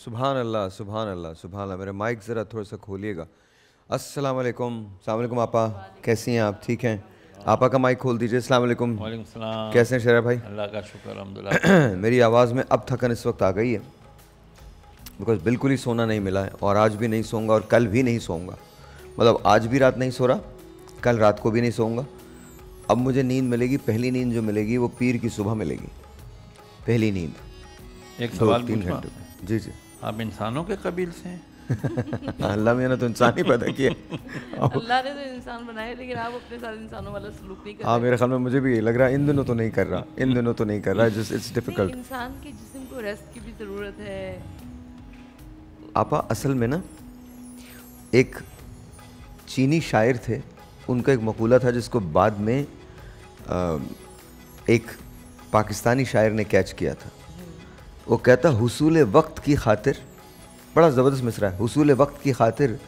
सुभान अल्लाह सुभान अल्लाह सुभान अल्लाह। मेरा माइक ज़रा थोड़ा सा खोलिएगा। अस्सलाम वालेकुम। अस्सलाम वालेकुम आपा, कैसी हैं आप? ठीक हैं? आपा का माइक खोल दीजिए। अस्सलाम वालेकुम। वालेकुम सलाम। कैसे हैं शेरा भाई? अल्लाह का शुक्र अल्हम्दुलिल्लाह। मेरी आवाज़ में अब थकन इस वक्त आ गई है बिकॉज़ बिल्कुल ही सोना नहीं मिला है और आज भी नहीं सोऊंगा और कल भी नहीं सोऊंगा। मतलब आज भी रात नहीं सो रहा, कल रात को भी नहीं सोऊंगा। अब मुझे नींद मिलेगी, पहली नींद जो मिलेगी वो पीर की सुबह मिलेगी। पहली नींद एक सवाल 2-3 पूछूं? घंटे। जी जी। आप इंसानों के कबील से हैं? अल्लाह ने तो इंसान ही पैदा किया। अल्लाह ने तो इंसान बनाए, लेकिन आप अपने साथ इंसानों वाला सलूक नहीं कर हाँ, रहे। मेरे ख्याल में मुझे भी ये लग रहा है इन दिनों तो नहीं कर रहा, इन दिनों तो नहीं कर रहा। Just it's difficult. इंसान के जिस्म को रेस्ट की भी ज़रूरत है। आपा असल में ना एक चीनी शायर थे, उनका एक मकूला था जिसको बाद में एक पाकिस्तानी शायर ने कैच किया था। वो कहता हुसूल वक्त की खातिर, बड़ा ज़बरदस्त मिसरा है, हुसूल वक्त की खातिर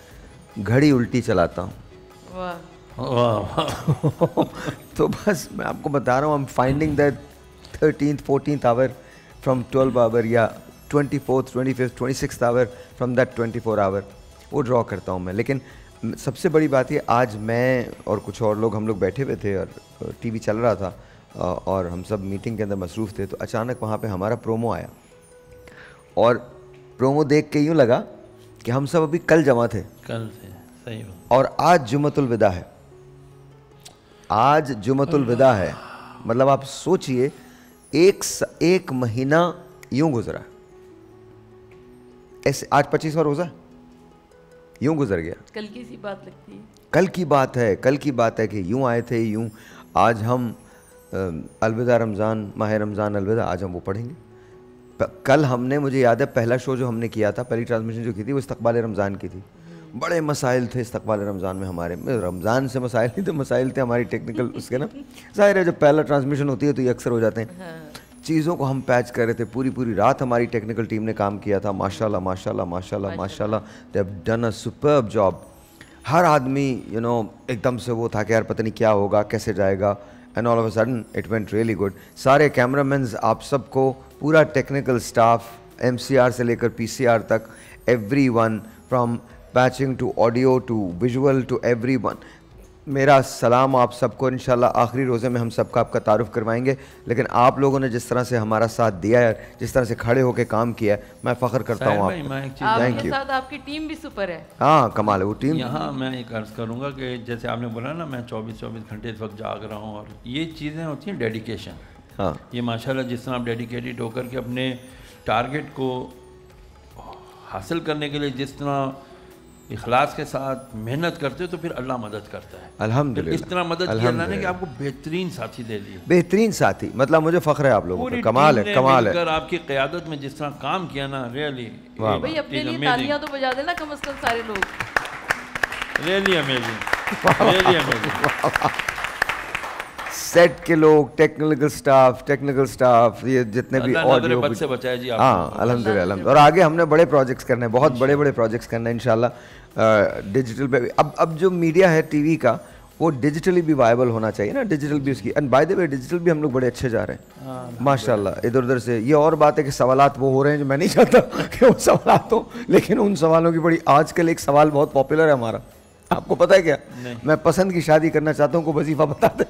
घड़ी उल्टी चलाता हूँ। तो बस मैं आपको बता रहा हूँ, I am finding that 13th 14th hour from 12 hour या 24th 25th 26th hour from that 24 hour. वो ड्रॉ करता हूँ मैं। लेकिन सबसे बड़ी बात ये, आज मैं और कुछ और लोग, हम लोग बैठे हुए थे और टीवी चल रहा था और हम सब मीटिंग के अंदर मसरूफ़ थे, तो अचानक वहाँ पे हमारा प्रोमो आया और प्रोमो देख के यूँ लगा कि हम सब अभी कल जमा थे, कल से सही बात। और आज जुमतुल विदा है। आज जुमतुल विदा है, मतलब आप सोचिए एक महीना यूं गुजरा, ऐसे आज 25वां रोज़ा यूं गुजर गया। कल की सी बात लगती है। कल की बात है, कल की बात है कि यूं आए थे, यूं आज हम अलविदा रमज़ान, माह रमज़ान अलविदा, आज हम वो पढ़ेंगे। कल हमने, मुझे याद है पहला शो जो हमने किया था, पहली ट्रांसमिशन जो की थी वो इस्तक़बाल रमज़ान की थी। बड़े मसाइल थे इस्तक़बाल रमज़ान में हमारे, रमज़ान से मसाइल नहीं थे, मसाइल थे हमारी टेक्निकल उसके ना, ज़ाहिर है जब पहला ट्रांसमिशन होती है तो ये अक्सर हो जाते हैं। चीज़ों को हम पैच कर रहे थे, पूरी रात हमारी टेक्निकल टीम ने काम किया था। माशाल्लाह माशाल्लाह माशाल्लाह माशाल्लाह, they have done a superb job. हर आदमी एकदम से वो था कि यार पता नहीं क्या होगा, कैसे जाएगा, and all of a sudden it went really good. सारे कैमरामैन्स, आप सबको, पूरा टेक्निकल स्टाफ, MCR से लेकर PCR तक, everyone from patching to audio to visual to everyone, मेरा सलाम आप सबको। इंशाल्लाह आखिरी रोज़े में हम सबका आपका तारुफ करवाएंगे। लेकिन आप लोगों ने जिस तरह से हमारा साथ दिया है, जिस तरह से खड़े होकर काम किया है, मैं फ़ख्र करता हूँ आप। आपके साथ आपकी टीम भी सुपर है। हाँ कमाल है वो टीम। यहाँ मैं एक अर्ज़ करूँगा कि जैसे आपने बोला ना, मैं 24 घंटे इस वक्त जाग रहा हूँ, और ये चीज़ें होती हैं डेडिकेशन। हाँ, ये माशाल्लाह जिस तरह आप डेडिकेटेड होकर के अपने टारगेट को हासिल करने के लिए जिस तरह इखलास के साथ मेहनत करते हो, तो फिर अल्लाह मदद करता है। अल्हम्दुलिल्लाह, इस तरह मदद किया अल्लाह ने कि आपको बेहतरीन साथी दे दिए, बेहतरीन साथी, मतलब मुझे फ़ख्र है आप लोगों पूरी पर, कमाल है, टीम ने कमाल है। मिलकर आपकी क़यादत में जिस तरह काम किया ना, रियली भाई अपने लिए तालियां तो बजा देना कम से कम सारे लोग। Really amazing, really amazing. Set के लोग, टेक्निकल स्टाफ, ये जितने भी ऑडियो से बचाया जी। हाँ अल्हम्दुलिल्लाह अल्हम्दुलिल्लाह। और आगे हमने बड़े प्रोजेक्ट्स करने हैं, बहुत बड़े प्रोजेक्ट्स करने हैं इंशाल्लाह। डिजिटल पे अब जो मीडिया है टीवी का, वो डिजिटली भी वायबल होना चाहिए ना, डिजिटल भी उसकी। And by the way digital भी हम लोग बड़े अच्छे जा रहे हैं माशाल्लाह, इधर उधर से। ये और बात है कि सवालात वो हो रहे हैं जो मैं नहीं चाहता कि वो सवालात हो, लेकिन उन सवालों की बड़ी, आजकल एक सवाल बहुत पॉपुलर है हमारा, आपको पता है क्या? मैं पसंद की शादी करना चाहता हूँ, को वजीफा बता दे।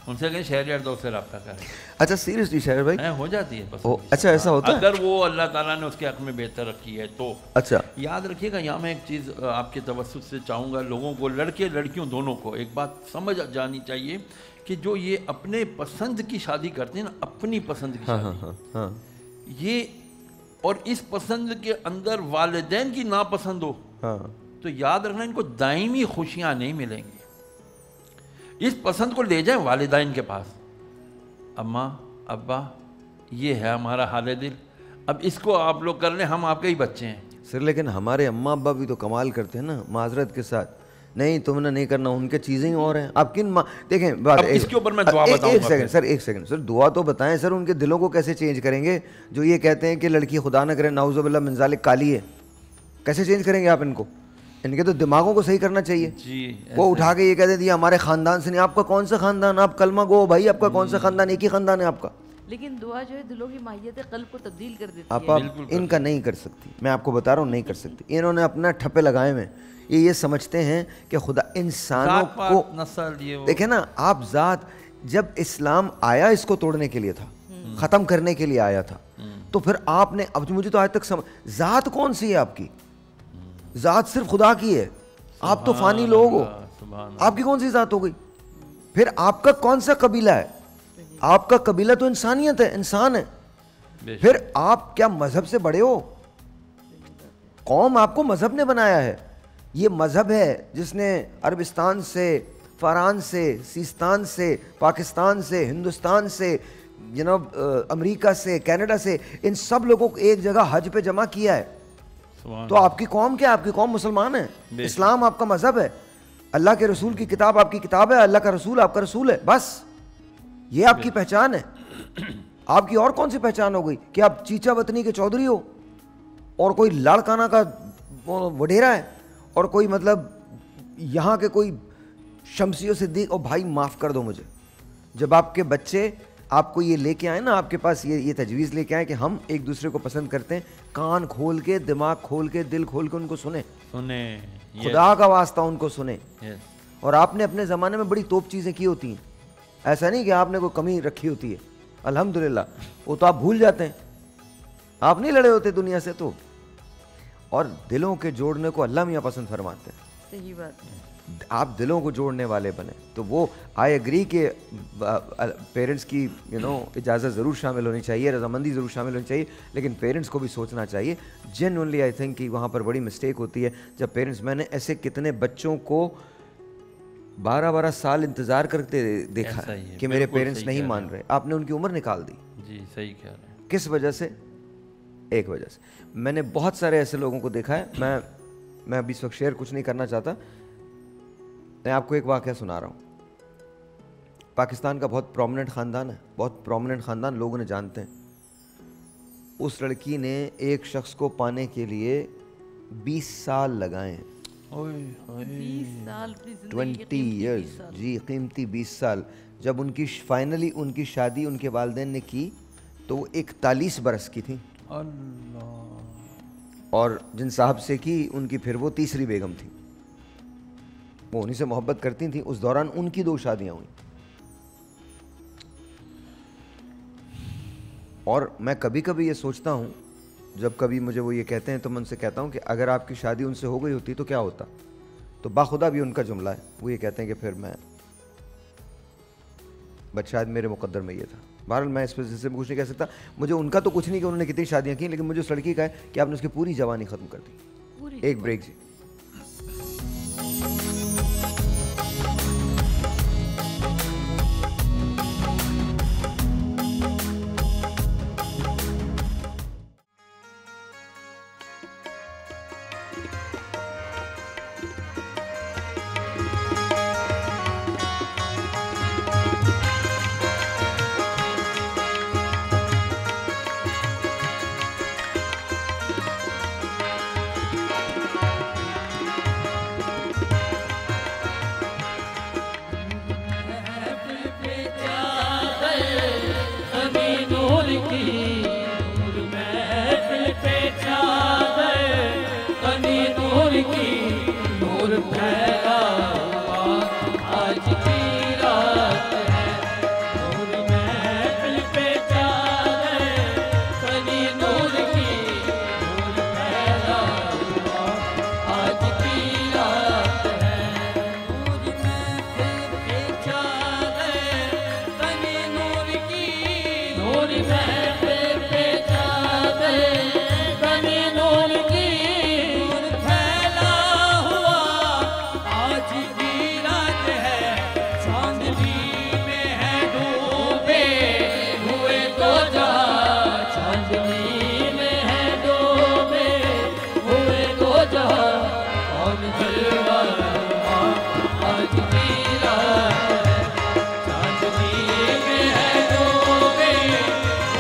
उनसे कहीं शहरियार दोस्त से रब्ता करें। अच्छा सीरियसली शहर भाई हो जाती है ओ, अच्छा ऐसा होता है? अगर वो अल्लाह ताला ने उसके हक में बेहतर रखी है तो। अच्छा याद रखिएगा, यहाँ मैं एक चीज़ आपके तवज्जुह से चाहूँगा, लोगों को, लड़के लड़कियों दोनों को एक बात समझ जानी चाहिए कि जो ये अपने पसंद की शादी करते हैं ना, अपनी पसंद की शादी, ये और इस पसंद के अंदर वालिदैन की नापसंद हो, तो याद रखना इनको दायमी खुशियाँ नहीं मिलेंगी। इस पसंद को ले जाएं वालिदैन के पास, अम्मा अब्बा ये है हमारा हाल दिल, अब इसको आप लोग कर लें, हम आपके ही बच्चे हैं। सर लेकिन हमारे अम्मा अब्बा भी तो कमाल करते हैं ना, माजरत के साथ, नहीं तुमने नहीं करना, उनके चीज़ें ही और हैं। आप किन देखें बात, इसके ऊपर मैं दुआ बताऊंगा। एक सेकंड सर, दुआ तो बताएं सर, उनके दिलों को कैसे चेंज करेंगे जो ये कहते हैं कि लड़की खुदा न करे नाउज़ुबिल्लाह मिन ज़ालिक काली है, कैसे चेंज करेंगे आप इनको? इनके तो दिमागों को सही करना चाहिए जी। वो उठा के ये कहते दिया हमारे खानदान से नहीं, आपका कौन सा खानदान, आप कलमा गो भाई, आपका कौन सा खानदान, एक ही खानदान है आपका। लेकिन दुआ जो है दिलों की माहियत कल्ब को तब्दील कर देती आप इनका नहीं कर सकती, मैं आपको बता रहा हूँ नहीं कर सकती। इन्होंने अपना ठप्पे लगाए में, ये समझते हैं कि खुदा इंसानों को नस्ल, देखे ना आप, जात जब इस्लाम आया इसको तोड़ने के लिए था, ख़त्म करने के लिए आया था, तो फिर आपने, अब मुझे तो आज तक समझ, जात कौन सी है आपकी? जात सिर्फ खुदा की है, आप तो फानी लोग हो, आपकी कौन सी जात हो गई? फिर आपका कौन सा कबीला है? आपका कबीला तो इंसानियत है, इंसान है। फिर आप क्या मजहब से बड़े हो? कौम आपको मजहब ने बनाया है, ये मजहब है जिसने अरबिस्तान से, फरान से, सिस्तान से, पाकिस्तान से, हिंदुस्तान से, अमेरिका से, कनाडा से, इन सब लोगों को एक जगह हज पे जमा किया है। तो आपकी कौम क्या? आपकी कौम मुसलमान है, इस्लाम आपका मजहब है, अल्लाह के रसूल की किताब आपकी किताब है, अल्लाह का रसूल आपका रसूल है, बस ये आपकी पहचान है। आपकी और कौन सी पहचान हो गई कि आप चीचा वतनी के चौधरी हो, और कोई लाड़काना का वडेरा है, और कोई मतलब यहाँ के कोई शमसियो सिद्दीक। और भाई माफ़ कर दो मुझे, जब आपके बच्चे आपको ये लेके आए ना, आपके पास ये तजवीज़ लेके आए कि हम एक दूसरे को पसंद करते हैं, कान खोल के, दिमाग खोल के, दिल खोल के उनको सुने, खुदा का वास्ता उनको सुने। और आपने अपने ज़माने में बड़ी तोप चीज़ें की होती हैं, ऐसा नहीं कि आपने कोई कमी रखी होती है, अल्हम्दुलिल्लाह, वो तो आप भूल जाते हैं, आप नहीं लड़े होते दुनिया से तो। और दिलों के जोड़ने को अल्लाह मियाँ पसंद फरमाते हैं। सही बात है। आप दिलों को जोड़ने वाले बने, तो वो आई एग्री के पेरेंट्स की इजाज़त ज़रूर शामिल होनी चाहिए, रजामंदी ज़रूर शामिल होनी चाहिए, लेकिन पेरेंट्स को भी सोचना चाहिए। जेन्युइनली आई थिंक कि वहाँ पर बड़ी मिस्टेक होती है जब पेरेंट्स, मैंने ऐसे कितने बच्चों को 12-12 साल इंतज़ार करते देखा कि मेरे पेरेंट्स नहीं मान रहे, आपने उनकी उम्र निकाल दी। जी सही कह रहे हैं। किस वजह से? एक वजह से। मैंने बहुत सारे ऐसे लोगों को देखा है, मैं अभी इस वक्त शेयर कुछ नहीं करना चाहता, मैं आपको एक वाक़या सुना रहा हूँ। पाकिस्तान का बहुत प्रोमिनेंट ख़ानदान है, बहुत प्रोमिनेंट ख़ानदान, लोग उन्हें जानते हैं। उस लड़की ने एक शख्स को पाने के लिए 20 साल लगाए हैं। 20 साल, 20 ईयर्स, जी, कीमती 20 साल। जब उनकी फाइनली उनकी शादी उनके वालिदैन ने की तो वो 41 बरस की थी, और जिन साहब से की उनकी फिर वो तीसरी बेगम थी। वो उन्हीं से मोहब्बत करती थी। उस दौरान उनकी 2 शादियां हुई। और मैं कभी कभी ये सोचता हूँ, जब कभी मुझे वो ये कहते हैं तो मैं उनसे कहता हूँ कि अगर आपकी शादी उनसे हो गई होती तो क्या होता। तो बाखुदा भी उनका जुमला है, वो ये कहते हैं कि फिर मैं, बट शायद मेरे मुकद्दर में ये था। बहरहाल मैं इस वजह से कुछ नहीं कह सकता। मुझे उनका तो कुछ नहीं कि उन्होंने कितनी शादियाँ की, लेकिन मुझे उस लड़की का है कि आपने उसकी पूरी जवानी ख़त्म कर दी। एक ब्रेक जी।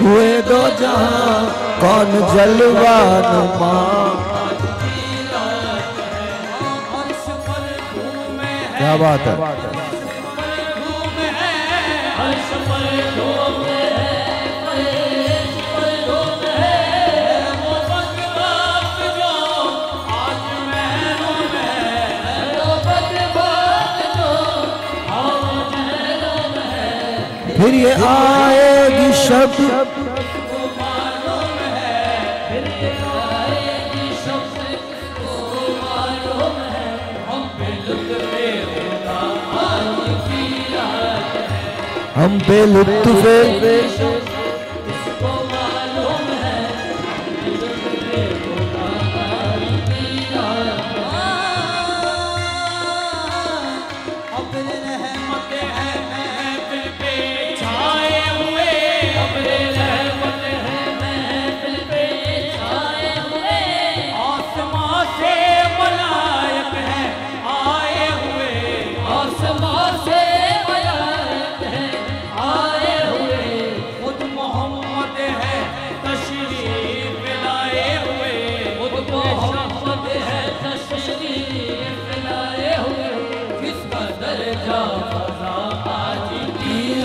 हुए दो जहां कौन जलवा नुमा। क्या बात है। फिर ये आएगी शब्द हम बेलुत्फ़े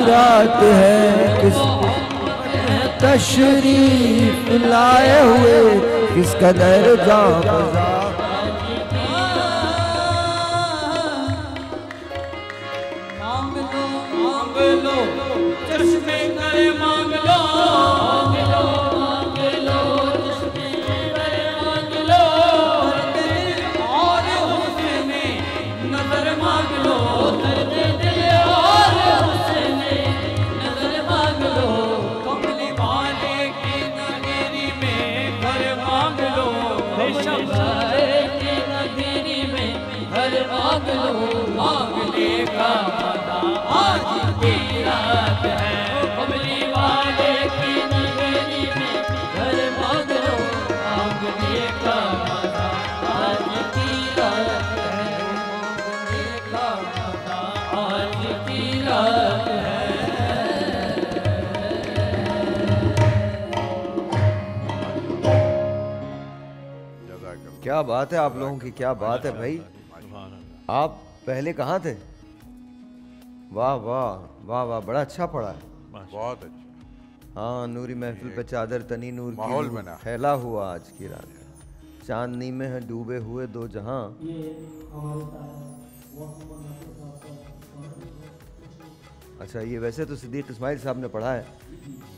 रात है, किस तशरीफ लाए हुए, किस कदर जाँ चश्मे करे मांग लो, मांग लो, मांग लो, चश्मे करे मांग लो, और हुस्न नजर मांग लो, दर्द दिल और हुस्न नजर मांग लो, कमली वाले की नगरी में घर मांग लो, कमली वाले की नगरी में घर मांग लो, मांगने का मजा आज की रात है, कमली वाले की नगरी में घर मांग लो, मांगने का मजा आज की रात है, मांगने का मजा आज की रात है। क्या बात है आप लोगों की, क्या बात है भाई। आप पहले कहाँ थे? वाह वाह वाह वाह, बड़ा अच्छा पढ़ा है, बहुत अच्छा। हाँ। नूरी महफिल पे चादर तनी, नूर की माहौल नूर बना। फैला हुआ आज की रात, चांदनी में है डूबे हुए दो जहां। अच्छा, ये वैसे तो सिद्दीक इस्माइल साहब ने पढ़ा है,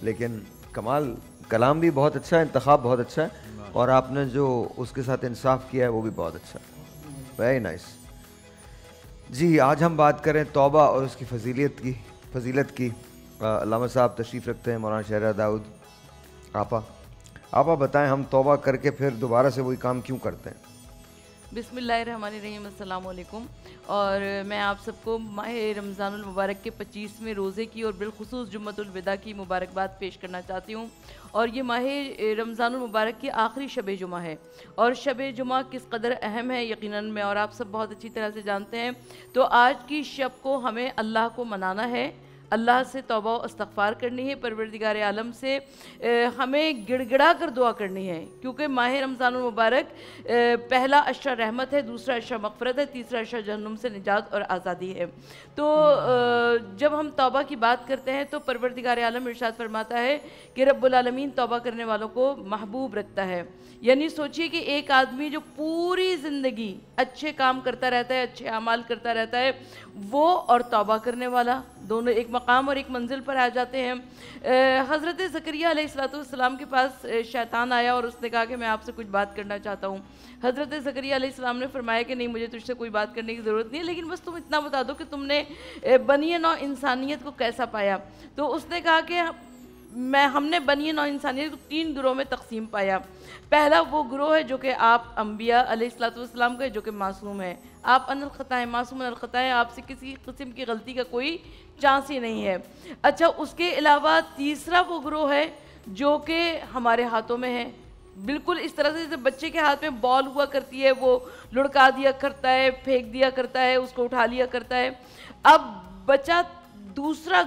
लेकिन कमाल, कलाम भी बहुत अच्छा है, इंतखाब बहुत अच्छा है, और आपने जो उसके साथ इंसाफ किया है वो भी बहुत अच्छा है। वेरी नाइस जी। आज हम बात करें तौबा और उसकी फजीलत की। अल्लामा साहब तशरीफ़ रखते हैं, मौलाना शहरा दाऊद। आपा बताएं, हम तौबा करके फिर दोबारा से वही काम क्यों करते हैं? बिस्मिल्लाहिर्रहमानिर्रहीम, अस्सलाम वालेकुम। और मैं आप सबको माह रमज़ानुल मुबारक के 25वें रोज़े की और बिलखुसूस जुम्मतुल विदा की मुबारकबाद पेश करना चाहती हूँ। और ये माह रमज़ानुल मुबारक की आखिरी शब जुमा है, और शब जुमा किस कदर अहम है यकीनन मैं और आप सब बहुत अच्छी तरह से जानते हैं। तो आज की शब को हमें अल्लाह को मनाना है, अल्लाह से तौबा व इस्तग़फ़ार करनी है, परवरदिगार आलम से हमें गिड़गिड़ा कर दुआ करनी है, क्योंकि माह रमज़ानुल मुबारक पहला अशरा रहमत है, दूसरा अशरा मग़फ़िरत है, तीसरा अशरा जहन्नुम से निजात और आज़ादी है। तो जब हम तौबा की बात करते हैं तो परवरदिगार आलम इरशाद फरमाता है कि रब्बुल आलमीन तौबा करने वालों को महबूब रखता है। यानी सोचिए कि एक आदमी जो पूरी ज़िंदगी अच्छे काम करता रहता है, अच्छे अमाल करता रहता है, वो और तौबा करने वाला दोनों एक मकाम और एक मंजिल पर आ जाते हैं। हज़रत ज़करिया अलैहिस्सलाम के पास शैतान आया और उसने कहा कि मैं आपसे कुछ बात करना चाहता हूँ। हज़रत ज़करिया अलैहिस्सलाम ने फरमाया कि नहीं, मुझे तुझसे कोई बात करने की ज़रूरत नहीं है, लेकिन बस तुम इतना बता दो कि तुमने बनी नौ इंसानियत को कैसा पाया। तो उसने कहा कि हमने बनी नौ इंसानियत को 3 गिरोह में तकसीम पाया। पहला वो गिरोह है जो कि आप अम्बिया अलैहिस्सलाम का, जो कि मासूम है, आप अनल ख़ताएँ, मासूम अनल ख़ताएँ, आपसे किसी किस्म की गलती का कोई चांस ही नहीं है। अच्छा, उसके अलावा तीसरा वो गिरोह है जो कि हमारे हाथों में है, बिल्कुल इस तरह से जैसे बच्चे के हाथ में बॉल हुआ करती है, वो लुढ़का दिया करता है, फेंक दिया करता है, उसको उठा लिया करता है। अब बचा दूसरा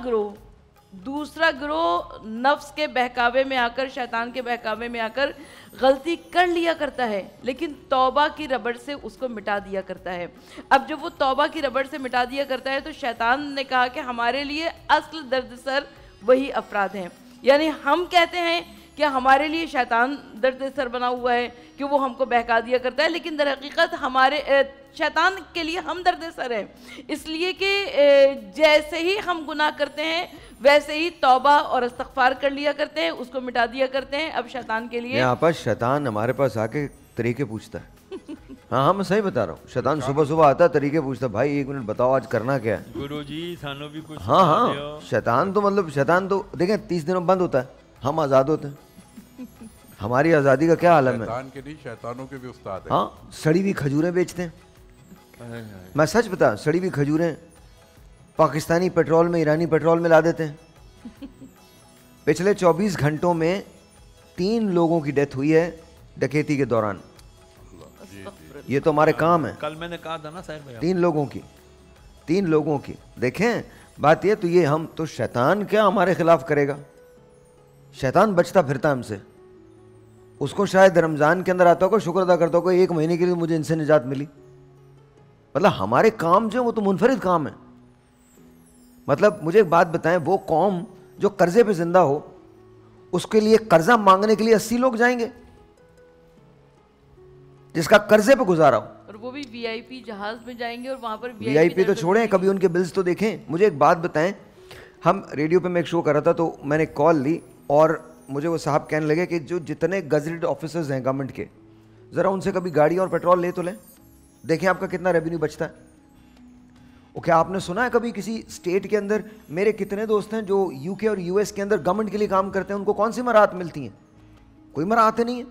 गिरोह नफ्स के बहकावे में आकर, शैतान के बहकावे में आकर गलती कर लिया करता है, लेकिन तौबा की रबड़ से उसको मिटा दिया करता है। अब जब वो तौबा की रबड़ से मिटा दिया करता है तो शैतान ने कहा कि हमारे लिए असल दर्द-सर वही अफराद हैं। यानी हम कहते हैं कि हमारे लिए शैतान दर्द-सर बना हुआ है कि वो हमको बहका दिया करता है, लेकिन दर हकीकत हमारे शैतान के लिए हम दर्द-सर हैं। इसलिए कि जैसे ही हम गुनाह करते हैं वैसे ही तौबा और इस्तग़फ़ार कर लिया करते हैं, उसको मिटा दिया करते हैं। अब शैतान के लिए यहाँ पर शैतान हमारे पास आके तरीके पूछता है। हाँ, मैं सही बता रहा हूँ। शैतान सुबह सुबह आता है, तरीके पूछता है, भाई 1 मिनट बताओ आज करना क्या है। गुरुजी सानू भी कुछ हाँ, शैतान तो देखें 30 दिनों बंद होता है, हम आज़ाद होते हैं। हमारी आज़ादी का क्या आलम है। शैतान के नहीं, शैतानों के भी उस्ताद हैं। हाँ, सड़ी हुई खजूरें बेचते हैं। मैं सच बता, सड़ी हुई खजूरें पाकिस्तानी पेट्रोल में, ईरानी पेट्रोल में ला देते हैं। पिछले 24 घंटों में 3 लोगों की डेथ हुई है डकैती के दौरान। ये तो हमारे काम है। कल मैंने कहा था ना साहिर भाई, 3 लोगों की देखें बात ये। तो ये हम तो शैतान क्या हमारे खिलाफ करेगा? शैतान बचता फिरता हमसे। उसको शायद रमज़ान के अंदर आता होगा, शुक्र अदा करता होगा 1 महीने के लिए मुझे इनसे निजात मिली। मतलब हमारे काम जो वो तो मुनफरिद काम है। मतलब मुझे एक बात बताएं, वो कौम जो कर्जे पे जिंदा हो, उसके लिए कर्जा मांगने के लिए 80 लोग जाएंगे जिसका कर्जे पे गुजारा हो, और वो भी वीआईपी जहाज में जाएंगे और वहां पर वीआईपी तो छोड़ें, कभी उनके बिल्स तो देखें। मुझे एक बात बताएं, हम रेडियो पे मैं एक शो कर रहा था तो मैंने कॉल ली और मुझे वो साहब कहने लगे कि जो जितने गजटेड ऑफिसर्स हैं गवर्नमेंट के, ज़रा उनसे कभी गाड़ी और पेट्रोल ले तो लें, देखें आपका कितना रेवेन्यू बचता है। वो क्या आपने सुना है कभी किसी स्टेट के अंदर, मेरे कितने दोस्त हैं जो यूके और यूएस के अंदर गवर्नमेंट के लिए काम करते हैं, उनको कौन सी मराहत मिलती हैं? कोई मराहत नहीं है।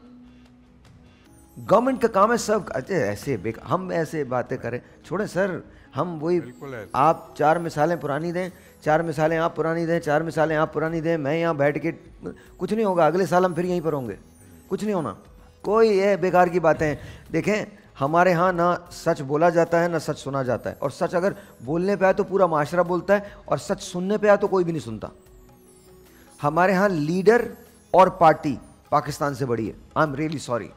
गवर्नमेंट का काम है सब। अच्छा ऐसे हम ऐसे बातें करें, छोड़ें सर, हम वही, आप 4 मिसालें पुरानी दें, 4 मिसालें आप पुरानी दें, 4 मिसालें आप पुरानी दें, मैं यहाँ बैठ के, कुछ नहीं होगा, अगले साल हम फिर यहीं पर होंगे, कुछ नहीं होना। कोई ये बेकार की बातें हैं। देखें हमारे यहाँ ना सच बोला जाता है ना सच सुना जाता है, और सच अगर बोलने पे आए तो पूरा माशरा बोलता है, और सच सुनने पे आए तो कोई भी नहीं सुनता। हमारे यहाँ लीडर और पार्टी पाकिस्तान से बड़ी है। I am really sorry.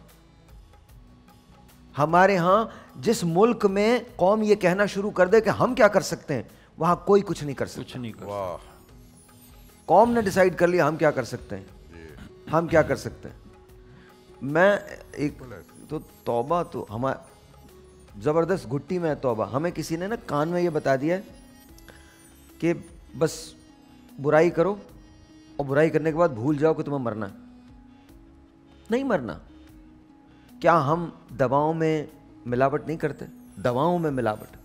हमारे यहाँ जिस मुल्क में कौम ये कहना शुरू कर दे कि हम क्या कर सकते हैं, वहां कोई कुछ नहीं कर सकता। कुछ नहीं कर सकता। कौम ने डिसाइड कर लिया हम क्या कर सकते हैं, हम क्या कर सकते हैं। मैं एक तो तौबा, तो हमारा ज़बरदस्त घुट्टी में है तौबा। हमें किसी ने ना कान में ये बता दिया है कि बस बुराई करो और बुराई करने के बाद भूल जाओ कि तुम्हें मरना है। नहीं मरना। क्या हम दवाओं में मिलावट नहीं करते? दवाओं में मिलावट।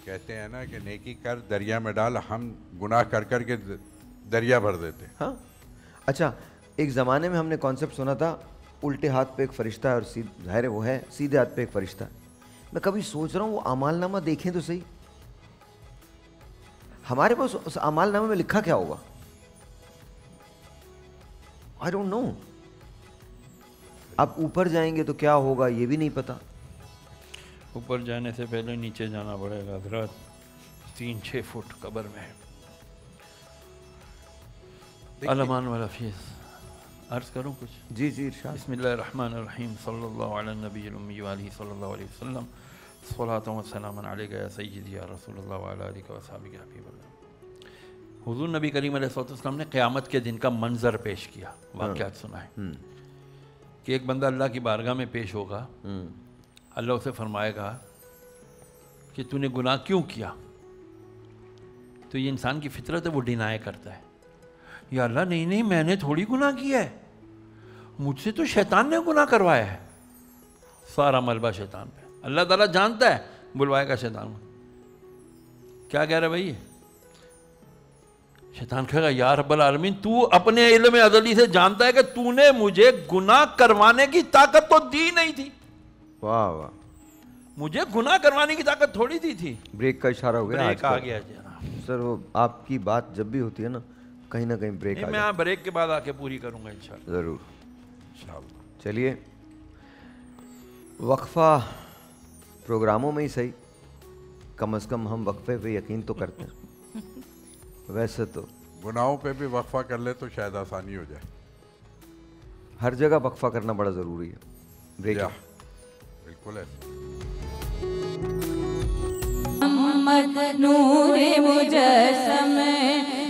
कहते हैं ना कि नेकी कर दरिया में डाल, हम गुनाह कर कर के दरिया भर देते। हाँ अच्छा, एक ज़माने में हमने कॉन्सेप्ट सुना था उल्टे हाथ पे एक फरिश्ता है और ज़ाहिर है वो है, सीधे हाथ पे एक फरिश्ता है। मैं कभी सोच रहा हूँ वो अमालनामा देखें तो सही, हमारे पास उस अमालनामे में लिखा क्या होगा? I don't know. अब ऊपर जाएंगे तो क्या होगा ये भी नहीं पता। ऊपर जाने से पहले नीचे जाना पड़ेगा हज़रत, 3-6 फुट कब्र में। अलमान वाला फीस अर्ज़ करूँ कुछ? जी जी इरशाद। बिस्मिल्लाहिर्रहमानिर्रहीम सल्लल्लाहु अला नबील उम्मी व आलिहि सल्लल्लाहु अलैहि वसल्लम सलातो व सलामुन अलैका या सय्यदी या रसूलल्लाह व अला आलिका व असहाबिका या हबीबल्लाह। हुज़ूर नबी करीम अलैहि सल्लम ने क़यामत के दिन का मंजर पेश किया, वाक़यात सुनाए कि एक बंदा अल्लाह की बारगाह में पेश होगा, अल्लाह उसे फरमाएगा कि तूने गुनाह क्यों किया? तो ये इंसान की फितरत है, वो डिनाई करता है, या अल्लाह नहीं नहीं मैंने थोड़ी गुनाह किया है, मुझसे तो शैतान ने गुनाह करवाया है। सारा मलबा शैतान पे। अल्लाह ताला जानता है, बुलवाएगा शैतान को, क्या कह रहा है भाई? शैतान कहेगा या रब्बल आलमीन, तू अपने इल्म अज़ली से जानता है कि तूने मुझे गुनाह करवाने की ताकत तो दी नहीं थी। वाह वाह, मुझे गुनाह करवाने की ताकत थोड़ी दी थी। ब्रेक का इशारा हो गया। ब्रेक आ गया जरा सर, वो आपकी बात जब भी होती है ना कहीं ना कहीं ब्रेक आ मैं यहाँ ब्रेक के बाद आके पूरी करूंगा इंशाल्लाह। ज़रूर। चलिए, वक्फा प्रोग्रामों में ही सही, कम से कम हम वक्फे पे यकीन तो करते हैं। वैसे तो गुनाहों पे भी वक्फा कर ले तो शायद आसानी हो जाए। हर जगह वक्फा करना बड़ा ज़रूरी है। ब्रेक। बिल्कुल है। मोहम्मद नूरे मुजस्सम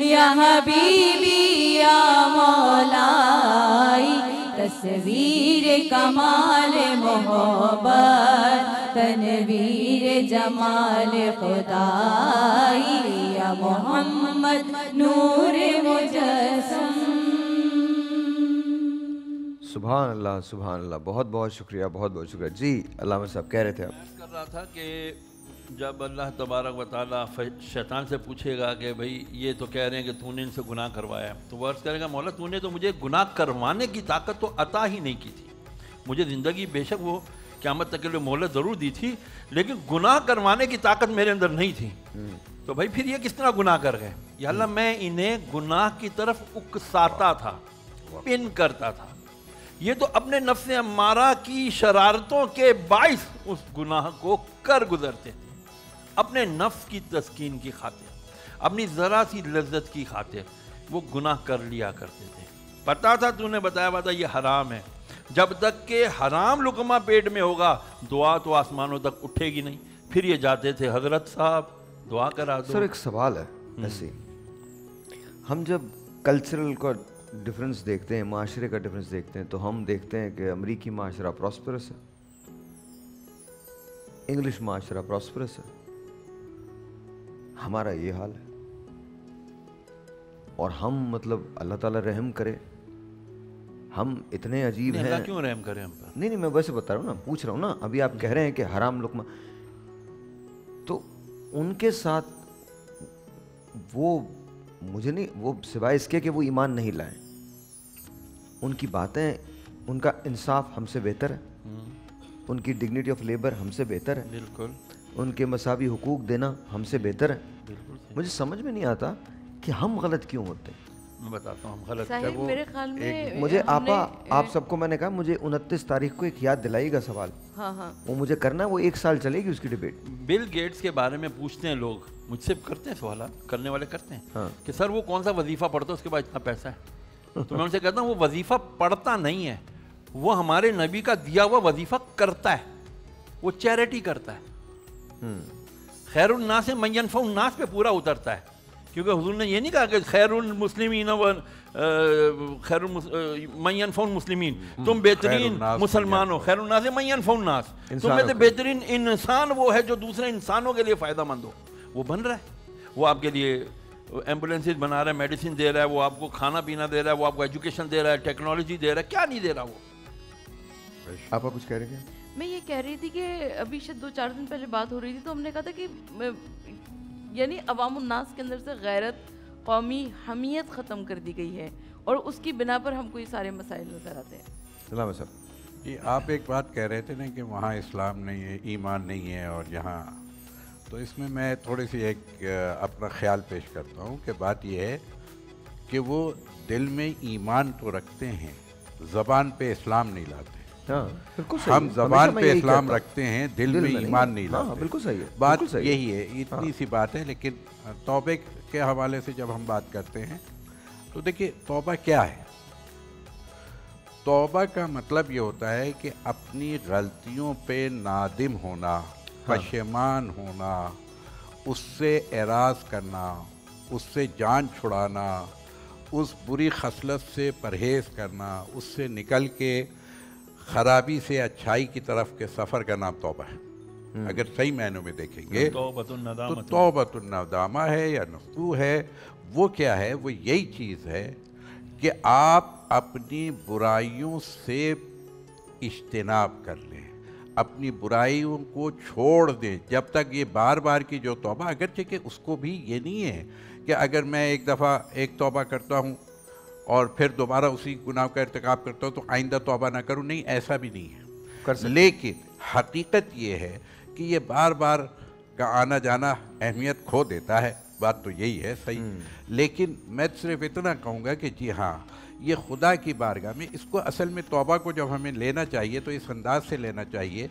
या हबीबी या मौलाई, तस्वीर कमाल मोहब्बत तनवीर जमाल खुदाई, या मोहम्मद नूरे मुजस्सम। सुभान अल्लाह, सुभान अल्लाह। बहुत बहुत शुक्रिया, बहुत बहुत शुक्रिया। जी अल्लामा साहब कह रहे थे आप? कर रहा था कि जब अल्लाह तबारक व तआला शैतान से पूछेगा कि भाई ये तो कह रहे हैं कि तूने इनसे गुनाह करवाया है, तो वो अर्ज़ करेगा मौला तूने तो मुझे गुनाह करवाने की ताकत तो अता ही नहीं की थी। मुझे ज़िंदगी बेशक वो क़यामत तक के लिए मोहलत ज़रूर दी थी, लेकिन गुनाह करवाने की ताकत मेरे अंदर नहीं थी। तो भाई फिर ये किस तरह गुनाह कर गए? या अल्लाह मैं इन्हें गुनाह की तरफ उकसाता था, पिन करता था। ये तो अपने नफ्स अम्मारा की शरारतों के बाइस उस गुनाह को कर गुजरते थे, अपने नफ्स की तस्कीन की खातिर, अपनी ज़रा सी लज्जत की खातिर वो गुनाह कर लिया करते थे। पता था, तूने बताया हुआ था ये हराम है, जब तक के हराम लुकमा पेट में होगा दुआ तो आसमानों तक उठेगी नहीं। फिर ये जाते थे हजरत साहब दुआ करा दो। सर एक सवाल है, ऐसे हम जब कल्चरल का डिफरेंस देखते हैं, माशरे का डिफरेंस देखते हैं, तो हम देखते हैं कि अमरीकी माशरा प्रॉस्परस है, इंग्लिश माशरा प्रॉस्परस है, हमारा ये हाल है। और हम मतलब अल्लाह ताला रहम करे, हम इतने अजीब हैं। अल्लाह क्यों रहम करे हम पर? नहीं मैं वैसे बता रहा हूँ ना, पूछ रहा हूँ ना। अभी आप कह रहे हैं कि हराम लुकमा, तो उनके साथ वो मुझे नहीं, वो सिवाय इसके कि वो ईमान नहीं लाए, उनकी बातें, उनका इंसाफ हमसे बेहतर है, उनकी डिग्निटी ऑफ लेबर हमसे बेहतर है, बिल्कुल उनके मसावी हुकूक देना हमसे बेहतर है। बिल्कुल सही। मुझे समझ में नहीं आता कि हम गलत क्यों होते हैं। मैं बताता हूँ हम गलत साहिब मेरे ख्याल में मुझे हमने- आप सबको मैंने कहा मुझे 29 तारीख को एक याद दिलाइएगा सवाल, हाँ हाँ वो मुझे करना है, वो 1 साल चलेगी उसकी डिबेट। बिल गेट्स के बारे में पूछते हैं लोग, मुझसे करते हैं सवाल, करने वाले करते हैं हाँ। कि सर वो कौन सा वजीफ़ा पढ़ता है उसके बाद इतना पैसा है। तो मैं उनसे कहता हूँ वो वजीफ़ा पढ़ता नहीं है, वो हमारे नबी का दिया हुआ वजीफ़ा करता है, वो चैरिटी करता है। खैरुन नास से मय्यनफ़उन नास पे पूरा उतरता है, क्योंकि हुजूर ने ये नहीं कहा कि खैरुल मुस्लिमीन व खैरुल मय्यनफ़उन मुस्लिमीन, तुम बेहतरीन मुसलमान हो, खैरुन नास से मय्यनफ़उन नास, तुम में से बेहतरीन इंसान वो है जो दूसरे इंसानों के लिए फ़ायदा मंद हो। वो बन रहा है, वो आपके लिए एम्बुलेंसेज बना रहा है, मेडिसिन दे रहा है, वो आपको खाना पीना दे रहा है, वो आपको एजुकेशन दे रहा है, टेक्नोलॉजी दे रहा है, क्या नहीं दे रहा वो। आप कुछ कह रहे थे? मैं ये कह रही थी कि अभी शायद 2-4 दिन पहले बात हो रही थी, तो हमने कहा था कि यानी अवामुन्नास के अंदर से गैरत, कौमी हमियत ख़त्म कर दी गई है और उसकी बिना पर हमको ये सारे मसाइल नजर आते हैं। सलाम साहब। ये आप एक बात कह रहे थे ना कि वहाँ इस्लाम नहीं है, ईमान नहीं है, और यहाँ, तो इसमें मैं थोड़ी सी एक अपना ख्याल पेश करता हूँ कि बात यह है कि वो दिल में ईमान तो रखते हैं, ज़बान पे इस्लाम नहीं लाते। हाँ, बिल्कुल सही हम है। ज़बान हमेशा मैं पे यही इस्लाम कहता हूँ। रखते हैं, दिल में ईमान नहीं हाँ, लाते। बिल्कुल सही है, बात बिल्कुल सही है। यही है, इतनी सी बात है। लेकिन तौबे के हवाले से जब हम बात करते हैं तो देखिए तौबा क्या है। तौबा का मतलब ये होता है कि अपनी गलतियों पे नादिम होना, पशेमान होना, उससे एराज़ करना, उससे जान छुड़ाना, उस बुरी खसलत से परहेज़ करना, उससे निकल के ख़राबी से अच्छाई की तरफ के सफ़र का नाम तौबा है। अगर सही मायनों में देखेंगे तो तौबतुन नदामा है या नसूह है। वो क्या है? वो यही चीज़ है कि आप अपनी बुराइयों से इज्तिनाब कर लें, अपनी बुराइयों को छोड़ दें। जब तक ये बार बार की जो तौबा, अगरचे कि उसको भी ये नहीं है कि अगर मैं एक दफ़ा एक तौबा करता हूँ और फिर दोबारा उसी गुनाह का इर्तिकाब करता हूँ तो आइंदा तौबा ना करूँ, नहीं, ऐसा भी नहीं है। लेकिन हकीकत ये है कि ये बार बार का आना जाना अहमियत खो देता है, बात तो यही है, सही। लेकिन मैं सिर्फ इतना कहूँगा कि जी हाँ, ये खुदा की बारगाह में इसको असल में तौबा को जब हमें लेना चाहिए तो इस अंदाज से लेना चाहिए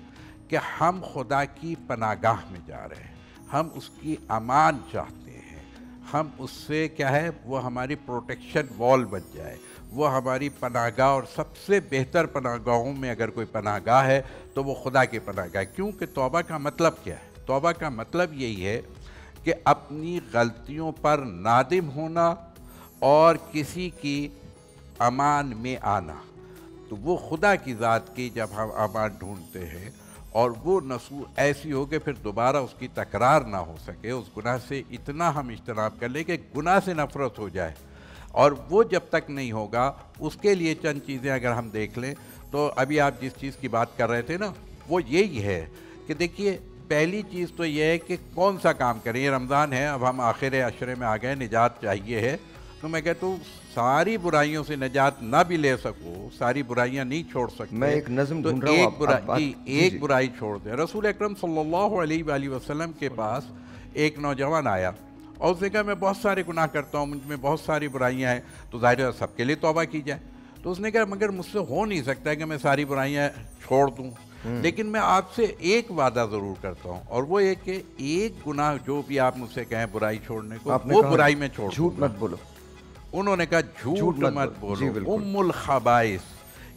कि हम खुदा की पनागाह में जा रहे हैं, हम उसकी अमान चाहते हैं, हम उससे क्या है, वो हमारी प्रोटेक्शन वॉल बन जाए, वो हमारी पनागाह। और सबसे बेहतर पनागाहों में अगर कोई पनागाह है तो वो खुदा की पनागाह है। क्योंकि तौबा का मतलब क्या है? तौबा का मतलब यही है कि अपनी गलतियों पर नादिम होना और किसी की अमान में आना। तो वो खुदा की ज़ात की जब हम अमान ढूंढते हैं और वो नसूह ऐसी हो कि फिर दोबारा उसकी तकरार ना हो सके, उस गुनाह से इतना हम इज्तनाब कर लें कि गुनाह से नफ़रत हो जाए, और वो जब तक नहीं होगा उसके लिए चंद चीज़ें अगर हम देख लें तो अभी आप जिस चीज़ की बात कर रहे थे ना, वो यही है कि देखिए पहली चीज़ तो ये है कि कौन सा काम करें। ये रमज़ान है, अब हम आखिर अशरे में आ गए, निजात चाहिए है, तो मैं कहता हूँ सारी बुराइयों से निजात ना भी ले सको, सारी बुराइयां नहीं छोड़ सकते, मैं एक नज़्म तो ढूंढ रहा हूं, एक बुराई छोड़ दे। रसूल अकरम सल्लल्लाहु अलैहि वसल्लम के पास एक नौजवान आया और उसने कहा मैं बहुत सारे गुनाह करता हूँ, मुझ में बहुत सारी बुराइयाँ हैं, तो ज़ाहिर है सबके लिए तौबा की जाए। तो उसने कहा मगर मुझसे हो नहीं सकता है कि मैं सारी बुराइयाँ छोड़ दूँ, लेकिन मैं आपसे एक वादा ज़रूर करता हूँ, और वो ये कि एक गुनाह जो भी आप मुझसे कहें बुराई छोड़ने को, वो बुराई में छोड़, झूठ मत बोलो। उन्होंने कहा झूठ मत बोलो, उम्मुल खबाइस,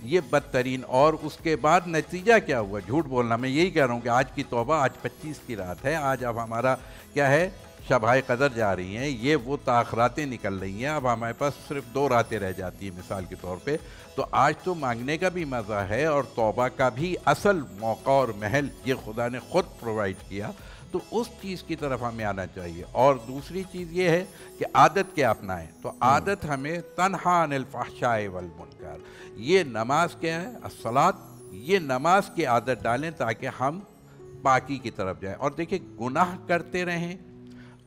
ये बदतरीन। और उसके बाद नतीजा क्या हुआ? झूठ बोलना। मैं यही कह रहा हूँ कि आज की तौबा, आज 25 की रात है, आज अब हमारा क्या है, शब-ए क़दर जा रही हैं, ये वो ताख़रातें निकल रही हैं, अब हमारे पास सिर्फ 2 रातें रह जाती हैं मिसाल के तौर पे। तो आज तो मांगने का भी मज़ा है और तौबा का भी असल मौका और महल ये खुदा ने ख़ुद प्रोवाइड किया, तो उस चीज़ की तरफ हमें आना चाहिए। और दूसरी चीज़ ये है कि आदत क्या अपनाएं, तो आदत हमें तन्हा अनिल फ़हशाए वल मुनकर, ये नमाज क्या है, अस्सलात, ये नमाज की आदत डालें ताकि हम पाकी की तरफ जाएं। और देखिए, गुनाह करते रहें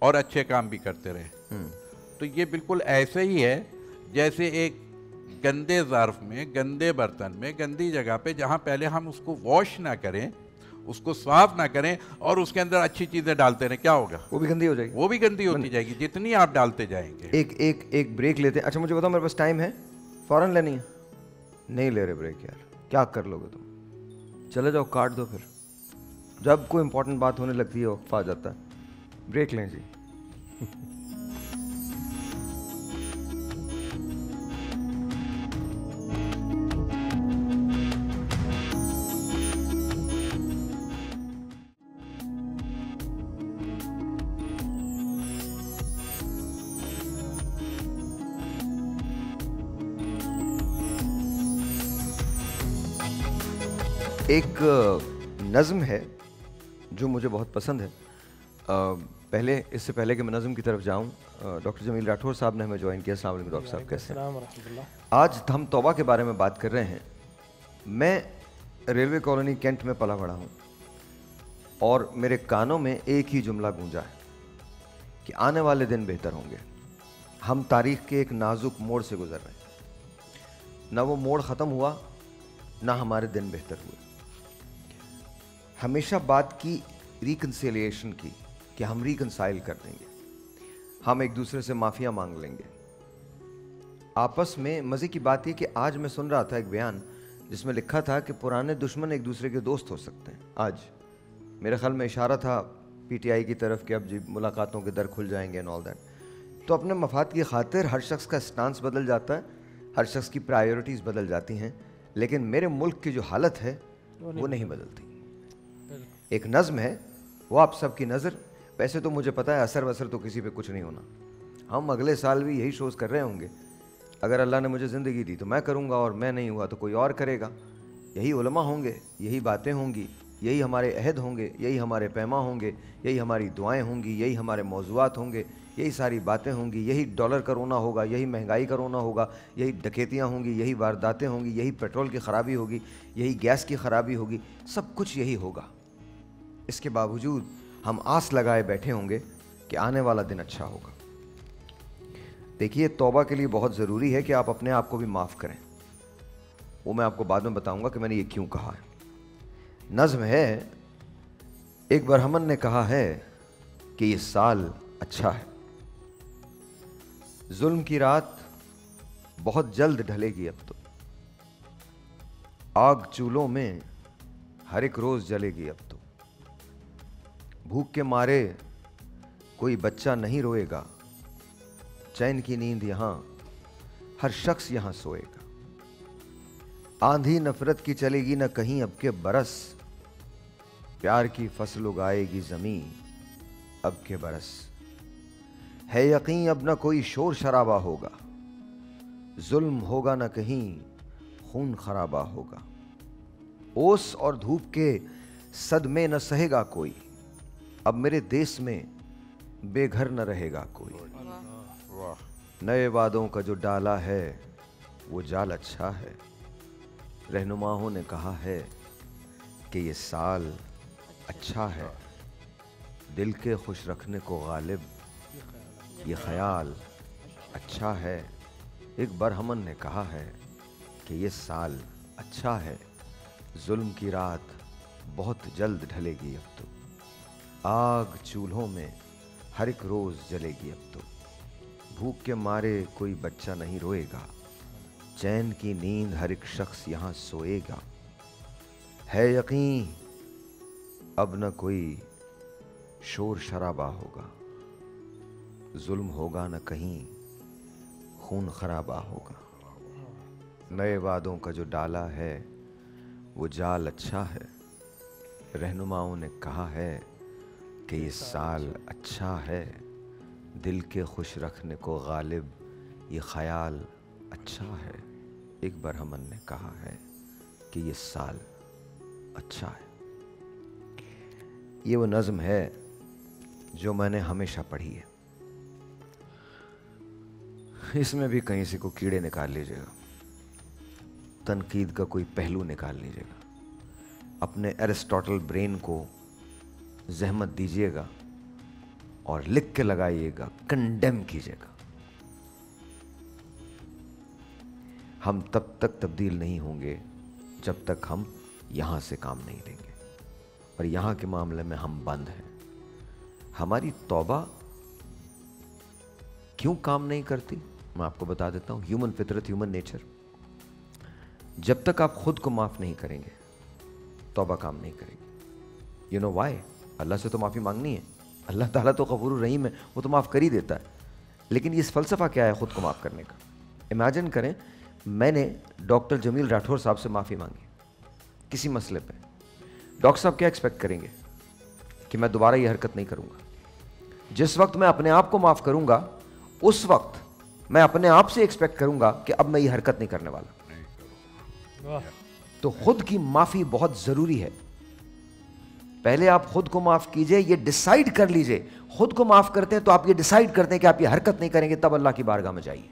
और अच्छे काम भी करते रहें, तो ये बिल्कुल ऐसे ही है जैसे एक गंदे ज़र्फ़ में, गंदे बर्तन में, गंदी जगह पे, जहाँ पहले हम उसको वॉश ना करें, उसको साफ ना करें और उसके अंदर अच्छी चीज़ें डालते रहें, क्या होगा? वो भी गंदी हो जाएगी, वो भी गंदी होती जाएगी जितनी आप डालते जाएंगे। एक ब्रेक लेते हैं। अच्छा मुझे बताओ, मेरे पास टाइम है, फ़ौरन लेनी है? नहीं ले रहे ब्रेक यार, क्या कर लोगे तुम? चले जाओ, काट दो फिर। जब कोई इंपॉर्टेंट बात होने लगती है वक्त आ जाता है। ब्रेक लें जी। एक नज़्म है जो मुझे बहुत पसंद है। इससे पहले कि मैं नज़्म की तरफ जाऊं, डॉक्टर जमील राठौर साहब ने हमें ज्वाइन किया। अस्सलाम वालेकुम डॉक्टर साहब, कैसे हैं? आज हम तौबा के बारे में बात कर रहे हैं। मैं रेलवे कॉलोनी कैंट में पला बड़ा हूं और मेरे कानों में एक ही जुमला गूंजा है कि आने वाले दिन बेहतर होंगे। हम तारीख़ के एक नाजुक मोड़ से गुजर रहे हैं, ना वो मोड़ ख़त्म हुआ ना हमारे दिन बेहतर हुए। हमेशा बात की रिकन्सिलिएशन की कि हम रिकन्साइल कर देंगे, हम एक दूसरे से माफ़िया मांग लेंगे आपस में। मज़े की बात यह कि आज मैं सुन रहा था एक बयान जिसमें लिखा था कि पुराने दुश्मन एक दूसरे के दोस्त हो सकते हैं। आज मेरे ख्याल में इशारा था पीटीआई की तरफ कि अब जी मुलाकातों के दर खुल जाएंगे एंड ऑल दैट। तो अपने मफाद की खातिर हर शख्स का स्टांस बदल जाता है, हर शख्स की प्रायोरिटीज़ बदल जाती हैं, लेकिन मेरे मुल्क की जो हालत है वो नहीं बदलती। एक नज़्म है, वो आप सबकी नज़र। वैसे तो मुझे पता है असर वसर तो किसी पे कुछ नहीं होना, हम अगले साल भी यही शोज़ कर रहे होंगे। अगर अल्लाह ने मुझे ज़िंदगी दी तो मैं करूँगा और मैं नहीं हुआ तो कोई और करेगा। यही उलमा होंगे, यही बातें होंगी, यही हमारे अहद होंगे, यही हमारे पैमा होंगे, यही हमारी दुआएं होंगी, यही हमारे मौज़ूआत होंगे, यही सारी बातें होंगी। यही डॉलर का रोना होगा, यही महंगाई का रोना होगा, यही डकैतियाँ होंगी, यही वारदातें होंगी, यही पेट्रोल की ख़राबी होगी, यही गैस की ख़राबी होगी, सब कुछ यही होगा। इसके बावजूद हम आस लगाए बैठे होंगे कि आने वाला दिन अच्छा होगा। देखिए, तौबा के लिए बहुत ज़रूरी है कि आप अपने आप को भी माफ़ करें। वो मैं आपको बाद में बताऊंगा कि मैंने ये क्यों कहा है। नज़्म है, एक बरहमन ने कहा है कि ये साल अच्छा है। जुल्म की रात बहुत जल्द ढलेगी अब तो, आग चूल्हों में हर एक रोज़ जलेगी अब तो। भूख के मारे कोई बच्चा नहीं रोएगा, चैन की नींद यहाँ हर शख्स यहाँ सोएगा। आंधी नफरत की चलेगी न कहीं अब के बरस, प्यार की फसल उगाएगी ज़मीं अब के बरस। है यकीन अब न कोई शोर शराबा होगा, जुल्म होगा न कहीं खून खराबा होगा। ओस और धूप के सदमे न सहेगा कोई, अब मेरे देश में बेघर न रहेगा कोई। नए वादों का जो डाला है वो जाल अच्छा है। रहनुमाओं ने कहा है कि ये साल अच्छा है। दिल के खुश रखने को गालिब ये ख्याल अच्छा है। एक बरहमन ने कहा है कि ये साल अच्छा है। जुल्म की रात बहुत जल्द ढलेगी अब तो, आग चूल्हों में हर एक रोज़ जलेगी अब तो। भूख के मारे कोई बच्चा नहीं रोएगा, चैन की नींद हर एक शख्स यहाँ सोएगा। है यकीन अब न कोई शोर शराबा होगा, जुल्म होगा न कहीं खून खराबा होगा। नए वादों का जो डाला है वो जाल अच्छा है। रहनुमाओं ने कहा है कि ये साल अच्छा है। दिल के खुश रखने को गालिब ये ख्याल अच्छा है। एक बार हमन ने कहा है कि ये साल अच्छा है। ये वो नज़्म है जो मैंने हमेशा पढ़ी है। इसमें भी कहीं से को कीड़े निकाल लीजिएगा, तनकीद का कोई पहलू निकाल लीजिएगा, अपने एरिस्टोटल ब्रेन को जहमत दीजिएगा और लिख के लगाइएगा, कंडेम कीजिएगा। हम तब तक तब्दील नहीं होंगे जब तक हम यहाँ से काम नहीं लेंगे, और यहाँ के मामले में हम बंद हैं। हमारी तौबा क्यों काम नहीं करती, मैं आपको बता देता हूँ। ह्यूमन फितरत, ह्यूमन नेचर, जब तक आप खुद को माफ़ नहीं करेंगे तौबा काम नहीं करेगी। You know why? अल्लाह से तो माफ़ी मांगनी है, अल्लाह ताला तो गफूर रहीम है, वो तो माफ़ कर ही देता है। लेकिन ये फ़लसफ़ा क्या है खुद को माफ़ करने का? इमेजिन करें मैंने डॉक्टर जमील राठौर साहब से माफ़ी मांगी किसी मसले पे। डॉक्टर साहब क्या एक्सपेक्ट करेंगे कि मैं दोबारा ये हरकत नहीं करूँगा। जिस वक्त मैं अपने आप को माफ़ करूँगा उस वक्त मैं अपने आप से एक्सपेक्ट करूँगा कि अब मैं ये हरकत नहीं करने वाला। तो खुद की माफ़ी बहुत ज़रूरी है। पहले आप खुद को माफ़ कीजिए, ये डिसाइड कर लीजिए। खुद को माफ़ करते हैं तो आप ये डिसाइड करते हैं कि आप ये हरकत नहीं करेंगे, तब अल्लाह की बारगाह में जाइए।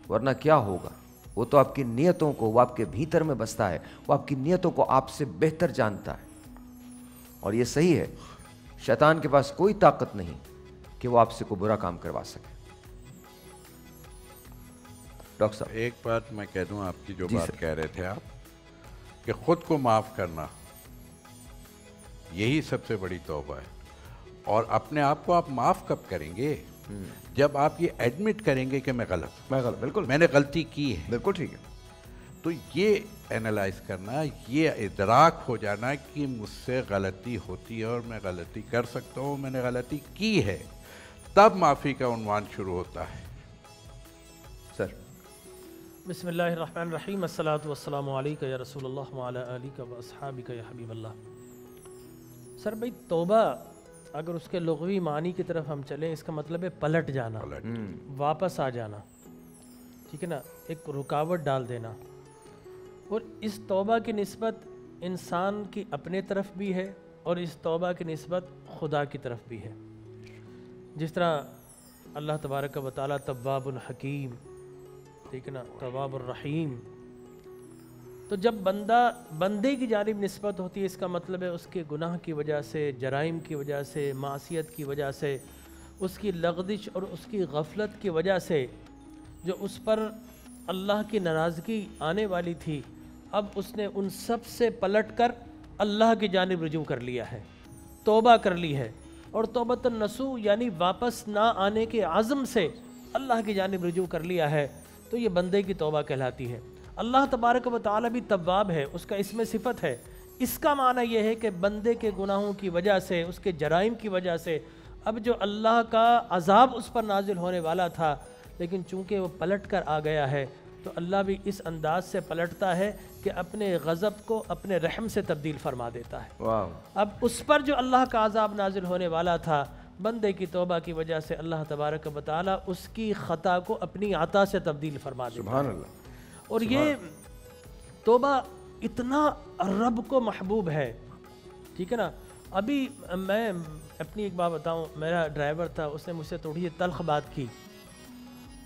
वरना क्या होगा? वो तो आपकी नियतों को, वो आपके भीतर में बसता है, वो आपकी नियतों को आपसे बेहतर जानता है। और ये सही है, शैतान के पास कोई ताकत नहीं कि वो आपसे कोई बुरा काम करवा सके। डॉक्टर साहब, एक बात मैं कह दूं, आपकी जो बात कह रहे थे आप कि खुद को माफ़ करना, यही सबसे बड़ी तौबा है। और अपने आप को आप माफ़ कब करेंगे? जब आप ये एडमिट करेंगे कि मैं गलत, बिल्कुल मैंने गलती की है। बिल्कुल ठीक है। तो ये एनालाइज करना, ये इदराक हो जाना कि मुझसे गलती होती है और मैं गलती कर सकता हूँ, मैंने गलती की है, तब माफ़ी का उन्वान शुरू होता है। सर, बिस्मिल्लाहिर्रहमानिर्रहीम, अस्सलातु वस्सलामु अलैका या रसूलल्लाह व अला आलिका व अस्हाबिका या हबीबल्लाह। सर भाई, तौबा अगर उसके लुग़वी मानी की तरफ हम चलें, इसका मतलब है पलट जाना, वापस आ जाना, ठीक है ना, एक रुकावट डाल देना। और इस तौबा की निस्बत इंसान की अपने तरफ भी है और इस तौबा की निस्बत खुदा की तरफ भी है। जिस तरह अल्लाह तबारक व तआला तव्वाबुल हकीम, ठीक है ना, तव्वाबुर रहीम। तो जब बंदे की जानिब निस्बत होती है, इसका मतलब है उसके गुनाह की वजह से, जराइम की वजह से, मासियत की वजह से, उसकी लगदिश और उसकी गफलत की वजह से जो उस पर अल्लाह की नाराज़गी आने वाली थी, अब उसने उन सब से पलट कर अल्लाह की जानिब रुजू कर लिया है, तौबा कर ली है। और तौबतन नसूह यानी वापस ना आने के आज़म से अल्लाह की जानिब रुजू कर लिया है, तो ये बंदे की तौबा कहलाती है। अल्लाह तबारक व तआला भी तव्वाब है, उसका इसमें सिफत है। इसका माना यह है कि बंदे के गुनाहों की वजह से, उसके जराइम की वजह से अब जो अल्लाह का अजाब उस पर नाजिल होने वाला था, लेकिन चूँकि वो पलट कर आ गया है, तो अल्लाह भी इस अंदाज से पलटता है कि अपने गज़ब को अपने रहम से तब्दील फरमा देता है। वाह। अब उस पर जो अल्लाह का अजाब नाजिल होने वाला था, बंदे की तौबा की वजह से अल्लाह तबारक व तआला उसकी ख़ता को अपनी आता से तब्दील फरमा देता है। सुभान अल्लाह। और ये तौबा इतना रब को महबूब है, ठीक है ना। अभी मैं अपनी एक बात बताऊं, मेरा ड्राइवर था, उसने मुझसे थोड़ी तल्ख बात की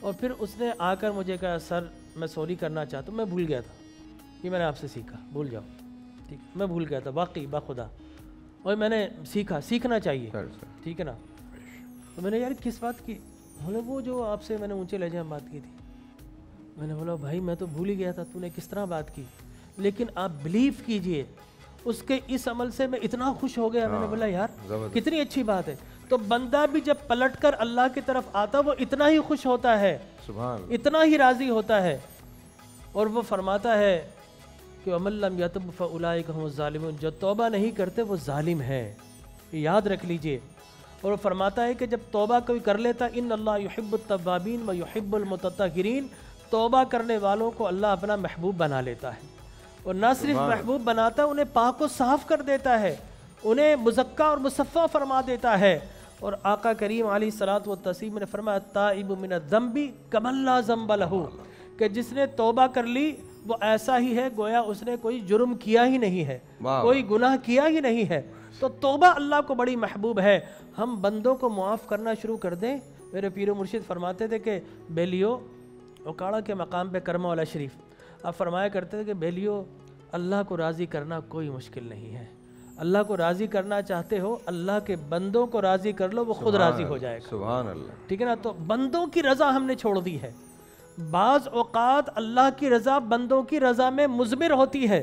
और फिर उसने आकर मुझे कहा, सर मैं सॉरी करना चाहता हूँ, मैं भूल गया था, ये मैंने आपसे सीखा, भूल जाओ, ठीक, मैं भूल गया था वाकई बाखुदा, और मैंने सीखना चाहिए, ठीक है ना। तो मैंने, यार किस बात की? बोले वो जो आपसे मैंने ऊंचे लहजे में बात की थी। मैंने बोला, भाई मैं तो भूल ही गया था, तूने किस तरह बात की, लेकिन आप बिलीव कीजिए उसके इस अमल से मैं इतना खुश हो गया। मैंने बोला यार कितनी अच्छी बात है। तो बंदा भी जब पलटकर अल्लाह की तरफ आता, वो इतना ही खुश होता है, इतना ही राज़ी होता है। और वो फरमाता है कि अमल्लम यतुब फउलाइका हुमुज़ ज़ालिमून, जो तौबा नहीं करते वो जालिम है, याद रख लीजिए। और वो फरमाता है कि जब तौबा कोई कर लेता, इन्नल्लाह युहिब्बुत तव्वाबीन व युहिब्बुल मुतत्तहिरीन, तौबा करने वालों को अल्लाह अपना महबूब बना लेता है। और ना सिर्फ महबूब बनाता है, उन्हें पाक व साफ़ कर देता है, उन्हें मुज़क्का और मुसफ़्फ़ा फरमा देता है। और आका करीम अलैहिस्सलात व तस्लीम ने फरमाया ताइबु मिन ज़म्बी कमल्ला ज़म्ब लहू, कि जिसने तौबा कर ली वो ऐसा ही है गोया उसने कोई जुर्म किया ही नहीं है, कोई गुनाह किया ही नहीं है। तो तौबा अल्लाह को बड़ी महबूब है। हम बंदों को मुआफ़ करना शुरू कर दें। मेरे पीर मुर्शिद फरमाते थे कि बेलियो उकाड़ा के मकाम पे करमा वाला शरीफ आप फरमाया करते थे कि बेलियो अल्लाह को राज़ी करना कोई मुश्किल नहीं है। अल्लाह को राज़ी करना चाहते हो, अल्लाह के बंदों को राज़ी कर लो, वो खुद राज़ी हो जाएगा। सुभान अल्लाह। ठीक है ना। तो बंदों की रज़ा हमने छोड़ दी है। बाज़ औक़ात अल्लाह की रज़ा बंदों की रज़ा में मुज़मिर होती है,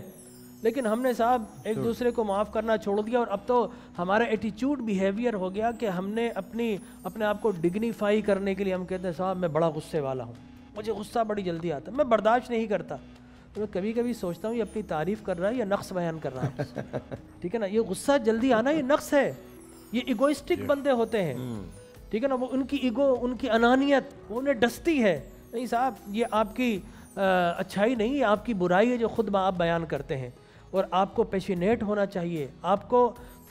लेकिन हमने साहब एक दूसरे को माफ़ करना छोड़ दिया। और अब तो हमारा एटीट्यूड बिहेवियर हो गया कि हमने अपने आप को डिग्निफाई करने के लिए हम कहते हैं साहब मैं बड़ा गुस्से वाला हूँ, मुझे गुस्सा बड़ी जल्दी आता है, मैं बर्दाश्त नहीं करता। तो मैं कभी कभी सोचता हूँ ये अपनी तारीफ़ कर रहा है या नक्स बयान कर रहा है। ठीक है ना। ये गुस्सा जल्दी आना ये नक्स है। ये इगोइस्टिक बंदे होते हैं। ठीक है ना। वो उनकी ईगो, उनकी अनानियत वो उन्हें डसती है। नहीं साहब ये आपकी अच्छाई नहीं है, आपकी बुराई है जो खुद आप बयान करते हैं। और आपको पैशनेट होना चाहिए। आपको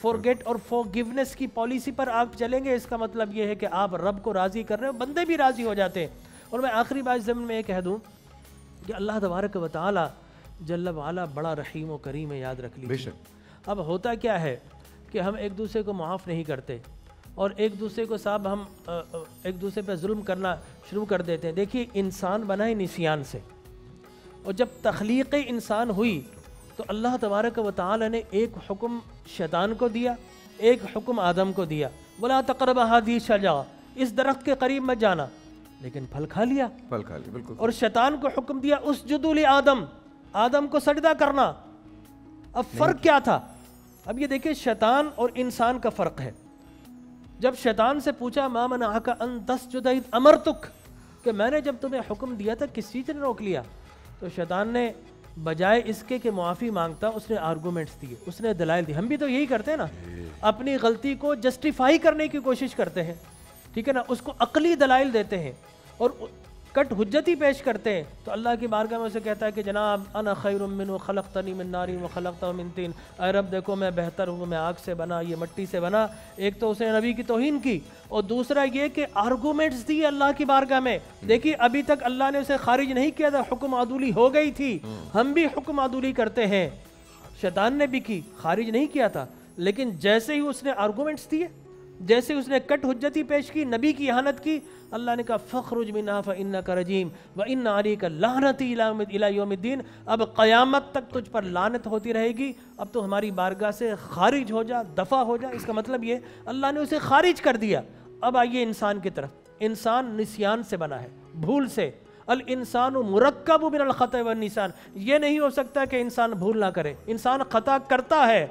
फॉरगेट और फॉरगिवनेस की पॉलिसी पर आप चलेंगे, इसका मतलब ये है कि आप रब को राज़ी कर रहे हो, बंदे भी राज़ी हो जाते हैं। और मैं आखिरी बात ज़मीन में ये कह दूँ कि अल्लाह तबारक व तआला जल्ल वाला बड़ा रहीम व करीम है, याद रख लीजिए। अब होता क्या है कि हम एक दूसरे को माफ़ नहीं करते और एक दूसरे को साहब हम एक दूसरे पर जुल्म करना शुरू कर देते हैं। देखिए इंसान बना है निसियान से, और जब तख्लीक़ इंसान हुई तो अल्लाह तबारक व तआला ने एक हुक्म शैतान को दिया, एक हुक्म आदम को दिया, वला तक़रब हादी शजा, इस दरख्त के करीब मत जाना, लेकिन फल खा लिया। बिल्कुल। और शैतान को हुक्म दिया उसजुदू लि आदम, आदम को सजदा करना। अब फ़र्क क्या था? अब ये देखिए शैतान और इंसान का फ़र्क है। जब शैतान से पूछा मा मनअका अन तस्जुद इज़ अमरतुक, कि मैंने जब तुम्हें हुक्म दिया था किस चीज़ ने रोक लिया? तो शैतान ने बजाय इसके कि मुआफ़ी मांगता उसने आर्गूमेंट्स दिए, उसने दलाइल दिए। हम भी तो यही करते हैं ना, अपनी गलती को जस्टिफाई करने की कोशिश करते हैं। ठीक है ना। उसको अकली दलाइल देते हैं और कट हुज्जती पेश करते हैं। तो अल्लाह की बारगाह में उसे कहता है कि जनाब अना खैरुम मिन्हु खलक़तनी मिन नारिन व खलक़तहु मिन तीन, ऐ रब देखो मैं बेहतर हूँ, मैं आग से बना, ये मिट्टी से बना। एक तो उसने नबी की तौहीन की और दूसरा ये कि आर्गूमेंट्स दिए अल्लाह की बारगाह में। देखिए अभी तक अल्लाह ने उसे खारिज नहीं किया था, हुक्म आदूली हो गई थी। हम भी हुक्म आदूली करते हैं, शैतान ने भी की, खारिज नहीं किया था। लेकिन जैसे ही उसने आर्गूमेंट्स दिए, जैसे उसने कट हुज्जती पेश की, नबी की इहानत की, अल्लाह ने कहा फ़ख़्रुज मिन्हा फ़इन्नका रजीम व इन्न अलैका लानती इला यौमिद्दीन, अब क़यामत तक तुझ पर लानत होती रहेगी, अब तो हमारी बारगाह से खारिज हो जा, दफ़ा हो जा। इसका मतलब ये अल्लाह ने उसे खारिज कर दिया। अब आइए इंसान की तरफ। इंसान निस्यान से बना है, भूल से। अल इंसानु मुरक्कबु मिनल ख़ता व निसान, ये नहीं हो सकता कि इंसान भूल ना करे, इंसान ख़ता करता है।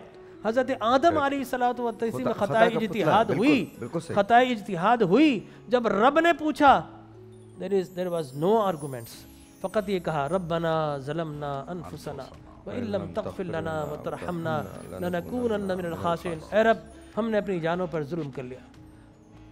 हज़रत आदम अलैहिस्सलातु व तस्लीम ख़ताए इज्तिहाद हुई, ख़ताए इज्तिहाद हुई। जब रब ने पूछा देयर वाज नो आर्गुमेंट्स, फ़कत ये कहा रब्बना ज़लमना अनफुसना व इल्लम तग़फ़िर लना व तरहमना लनकूनन्न मिनल ख़ासिरीन, ऐ रब हमने अपनी जानों पर जुल्म कर लिया,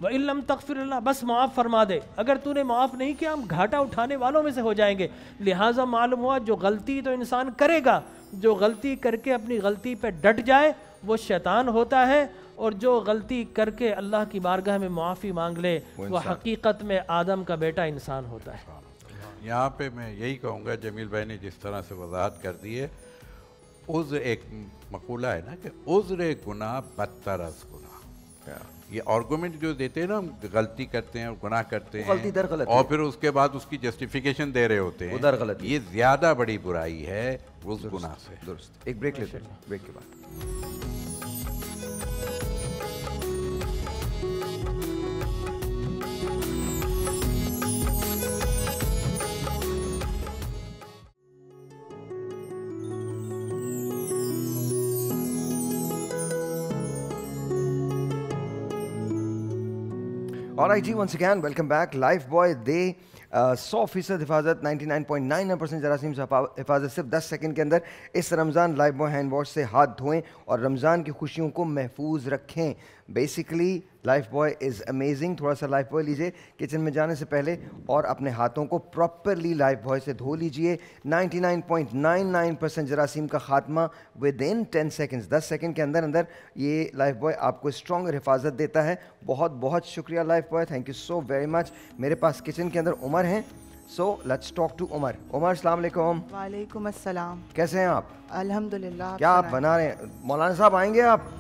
व इल्लम तग़फ़िर लना, बस माफ़ फरमा दे, अगर तूने माफ़ नहीं किया हम घाटा उठाने वालों में से हो जाएंगे। लिहाजा मालूम हुआ जो गलती तो इंसान करेगा, जो गलती करके अपनी गलती पे डट जाए वो शैतान होता है, और जो गलती करके अल्लाह की बारगाह में मुआफ़ी मांग ले वो हकीकत में आदम का बेटा इंसान होता है। यहाँ पे मैं यही कहूँगा, जमील भाई ने जिस तरह से वजाहत कर दी है, उज़्र एक मक़ूला है ना कि उज़्र गुनाह बदतर अज़ गुनाह। ये आर्गूमेंट जो देते हैं ना, हम गलती करते हैं और गुनाह करते हैं, गलती दर गलती, और फिर उसके बाद उसकी जस्टिफिकेशन दे रहे होते हैं, उधर गलती, ये ज़्यादा बड़ी बुराई है उस गुनाह से। दुरुस्त। एक ब्रेक लेते हैं, ब्रेक के बाद। Alright जी, once again welcome back. Lifebuoy दे 100% हिफाजत, 99.99% जरासीम से हिफाजत सिर्फ 10 सेकंड के अंदर। इस Ramzan life boy hand wash से हाथ धोएं और रमज़ान की खुशियों को महफूज रखें। Basically life boy is amazing. थोड़ा सा लाइफ बॉय लीजिए किचन में जाने से पहले और अपने हाथों को प्रॉपरली लाइफ बॉय से धो लीजिए। 99.99% जरासीम का खात्मा विद इन 10 सेकेंड्स, 10 सेकेंड के अंदर अंदर ये लाइफ बॉय आपको स्ट्रॉन्गर हिफाजत देता है। बहुत बहुत शुक्रिया Lifebuoy, thank you so very much. मेरे पास किचन के अंदर उमर हैं, so let's talk to Umar. Umar अस्सलाम वालेकुम। वालेकुम अस्सलाम। कैसे हैं आप? अल्हम्दुलिल्लाह। क्या आप बना रहे हैं? मौलाना साहब आएंगे आप?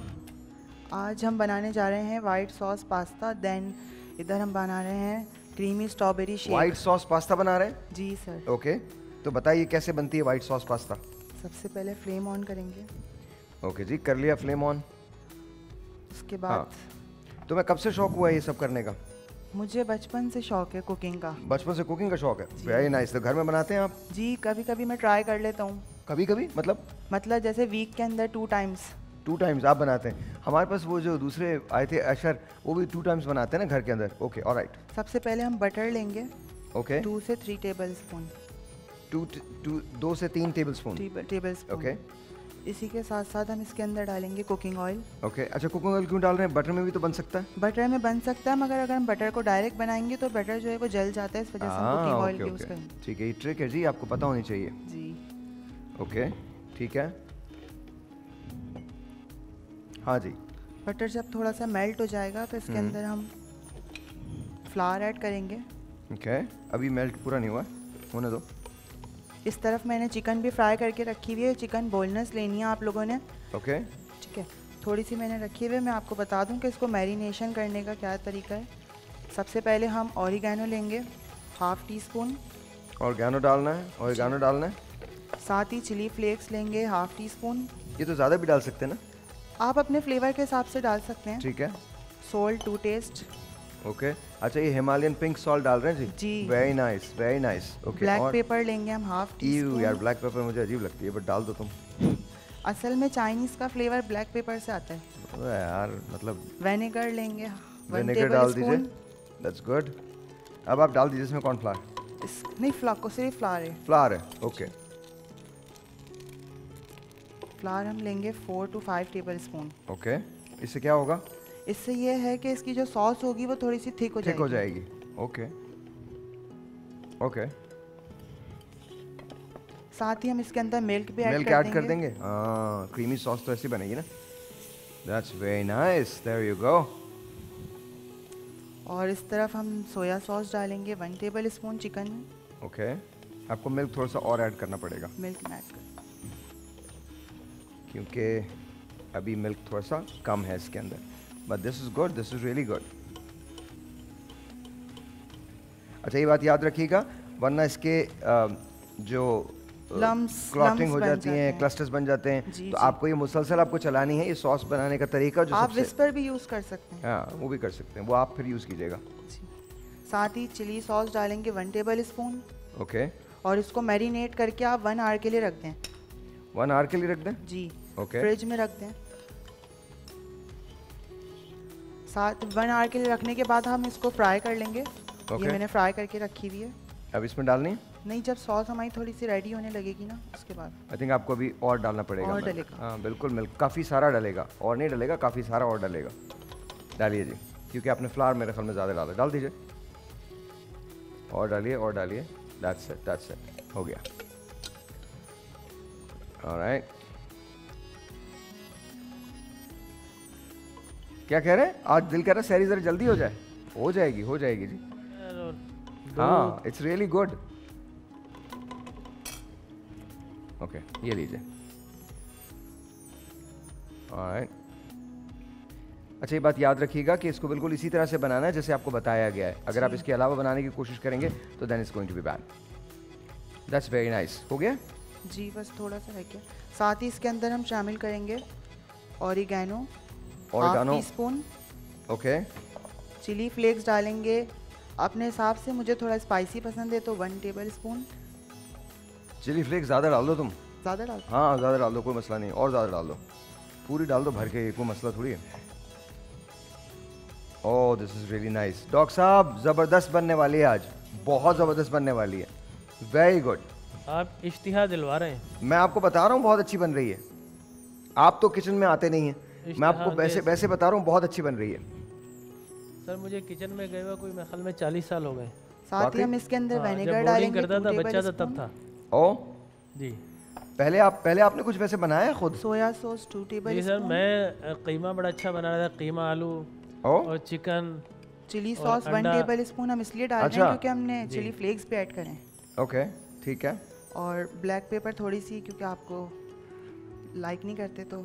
आज हम बनाने जा रहे हैं वाइट सॉस पास्ता, देन इधर हम बना रहे हैं creamy strawberry shake. White sauce pasta बना रहे हैं? जी सर। ओके, तो बताइए कैसे बनती है वाइट सॉस पास्ता? सबसे पहले फ्लेम ऑन करेंगे। ओके जी, कर लिया फ्लेम ऑन। उसके बाद हाँ, तुम्हें कब से शौक हुआ है ये सब करने का? मुझे बचपन से शौक है कुकिंग का। बचपन से कुकिंग का शौक है? Very nice. तो घर में बनाते हैं आप? जी, कभी कभी मैं ट्राई कर लेता हूँ। कभी कभी मतलब जैसे वीक के अंदर 2 टाइम्स। 2 टाइम्स आप बनाते हैं? हमारे पास वो जो दूसरे आए थे अशर, वो भी 2 टाइम्स बनाते हैं ना घर के अंदर। Okay, alright. सबसे पहले हम बटर लेंगे। ओके, 2 से 3 टेबल स्पून। 2 से 3 टेबल स्पून। ओके। इसी के साथ साथ हम इसके अंदर डालेंगे कुकिंग ऑयल। ओके, अच्छा कुकिंग ऑयल क्यों डाल रहे हैं? बटर में भी तो बन सकता है। बटर में बन सकता है, मगर अगर हम बटर को डायरेक्ट बनाएंगे तो बटर जो है वो जल जाता है, इस वजह से हम कुकिंग ऑयल यूज़ करेंगे। ठीक है, ये ट्रिक है जी, आपको पता होनी चाहिए जी। ओके, ठीक है। हाँ जी। बटर जब थोड़ा सा मेल्ट हो जाएगा तो इसके अंदर हम फ्लावर ऐड करेंगे। ओके, अभी मेल्ट पूरा नहीं हुआ, होने दो। इस तरफ मैंने चिकन भी फ्राई करके रखी हुई है। चिकन बोनलेस लेनी है आप लोगों ने। ओके, ठीक है, थोड़ी सी मैंने रखी हुई है। मैं आपको बता दूं कि इसको मैरिनेशन करने का क्या तरीका है। सबसे पहले हम ऑरिगेनो लेंगे, 1/2 टीस्पून। ऑरिगेनो डालना है, ऑरिगेनो डालना है। साथ ही चिली फ्लेक्स लेंगे, 1/2 टीस्पून। ये तो ज़्यादा भी डाल सकते हैं ना? आप अपने फ्लेवर के हिसाब से डाल सकते हैं। ठीक है। Salt to test. ओके, अच्छा ये हिमालयन पिंक सॉल्ट डाल रहे हैं जी? जी। Very nice, very nice. Okay, black pepper लेंगे हम 1/2 टीस्पून। यार ब्लैक पेपर मुझे अजीब लगती है, बट डाल दो तुम। असल में चाइनीज़ का फ्लेवर ब्लैक पेपर से आता है। अरे यार मतलब विनेगर लेंगे, 1 विनेगर डाल दीजिए। टेबलस्पून। That's good. अब आप डाल दीजिए इसमें कॉर्नफ्लावर। नहीं, फ्लावर को सिर्फ फ्लावर है। फ्लावर है, ओके। फ्लावर हम लेंगे 4 to 5 टेबलस्पून। ओके, इससे क्या होगा? इससे ये है कि इसकी जो सॉस होगी वो थोड़ी सी थिक हो जाएगी। Okay okay. साथ ही हम इसके अंदर मिल्क भी मिल्क ऐड कर देंगे। हाँ, क्रीमी सॉस तो ऐसी बनेगी ना। That's very nice, there you go. और इस तरफ हम सोया सॉस डालेंगे 1 टेबलस्पून चिकन में। ओके, आपको मिल्क थोड़ा सा और ऐड करना पड़ेगा मिल्क में ऐड कर, क्योंकि अभी मिल्क थोड़ा सा कम है इसके अंदर। But this is good, this is really good. अच्छा, ये बात याद रखिएगा, वरना इसके जो क्लॉटिंग हो जाती हैं, क्लस्टर्स बन जाते हैं। तो आपको ये मुसलसल आपको चलानी है। ये सॉस बनाने का तरीका जो आप विस्पर भी यूज़ कर सकते हैं। हाँ, वो भी कर सकते हैं, वो आप फिर यूज़ कीजिएगा। साथ ही चिली सॉस डालेंगे 1 टेबलस्पून। ओके, और इसको मैरिनेट करके आप 1 आवर के लिए रख दें। 1 आवर के लिए रख दें? जी। ओके, फ्रिज में रख दें। साथ 1 आवर के लिए रखने के बाद हम इसको फ्राई कर लेंगे। ये मैंने फ्राई करके रखी हुई है। अब इसमें डालनी है? नहीं, जब सॉस हमारी थोड़ी सी रेडी होने लगेगी ना, उसके बाद। आई थिंक आपको अभी और डालना पड़ेगा। और डलेगा। हाँ बिल्कुल, मिल्क काफ़ी सारा डलेगा, और नहीं डलेगा, काफ़ी सारा और डलेगा। डालिए जी, क्योंकि आपने फ्लावर मेरे ख्याल में ज़्यादा डाला। डाल दीजिए, और डालिए, और डालिए। दैट्स इट, दैट्स इट, हो गया। ऑलराइट, क्या कह रहे हैं? आज दिल कह रहा है सहरी ज़रा जल्दी हो जाए। हो जाएगी, हो जाएगी जी। हाँ, इट्स रियली गुड। ओके, ये लीजिए। ऑलराइट, अच्छा ये बात याद रखिएगा कि इसको बिल्कुल इसी तरह से बनाना है जैसे आपको बताया गया है। अगर आप इसके अलावा बनाने की कोशिश करेंगे तो then it's going to be bad. That's very nice. हो गया जी, बस थोड़ा सा रह गया। साथ ही इसके अंदर हम शामिल करेंगे oregano, 1/2 teaspoon. Okay, chilli flakes डालेंगे अपने हिसाब से। मुझे थोड़ा स्पाइसी पसंद है तो 1 टेबलस्पून। चिली फ्लेक्स ज़्यादा डाल दो तुम। ज़्यादा डाल? हाँ, ज़्यादा डाल दो, कोई मसला नहीं, और ज़्यादा डाल दो, पूरी डाल दो भर के, कोई मसला थोड़ी है। Oh, this is really nice. Doctor साहब, ज़बरदस्त बनने वाली है आज, बहुत ज़बरदस्त बनने वाली है। Very good. आप इश्तिहा दिलवा रहे हैं। मैं आपको बता रहा हूँ बहुत अच्छी बन रही है। आप तो किचन में आते नहीं हैं, मैं आपको वैसे बता रहा हूँ बहुत अच्छी बन रही है। सर मुझे किचन में गए हुआ कोई मेरे ख्याल में 40 साल हो गए। साथ ही हम इसके अंदर हाँ, विनेगर जब डालेंगे, बोर्डिंग करता था 2 बच्चा था tablespoon, तब था ओ जी। पहले आपने कुछ वैसे बनाया है खुद? सोया सॉस 2 जी सर, tablespoon, मैं कीमा बड़ा अच्छा बना रहा था, कीमा आलू ओ और चिकन। चिली और सॉस 1 अंडा। tablespoon हम इसलिए डाल रहे अच्छा। हैं क्योंकि हमने चिली फ्लेक्स भी ऐड करें, ओके ठीक है। और ब्लैक पेपर थोड़ी सी क्योंकि आपको लाइक नहीं करते तो।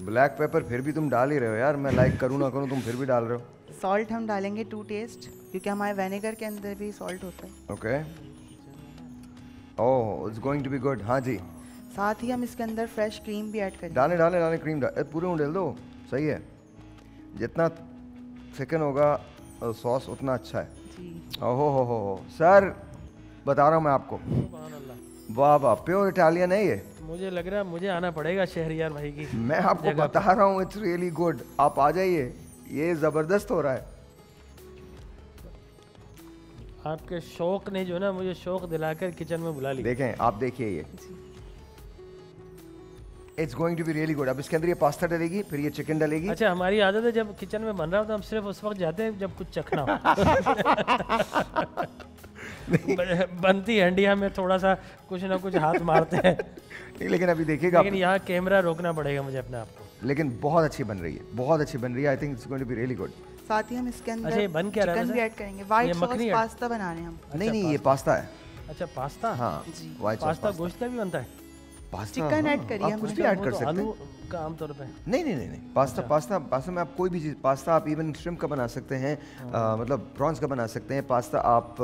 ब्लैक पेपर फिर भी तुम डाल ही रहे हो यार, मैं लाइक करूँ ना करूँ तुम फिर भी डाल रहे हो। सॉल्ट हम डालेंगे 2 टेस्ट क्योंकि हमारे विनेगर के अंदर भी सॉल्ट होता है। Okay oh it's going to be good. हाँ जी, साथ ही हम इसके अंदर फ्रेश क्रीम भी ऐड करेंगे। डालें क्रीम पूरे में डाल दो, सही है। जितना थिकन होगा सॉस उतना अच्छा है। जी ओहो हो सर, बता रहा हूँ मैं आपको, वाह वाह, प्योर इटालियन है ये। मुझे लग रहा है मुझे आना पड़ेगा शहरियार भाई की। मैं आपको बता रहा हूँ इट्स रियली गुड, आप आ जाइए, ये ज़बरदस्त हो रहा है। आपके शौक ने जो ना मुझे शौक दिलाकर किचन में बुला लिया। देखें आप, देखिए ये it's going to be really good. अब इसके अंदर ये पास्ता डलेगी, फिर ये चिकन डलेगी। अच्छा, हमारी आदत है जब किचन में बन रहा हो तो हम सिर्फ उस वक्त जाते हैं जब कुछ चखना हो। बनती हंडिया में थोड़ा सा कुछ ना कुछ हाथ मारते हैं। नहीं, लेकिन अभी देखिएगा, लेकिन यहाँ कैमरा रोकना पड़ेगा मुझे अपने आप को। लेकिन बहुत अच्छी बन रही है, बहुत अच्छी बन रही है। I think it's going to be really good. साथ ही हम इसके अंदर अच्छा, ये बन क्या रहा है चिकन भी वैसे? ऐड करेंगे। व्हाइट ये सॉस मखनी है? पास्ता बना रहे हैं हम। नहीं, ये पास्ता है। अच्छा, पास्ता। हाँ, जी। व्हाइट सॉस पास्ता गोश्त का भी बनता है? पास्ता, चिकन हाँ, ऐड करिए आप हम कुछ भी इसमें, ऐड वो कर तो सकते आलू हैं। का आमतौर पे। नहीं, पास्ता में आप कोई भी चीज़, पास्ता आप इवन श्रिम्प का बना सकते हैं, मतलब प्रॉन्स का बना सकते हैं, पास्ता आप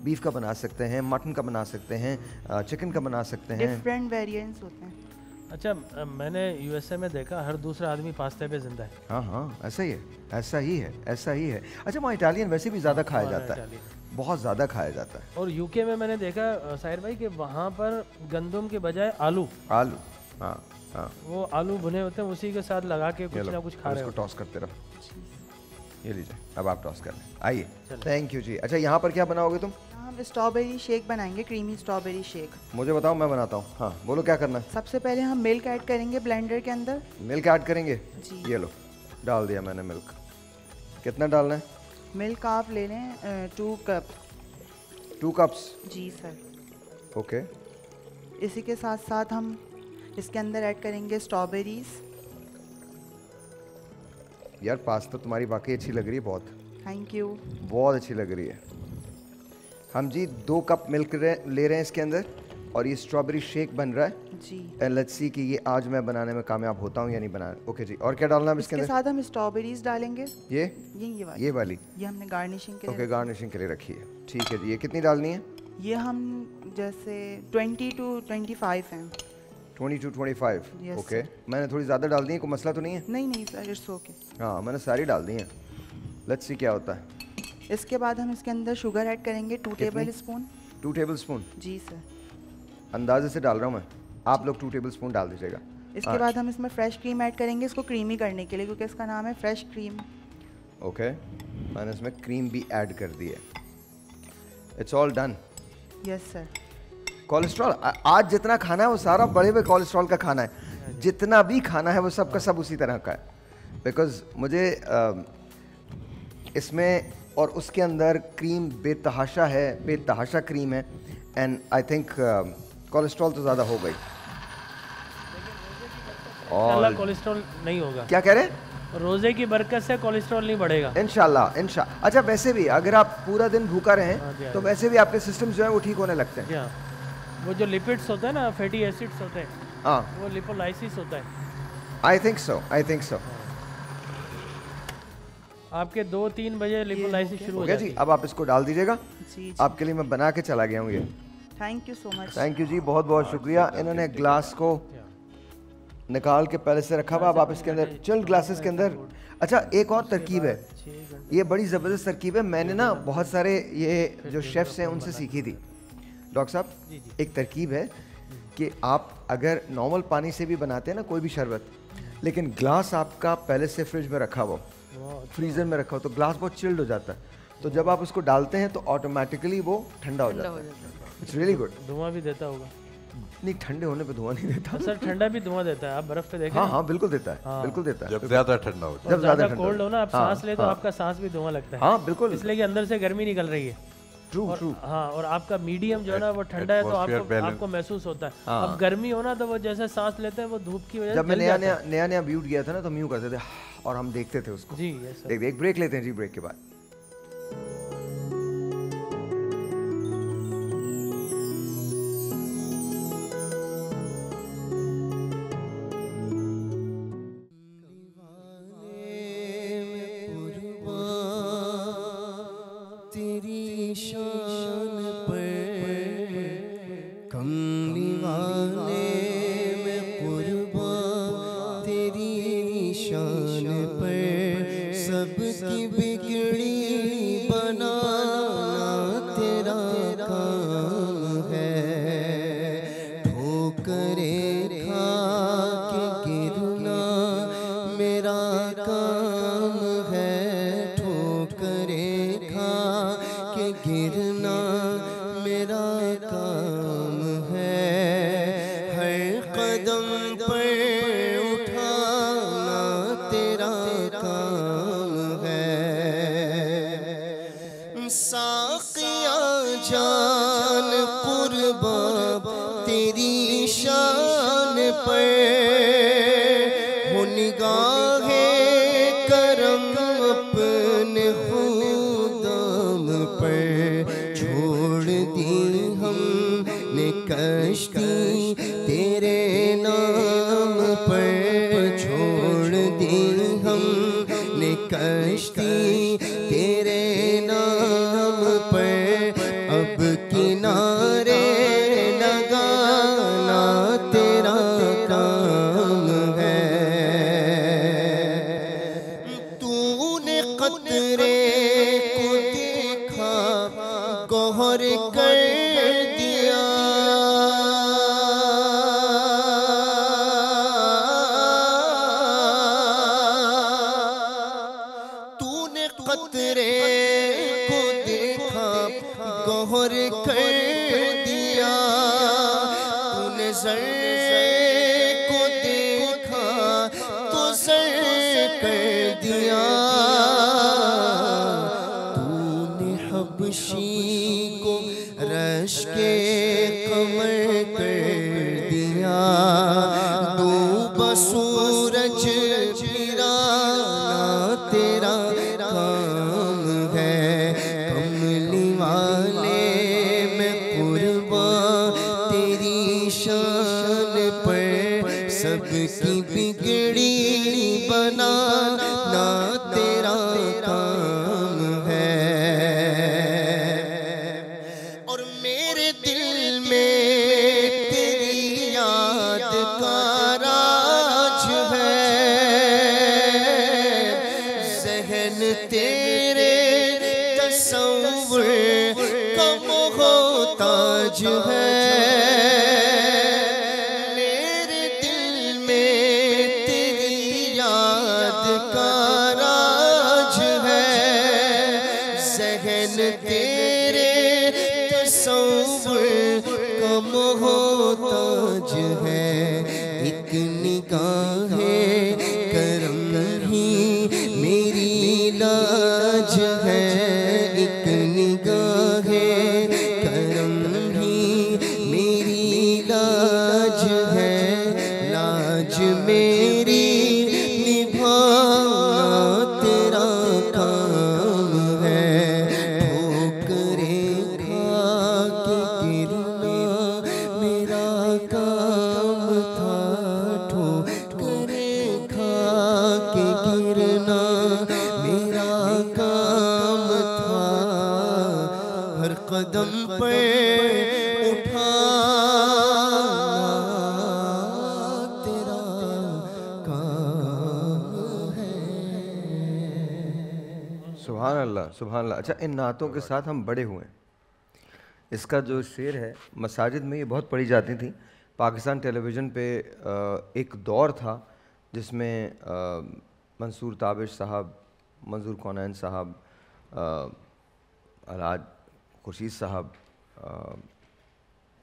बीफ का बना सकते हैं, मटन का बना सकते हैं, चिकन का बना सकते हैं। डिफरेंट वेरिएंट्स होते हैं। अच्छा, मैंने यूएसए में देखा हर दूसरा आदमी पास्ते पे जिंदा है। हाँ, ऐसा ही है। अच्छा, वहाँ इटालियन वैसे भी ज़्यादा खाया जाता है, बहुत ज़्यादा खाया जाता है। और यूके में मैंने देखा साहिर भाई कि वहाँ पर गंदम के बजाय आलू, हाँ, वो आलू भुने होते हैं, उसी के साथ लगा के कुछ ना कुछ खा रहे इसको हो। टॉस करते रहो। ये लीजिए, अब आप टॉस कर लें। आइए, थैंक यू जी। अच्छा, यहाँ पर क्या बनाओगे तुम? हम स्ट्रॉबेरी शेक बनाएंगे, क्रीमी स्ट्रॉबेरी शेक। मुझे बताओ, मैं बनाता हूँ। हाँ, बोलो क्या करना है। सबसे पहले हम मिल्क ऐड करेंगे ब्लेंडर के अंदर। मिल्क ऐड करेंगे जी। ये लो, डाल दिया मैंने मिल्क। कितना डालना है? मिल्क आप ले लें 2 कप। 2 कप्स। जी सर। ओके। इसी के साथ साथ हम इसके अंदर ऐड करेंगे स्ट्रॉबेरीज। यार पास्ता तुम्हारी वाकई अच्छी लग रही है, बहुत थैंक यू। बहुत अच्छी लग रही है। हम जी 2 कप मिल्क ले रहे हैं इसके अंदर, और ये स्ट्रॉबेरी शेक बन रहा है। जी। एंड लेट्स सी कि ये आज मैं बनाने में कामयाब होता हूँ या नहीं बनाने। ओके जी, और क्या डालना है इसके इसके अंदर? साथ हम स्ट्रॉबेरीज डालेंगे। ये ये वाली ये हमने गार्निशिंग के ओके, लिए। गार्निशिंग के लिए रखी है। ठीक है जी, ये कितनी डालनी है? ये हम जैसे 20 to 25 हैं। 20 to 25। Yes, ओके, मैंने थोड़ी ज़्यादा डाल दी है, कोई मसला तो नहीं है? नहीं सर, इट्स ओके। हाँ, मैंने सारी डाल दी हैं। लेट्स सी क्या होता है। इसके बाद हम इसके अंदर शुगर ऐड करेंगे 2 टेबल स्पून। 2 टेबल स्पून जी सर। अंदाजे से डाल रहा हूँ मैं, आप लोग 2 टेबल स्पून डाल दीजिएगा। इसके बाद हम इसमें फ्रेश क्रीम ऐड करेंगे, इसको क्रीमी करने के लिए, क्योंकि इसका नाम है फ्रेश क्रीम। ओके, मैंने इसमें क्रीम भी ऐड कर दी है। It's all done. Yes sir. Cholesterol आज जितना खाना है वो सारा बढ़े हुए कोलेस्ट्रॉल का खाना है। जितना भी खाना है वो सब का सब उसी तरह का है। बिकॉज मुझे इसमें और उसके अंदर क्रीम बेतहाशा है, बेतहाशा क्रीम है। एंड आई थिंक कोलेस्ट्रॉल तो ज़्यादा हो गई। और कोलेस्ट्रॉल नहीं होगा। क्या कह रहे हैं? रोजे की बरकत से कोलेस्ट्रॉल नहीं बढ़ेगा इंशाल्लाह। अच्छा, वैसे भी अगर आप पूरा दिन भूखा रहें हाँ तो वैसे भी आपके सिस्टम जो है वो ठीक होने लगते हैं। जी हाँ, वो जो लिपिड्स होते हैं ना, फैटी एसिड्स होते हैं, हाँ, वो लिपोलाइसिस होता है। I think so. आपके 2-3 बजे लिपोलाइसिस शुरू हो गया जाती जी। है। अब आप इसको डाल दीजिएगा। जी। आपके लिए मैं बना के चला गया हूँ ये। Thank you so much. Thank you जी, बहुत बहुत शुक्रिया। इन्होंने ग्लास को निकाल के पहले से रखा हुआ, अब आप इसके अंदर चिल्ड ग्लासेस के अंदर। अच्छा, एक और तरकीब है, ये बड़ी ज़बरदस्त तरकीब है। मैंने ना बहुत सारे ये जो शेफ्स हैं उनसे सीखी थी। डॉक्टर साहब, एक तरकीब है कि आप अगर नॉर्मल पानी से भी बनाते हैं ना कोई भी शरबत, लेकिन ग्लास आपका पहले से फ्रिज में रखा हुआ, फ्रीज़र में रखा हो, तो ग्लास बहुत चिल्ड हो जाता है। तो जब आप उसको डालते हैं तो ऑटोमेटिकली वो ठंडा हो जाता है। It's really good. धुआं भी देता होगा। नहीं, ठंडे होने पे धुआं नहीं देता सर, ठंडा भी धुआं देता है, आप बर्फ पे देखें। हाँ हाँ बिल्कुल देता है, बिल्कुल देता है। जब ज़्यादा ठंडा हो जब ज़्यादा कोल्ड हो ना, आप सांस ले तो आपका सांस भी धुआं लगता है। हाँ बिल्कुल, इसलिए कि अंदर से गर्मी निकल रही है। True true. हाँ, और आपका मीडियम जो है ना वो ठंडा है, तो आपको महसूस होता है। अब गर्मी हो ना तो वो जैसे सांस लेते हैं वो धूप की वजह से। जब मैं नया ब्यूट गया था ना तो हम यूँ करते थे और हम देखते थे उसको। जी देख, एक ब्रेक लेते हैं जी, ब्रेक के बाद। तेरी शान पर कमली वाले में कुर्बान, तेरी शान पर सबकी बिगड़ी बनाना तेरा काम है। ठोकरें खा के गिरना मेरा काम है, ठोकरें खा के गिरना मेरा काम है। हर कदम पर उठाना तेरा काम है। साक़िया जान कुर्बान तेरी शान पर, हो निगाहे करम अपने खुदाम पर। छोड़ दी हमने कश्ती तेरे नाम पर, छोड़ दी हमने कश्ती तेरे नाम पर। अब किनारे लगाना तेरा काम है। तूने कतरे को देखा गौहर कर दिया, तूने कतरे को देखा गौहर कर दिया, तूने ज़र्रे को देखा तो ज़र्रे कर दिया। तूने हबशी को रश के कमर कर दिया, डूबा सूरज फिराना तेरा काम है। कमली वाले में कुर्बान तेरी शान पर सबकी बिगड़ी बनाना तेरा काम है। और मेरे दिल में तेरी याद का राज है, ज़हन तेरे तसव्वुर का मोहताज है। मेरे दिल में तेरी याद का राज है, ज़हन तेरे तसव्वुर का मोहताज है। एक निगाहे करम ही मेरी लाज है, एक निगाहे करम ही मेरी लाज है। लाज मेरी निभाना तेरा काम है। ठोकरें खा के गिरना मेरा काम था, ठोकरें खा के गिरना मेरा काम था। हर कदम पर उठाना तेरा काम है। सुभान अल्लाह, सुभान अल्लाह। अच्छा, इन नातों के साथ हम बड़े हुए। इसका जो शेर है मसाजिद में ये बहुत पढ़ी जाती थी। पाकिस्तान टेलीविज़न पे एक दौर था जिसमें मंसूर ताबिश साहब, मंजूर कौनैन साहब, अलहाज खुर्शीद साहब,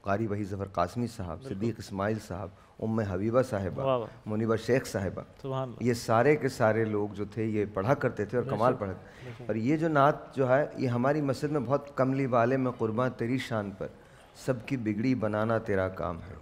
कारी वही ज़फ़र कासमी साहब, सिद्दीक़ इस्माइल साहब, उम्मे हबीबा साहिबा, मुनीबा शेख साहिबा, ये सारे के सारे लोग जो थे ये पढ़ा करते थे और कमाल पढ़ा। और ये जो नात जो है ये हमारी मस्जिद में बहुत कमली वाले में कुर्बान तेरी शान पर, सबकी बिगड़ी बनाना तेरा काम है,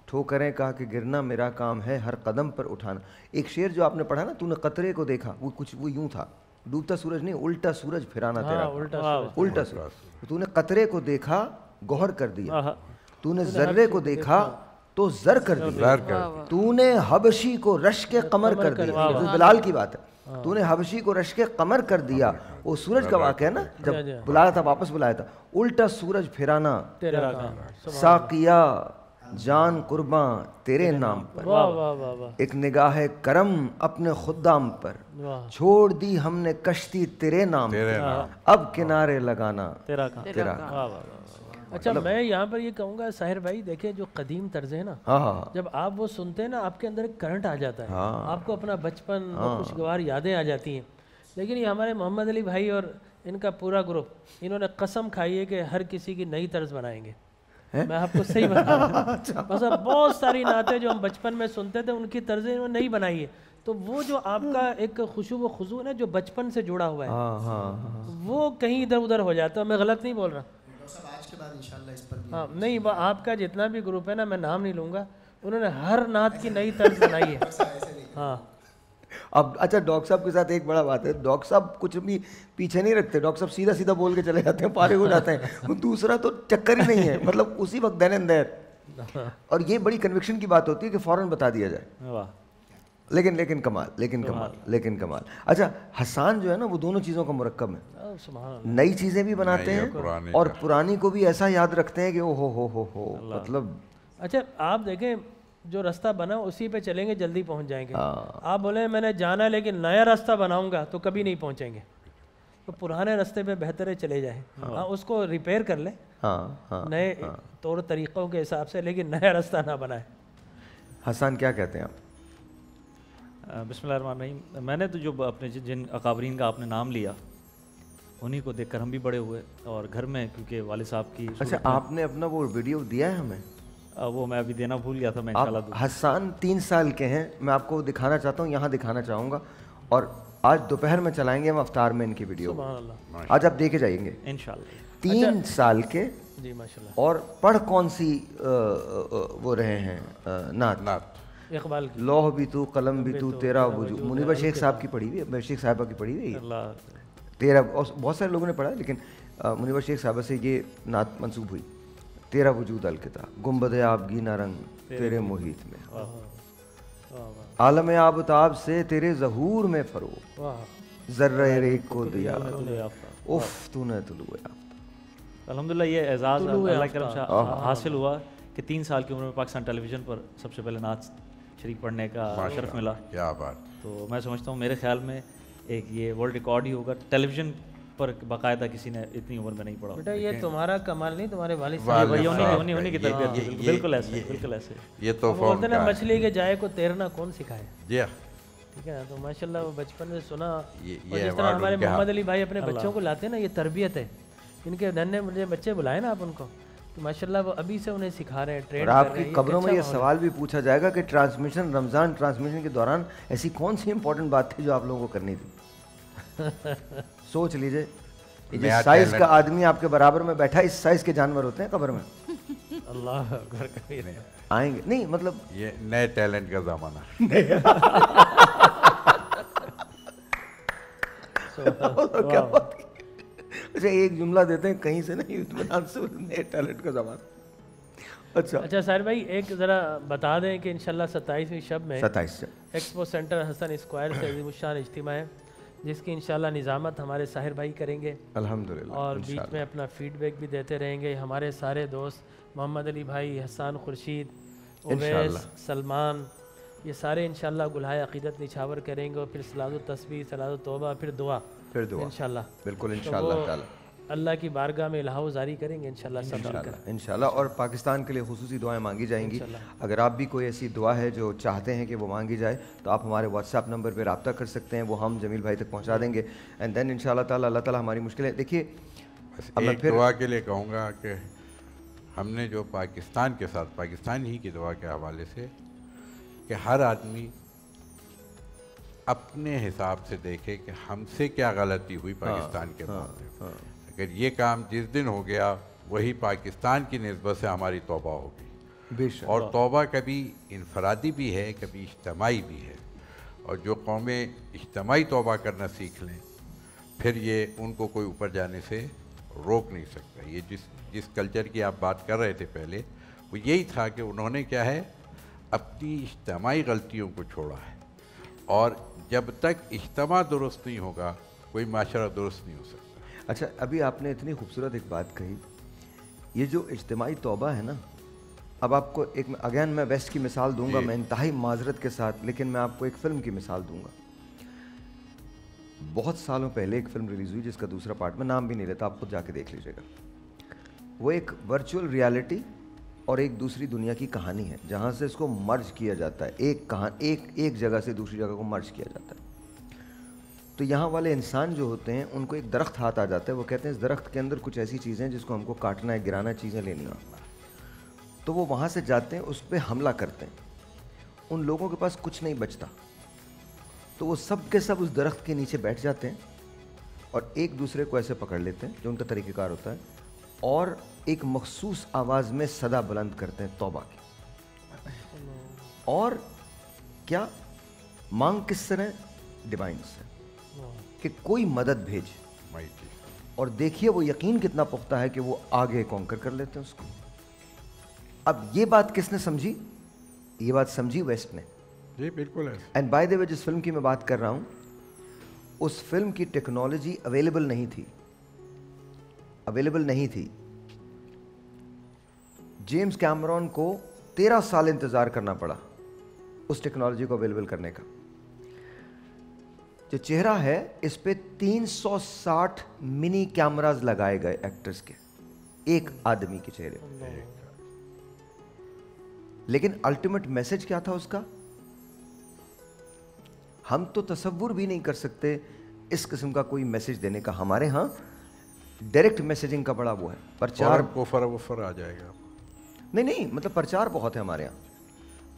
ठोकरें कहा कि गिरना मेरा काम है, हर कदम पर उठाना। एक शेर जो आपने पढ़ा ना, तूने कतरे को देखा, वो कुछ वो यूं था, डूबता सूरज नहीं, उल्टा सूरज फिराना तेरा काम, उल्टा सूरज। तूने कतरे को देखा गौहर कर दिया, तूने जर्रे को देखा तो जर कर दिया, तूने हबशी को रश के कमर कर दिया। बिलाल की बात है, तूने हबशी को रश के कमर कर दिया। वो सूरज का वाक़या है ना, जब बुलाया था वापस बुलाया था, उल्टा सूरज फिराना तेरा काम, साकिया जान कुर्बान तेरे नाम पर, एक निगाह करम अपने खुदाम पर, छोड़ दी हमने कश्ती तेरे नाम पर, अब किनारे लगाना तेरा काम। अच्छा मैं यहाँ पर ये कहूँगा साहिर भाई, देखिए जो कदीम तर्ज है ना, जब आप वो सुनते हैं ना आपके अंदर एक करंट आ जाता है, आपको अपना बचपन खुशगवार यादें आ जाती हैं। लेकिन ये हमारे मोहम्मद अली भाई और इनका पूरा ग्रुप, इन्होंने कसम खाई है कि हर किसी की नई तर्ज बनाएंगे। मैं आपको सही बता रहा हूँ, बस अब बहुत सारी नातें जो हम बचपन में सुनते थे उनकी तर्जें इन्होंने नहीं बनाई है। तो वो जो आपका एक खुशू व खुजू है जो बचपन से जुड़ा हुआ है, वो कहीं इधर उधर हो जाता है। मैं गलत नहीं बोल रहा। आज के बाद इंशाल्लाह इस पर हाँ नहीं, आपका जितना भी ग्रुप है ना, मैं नाम नहीं लूँगा, उन्होंने हर नात की नई तर्ज बनाई है। हाँ अब अच्छा डॉक्टर साहब के साथ एक बड़ा बात है, डॉक्टर साहब कुछ भी पीछे नहीं रखते, डॉक्टर साहब सीधा सीधा बोल के चले जाते हैं, पारे हो जाते हैं। दूसरा तो चक्कर ही नहीं है, मतलब उसी वक्त देन एंड देयर। और ये बड़ी कन्विक्शन की बात होती है कि फौरन बता दिया जाए। लेकिन कमाल। अच्छा हसान जो है ना, वो दोनों चीज़ों का मुरक्कब है, नई चीज़ें भी बनाते हैं और पुरानी को भी ऐसा याद रखते हैं कि ओ हो मतलब। अच्छा आप देखें, जो रास्ता बना उसी पे चलेंगे, जल्दी पहुंच जाएंगे। आप बोले मैंने जाना है लेकिन नया रास्ता बनाऊंगा तो कभी नहीं पहुंचेंगे। तो पुराने रास्ते पे बेहतर है चले जाए, उसको रिपेयर कर ले नए तौर तरीक़ों के हिसाब से, लेकिन नया रास्ता ना बनाए। हसन क्या कहते हैं आप? बिस्मिल्लाहिर्रहमानिर्रहीम। मैंने तो जो अपने जिन अकाबरीन का आपने नाम लिया उन्हीं को देखकर हम भी बड़े हुए, और घर में क्योंकि वालिद साहब की। अच्छा आपने अपना वो वीडियो दिया है हमें? वो मैं अभी देना भूल गया था, मैं इंशाल्लाह दूंगा। हसन 3 साल के हैं, मैं आपको दिखाना चाहता हूँ, यहाँ दिखाना चाहूँगा, और आज दोपहर में चलाएंगे हम अफ्तार में इनकी वीडियो, आज आप देखे जाइएंगे इंशाल्लाह। 3 साल के जी माशाल्लाह। और पढ़ कौन सी वो रहे हैं नात, इकबाल की, लौह भी तू कलम भी तू तेरा वजूद, मुनीबा शेख साहब की पढ़ी हुई है, शेख साहिबा की पढ़ी हुई है, तेरा, और बहुत सारे लोगों ने पढ़ा है, लेकिन मुनीबा शेख साहिबा से ये नात मंसूब हुई। तेरा वजूद अलकिता, गुंबद आबगीना रंग तेरे मोहित में, आलम आबताब से तेरे ज़हूर में फरो, ज़र्रे रेख को दिया उफ तूने तुलू आफ्ताब। अल्हम्दुलिल्लाह ये एजाज़ अल्लाह के करम से हासिल हुआ कि 3 साल की उम्र में पाकिस्तान टेलीविज़न पर सबसे पहले नात शरीक पढ़ने का शर्फ मिला। क्या बात। तो मैं समझता हूँ मेरे ख्याल में एक ये वर्ल्ड रिकॉर्ड ही होगा, टेलीविज़न पर बाकायदा किसी ने इतनी उम्र में नहीं पढ़ा। बेटा ये तुम्हारा कमाल नहीं, तुम्हारे वालिद साहब उन्हीं की तरबियत, बिल्कुल ऐसे। ये तो बोलते ना मछली के जाए को तैरना कौन सिखाए, जी ठीक है। तो माशाल्लाह वो बचपन में सुना, और जिस तरह हमारे मोहम्मद अली भाई अपने बच्चों को लाते हैं ना, ये तरबियत है इनके। धन्य मुझे बच्चे बुलाए ना आप उनको, तो माशाल्लाह वो अभी से उन्हें सिखा रहे हैं, ट्रेन कर रहे हैं। आपकी कब्रों में ये सवाल भी पूछा जाएगा कि ट्रांसमिशन, रमज़ान ट्रांसमिशन के दौरान ऐसी कौन सी इंपॉर्टेंट बात थी जो आप लोगों को करनी थी? सोच लीजिए, जिस साइज का आदमी आपके बराबर में बैठा, इस साइज के जानवर होते हैं कब्र में। अल्लाह अकबर कबीर। आएंगे नहीं, मतलब ये नए टैलेंट का जमाना। क्या बात। अच्छा एक जुमला देते हैं कहीं से नहीं, नए टैलेंट का जमाना। अच्छा साहिर भाई एक ज़रा बता दें कि इंशाल्लाह 27वीं शब में 27 एक्सपो सेंटर हसन स्क्वायर से अज़ीमुश्शान इज्तिमा है, जिसकी इंशाल्लाह निज़ामत हमारे साहिर भाई करेंगे अल्हम्दुलिल्लाह, और बीच में अपना फीडबैक भी देते रहेंगे। हमारे सारे दोस्त मोहम्मद अली भाई, हसन खुर्शीद, उवैस, सलमान, ये सारे इंशाल्लाह गुलहाए अक़ीदत निछावर करेंगे, और फिर सलातो तस्बीह, सलातो तौबा, फिर दुआ इंशाल्लाह। बिल्कुल इंशाल्लाह ताला अल्लाह की बारगाह में इलाहा जारी करेंगे इंशाल्लाह सब मिलकर इंशाल्लाह। और पाकिस्तान के लिए खुसूसी दुआएं मांगी जाएंगी। अगर आप भी कोई ऐसी दुआ है जो चाहते हैं कि वो मांगी जाए, तो आप हमारे व्हाट्सएप नंबर पर रब्ता कर सकते हैं, वो हम जमील भाई तक पहुँचा देंगे। एंड देन इंशाल्लाह ताला अल्लाह ताला हमारी मुश्किलें देखिए। एक दुआ के लिए कहूँगा कि हमने जो पाकिस्तान के साथ, पाकिस्तान ही की दुआ के हवाले से, कि हर आदमी अपने हिसाब से देखे कि हमसे क्या गलती हुई पाकिस्तान के मामले में। अगर ये काम जिस दिन हो गया वही पाकिस्तान की निस्बत से हमारी तौबा होगी। बेशक। और तौबा कभी इनफरादी भी है, कभी इज्तमाई भी है। और जो कौमें इज्तमाई तौबा करना सीख लें, फिर ये उनको कोई ऊपर जाने से रोक नहीं सकता। ये जिस कल्चर की आप बात कर रहे थे पहले, वो यही था कि उन्होंने क्या है, अपनी इज्तमाई गलतियों को छोड़ा है। और जब तक इज्तमा दुरुस्त नहीं होगा, कोई माशरा दुरुस्त नहीं हो सकता। अच्छा, अभी आपने इतनी खूबसूरत एक बात कही, ये जो इज्तिमाई तौबा है ना, अब आपको एक अगेन मैं वेस्ट की मिसाल दूंगा, मैं इंतहाई माजरत के साथ, लेकिन मैं आपको एक फ़िल्म की मिसाल दूंगा। बहुत सालों पहले एक फ़िल्म रिलीज़ हुई जिसका दूसरा पार्ट, मैं नाम भी नहीं लेता, आप खुद जाके देख लीजिएगा। वो एक वर्चुअल रियलिटी और एक दूसरी दुनिया की कहानी है, जहाँ से इसको मर्ज किया जाता है, एक जगह से दूसरी जगह को मर्ज किया जाता है। तो यहाँ वाले इंसान जो होते हैं, उनको एक दरख्त हाथ आ जाता है, वो कहते हैं इस दरख्त के अंदर कुछ ऐसी चीज़ें हैं जिसको हमको काटना है, गिराना है, चीज़ें लेनी है। तो वो वहाँ से जाते हैं, उस पर हमला करते हैं, उन लोगों के पास कुछ नहीं बचता, तो वो सब के सब उस दरख्त के नीचे बैठ जाते हैं और एक दूसरे को ऐसे पकड़ लेते हैं, जो उनका तरीक़ेकार होता है, और एक मखसूस आवाज़ में सदा बुलंद करते हैं तौबा की। और क्या मांग किस तरह? डिवाइन से, कि कोई मदद भेज। और देखिए वो यकीन कितना पुख्ता है कि वो आगे कॉन्कर कर लेते हैं उसको। अब ये बात किसने समझी? ये बात समझी वेस्ट ने। जी बिल्कुल है। एंड बाय द वे, जिस फिल्म की मैं बात कर रहा हूँ, उस फिल्म की टेक्नोलॉजी अवेलेबल नहीं थी, जेम्स कैमरॉन को 13 साल इंतज़ार करना पड़ा उस टेक्नोलॉजी को अवेलेबल करने का। जो चेहरा है, इस पे 360 मिनी कैमरास लगाए गए एक्टर्स के, एक आदमी के चेहरे पे। लेकिन अल्टीमेट मैसेज क्या था उसका? हम तो तसव्वुर भी नहीं कर सकते इस किस्म का कोई मैसेज देने का। हमारे यहाँ डायरेक्ट मैसेजिंग का बड़ा वो है, प्रचार वफर आ जाएगा। नहीं, मतलब प्रचार बहुत है हमारे यहाँ।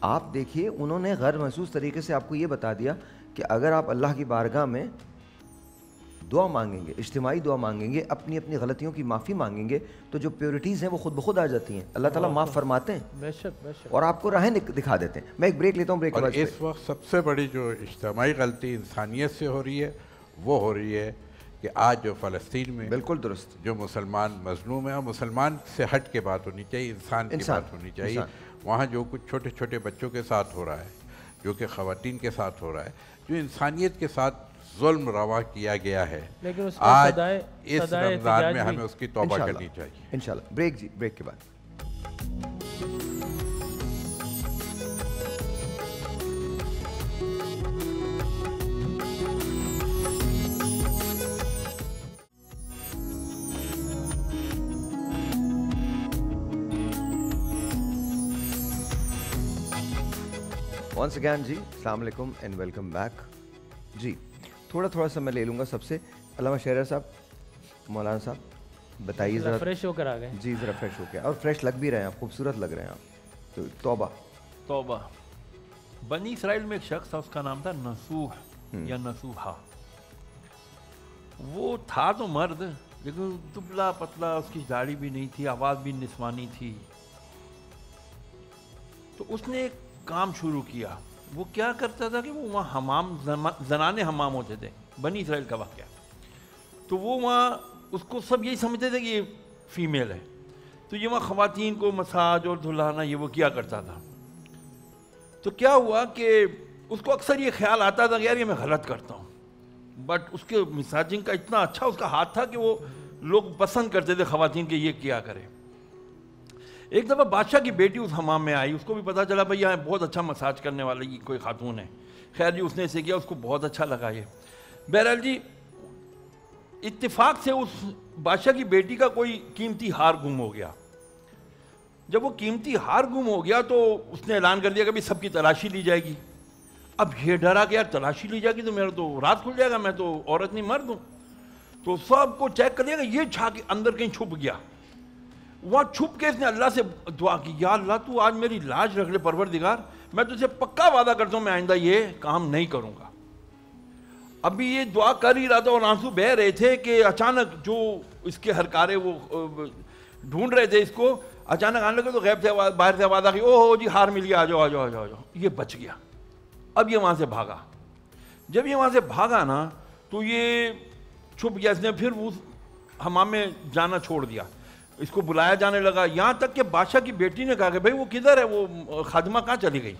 आप देखिए, उन्होंने गैर महसूस तरीके से आपको ये बता दिया कि अगर आप अल्लाह की बारगाह में दुआ मांगेंगे, इज्तिमाई दुआ मांगेंगे, अपनी अपनी गलतियों की माफ़ी मांगेंगे, तो जो प्योरिटीज़ हैं वो खुद ब खुद आ जाती हैं। अल्लाह ताला माफ़ फरमाते हैं, बेशक, और आपको राहें दिखा देते हैं। मैं एक ब्रेक लेता हूँ, ब्रेक के बाद इस वक्त सबसे बड़ी जो इज्तिमाई गलती इंसानियत से हो रही है, वो हो रही है कि आज जो फ़लस्तीन में बिल्कुल दुरुस्त जो मुसलमान मजलूम है, और मुसलमान से हट के बात होनी चाहिए, इंसान की बात होनी चाहिए। वहाँ जो कुछ छोटे छोटे बच्चों के साथ हो रहा है, जो कि ख़वातीन के साथ हो रहा है, जो इंसानियत के साथ जुल्म रवा किया गया है, लेकिन आज इस रमज़ान में हमें उसकी तौबा करनी चाहिए इंशाल्लाह। ब्रेक के बाद। वंस अगैन जी, अस्सलाम वालेकुम एंड वेलकम बैक जी। थोड़ा सा मैं ले लूँगा सबसे। अल्लामा शहरा साहब, मौलाना साहब, बताइए ज़रा। फ्रेश होकर आ गए जी, ज़रा फ्रेश हो गया, और फ्रेश लग भी रहे हैं आप, खूबसूरत लग रहे हैं आप। तो तौबा बनी इसराइल में एक शख्स था, उसका नाम था नसूह या नसूहा। वो था तो मर्द, लेकिन दुबला पतला, उसकी दाढ़ी भी नहीं थी, आवाज़ भी निस्वानी थी। तो उसने एक काम शुरू किया। वो क्या करता था कि वो वहाँ हमाम, जनाने हमाम होते थे, बनी इसराइल का वाक़या। तो वो वहाँ, उसको सब यही समझते थे कि ये फ़ीमेल है, तो ये वहाँ ख़वातीन को मसाज और धुलाना ये वो किया करता था। तो क्या हुआ कि उसको अक्सर ये ख्याल आता था कि यार ये मैं गलत करता हूँ, बट उसके मिसाजिंग का इतना अच्छा उसका हाथ था कि वो लोग पसंद करते थे ख़वातीन के ये किया करे। एक दफ़ा बादशाह की बेटी उस हमाम में आई, उसको भी पता चला भाई यहाँ बहुत अच्छा मसाज करने वाली कोई खातून है। खैर जी, उसने इसे किया, उसको बहुत अच्छा लगा ये। बहरहाल जी, इत्तेफाक से उस बादशाह की बेटी का कोई कीमती हार गुम हो गया। जब वो कीमती हार गुम हो गया तो उसने ऐलान कर दिया कि भाई सबकी तलाशी ली जाएगी। अब ये डरा कि यार तलाशी ली जाएगी तो मेरा तो रात खुल जाएगा, मैं तो औरत नहीं मर्द हूँ। तो सबको चेक कर लिया कि ये छा के अंदर कहीं छुप गया। वहाँ छुप के इसने अल्लाह से दुआ की, या अल्लाह तू आज मेरी लाज रख ले परवरदिगार, मैं तुझसे पक्का वादा करता हूँ मैं आइंदा ये काम नहीं करूँगा। अभी ये दुआ कर ही रहा था और आंसू बह रहे थे कि अचानक जो इसके हरकारे वो ढूंढ रहे थे इसको, अचानक आने लगे तो गैब से बाहर से आवाज़ आ गई, ओहो जी हार मिल गया, आ जाओ आ जाओ आ जाओ आ जाओ। ये बच गया। अब ये वहाँ से भागा। जब ये वहाँ से भागा ना तो ये छुप गया। इसने फिर उस हमाम में जाना छोड़ दिया, इसको बुलाया जाने लगा। यहाँ तक कि बादशाह की बेटी ने कहा कि भाई वो किधर है, वो खादिमा कहाँ चली गई?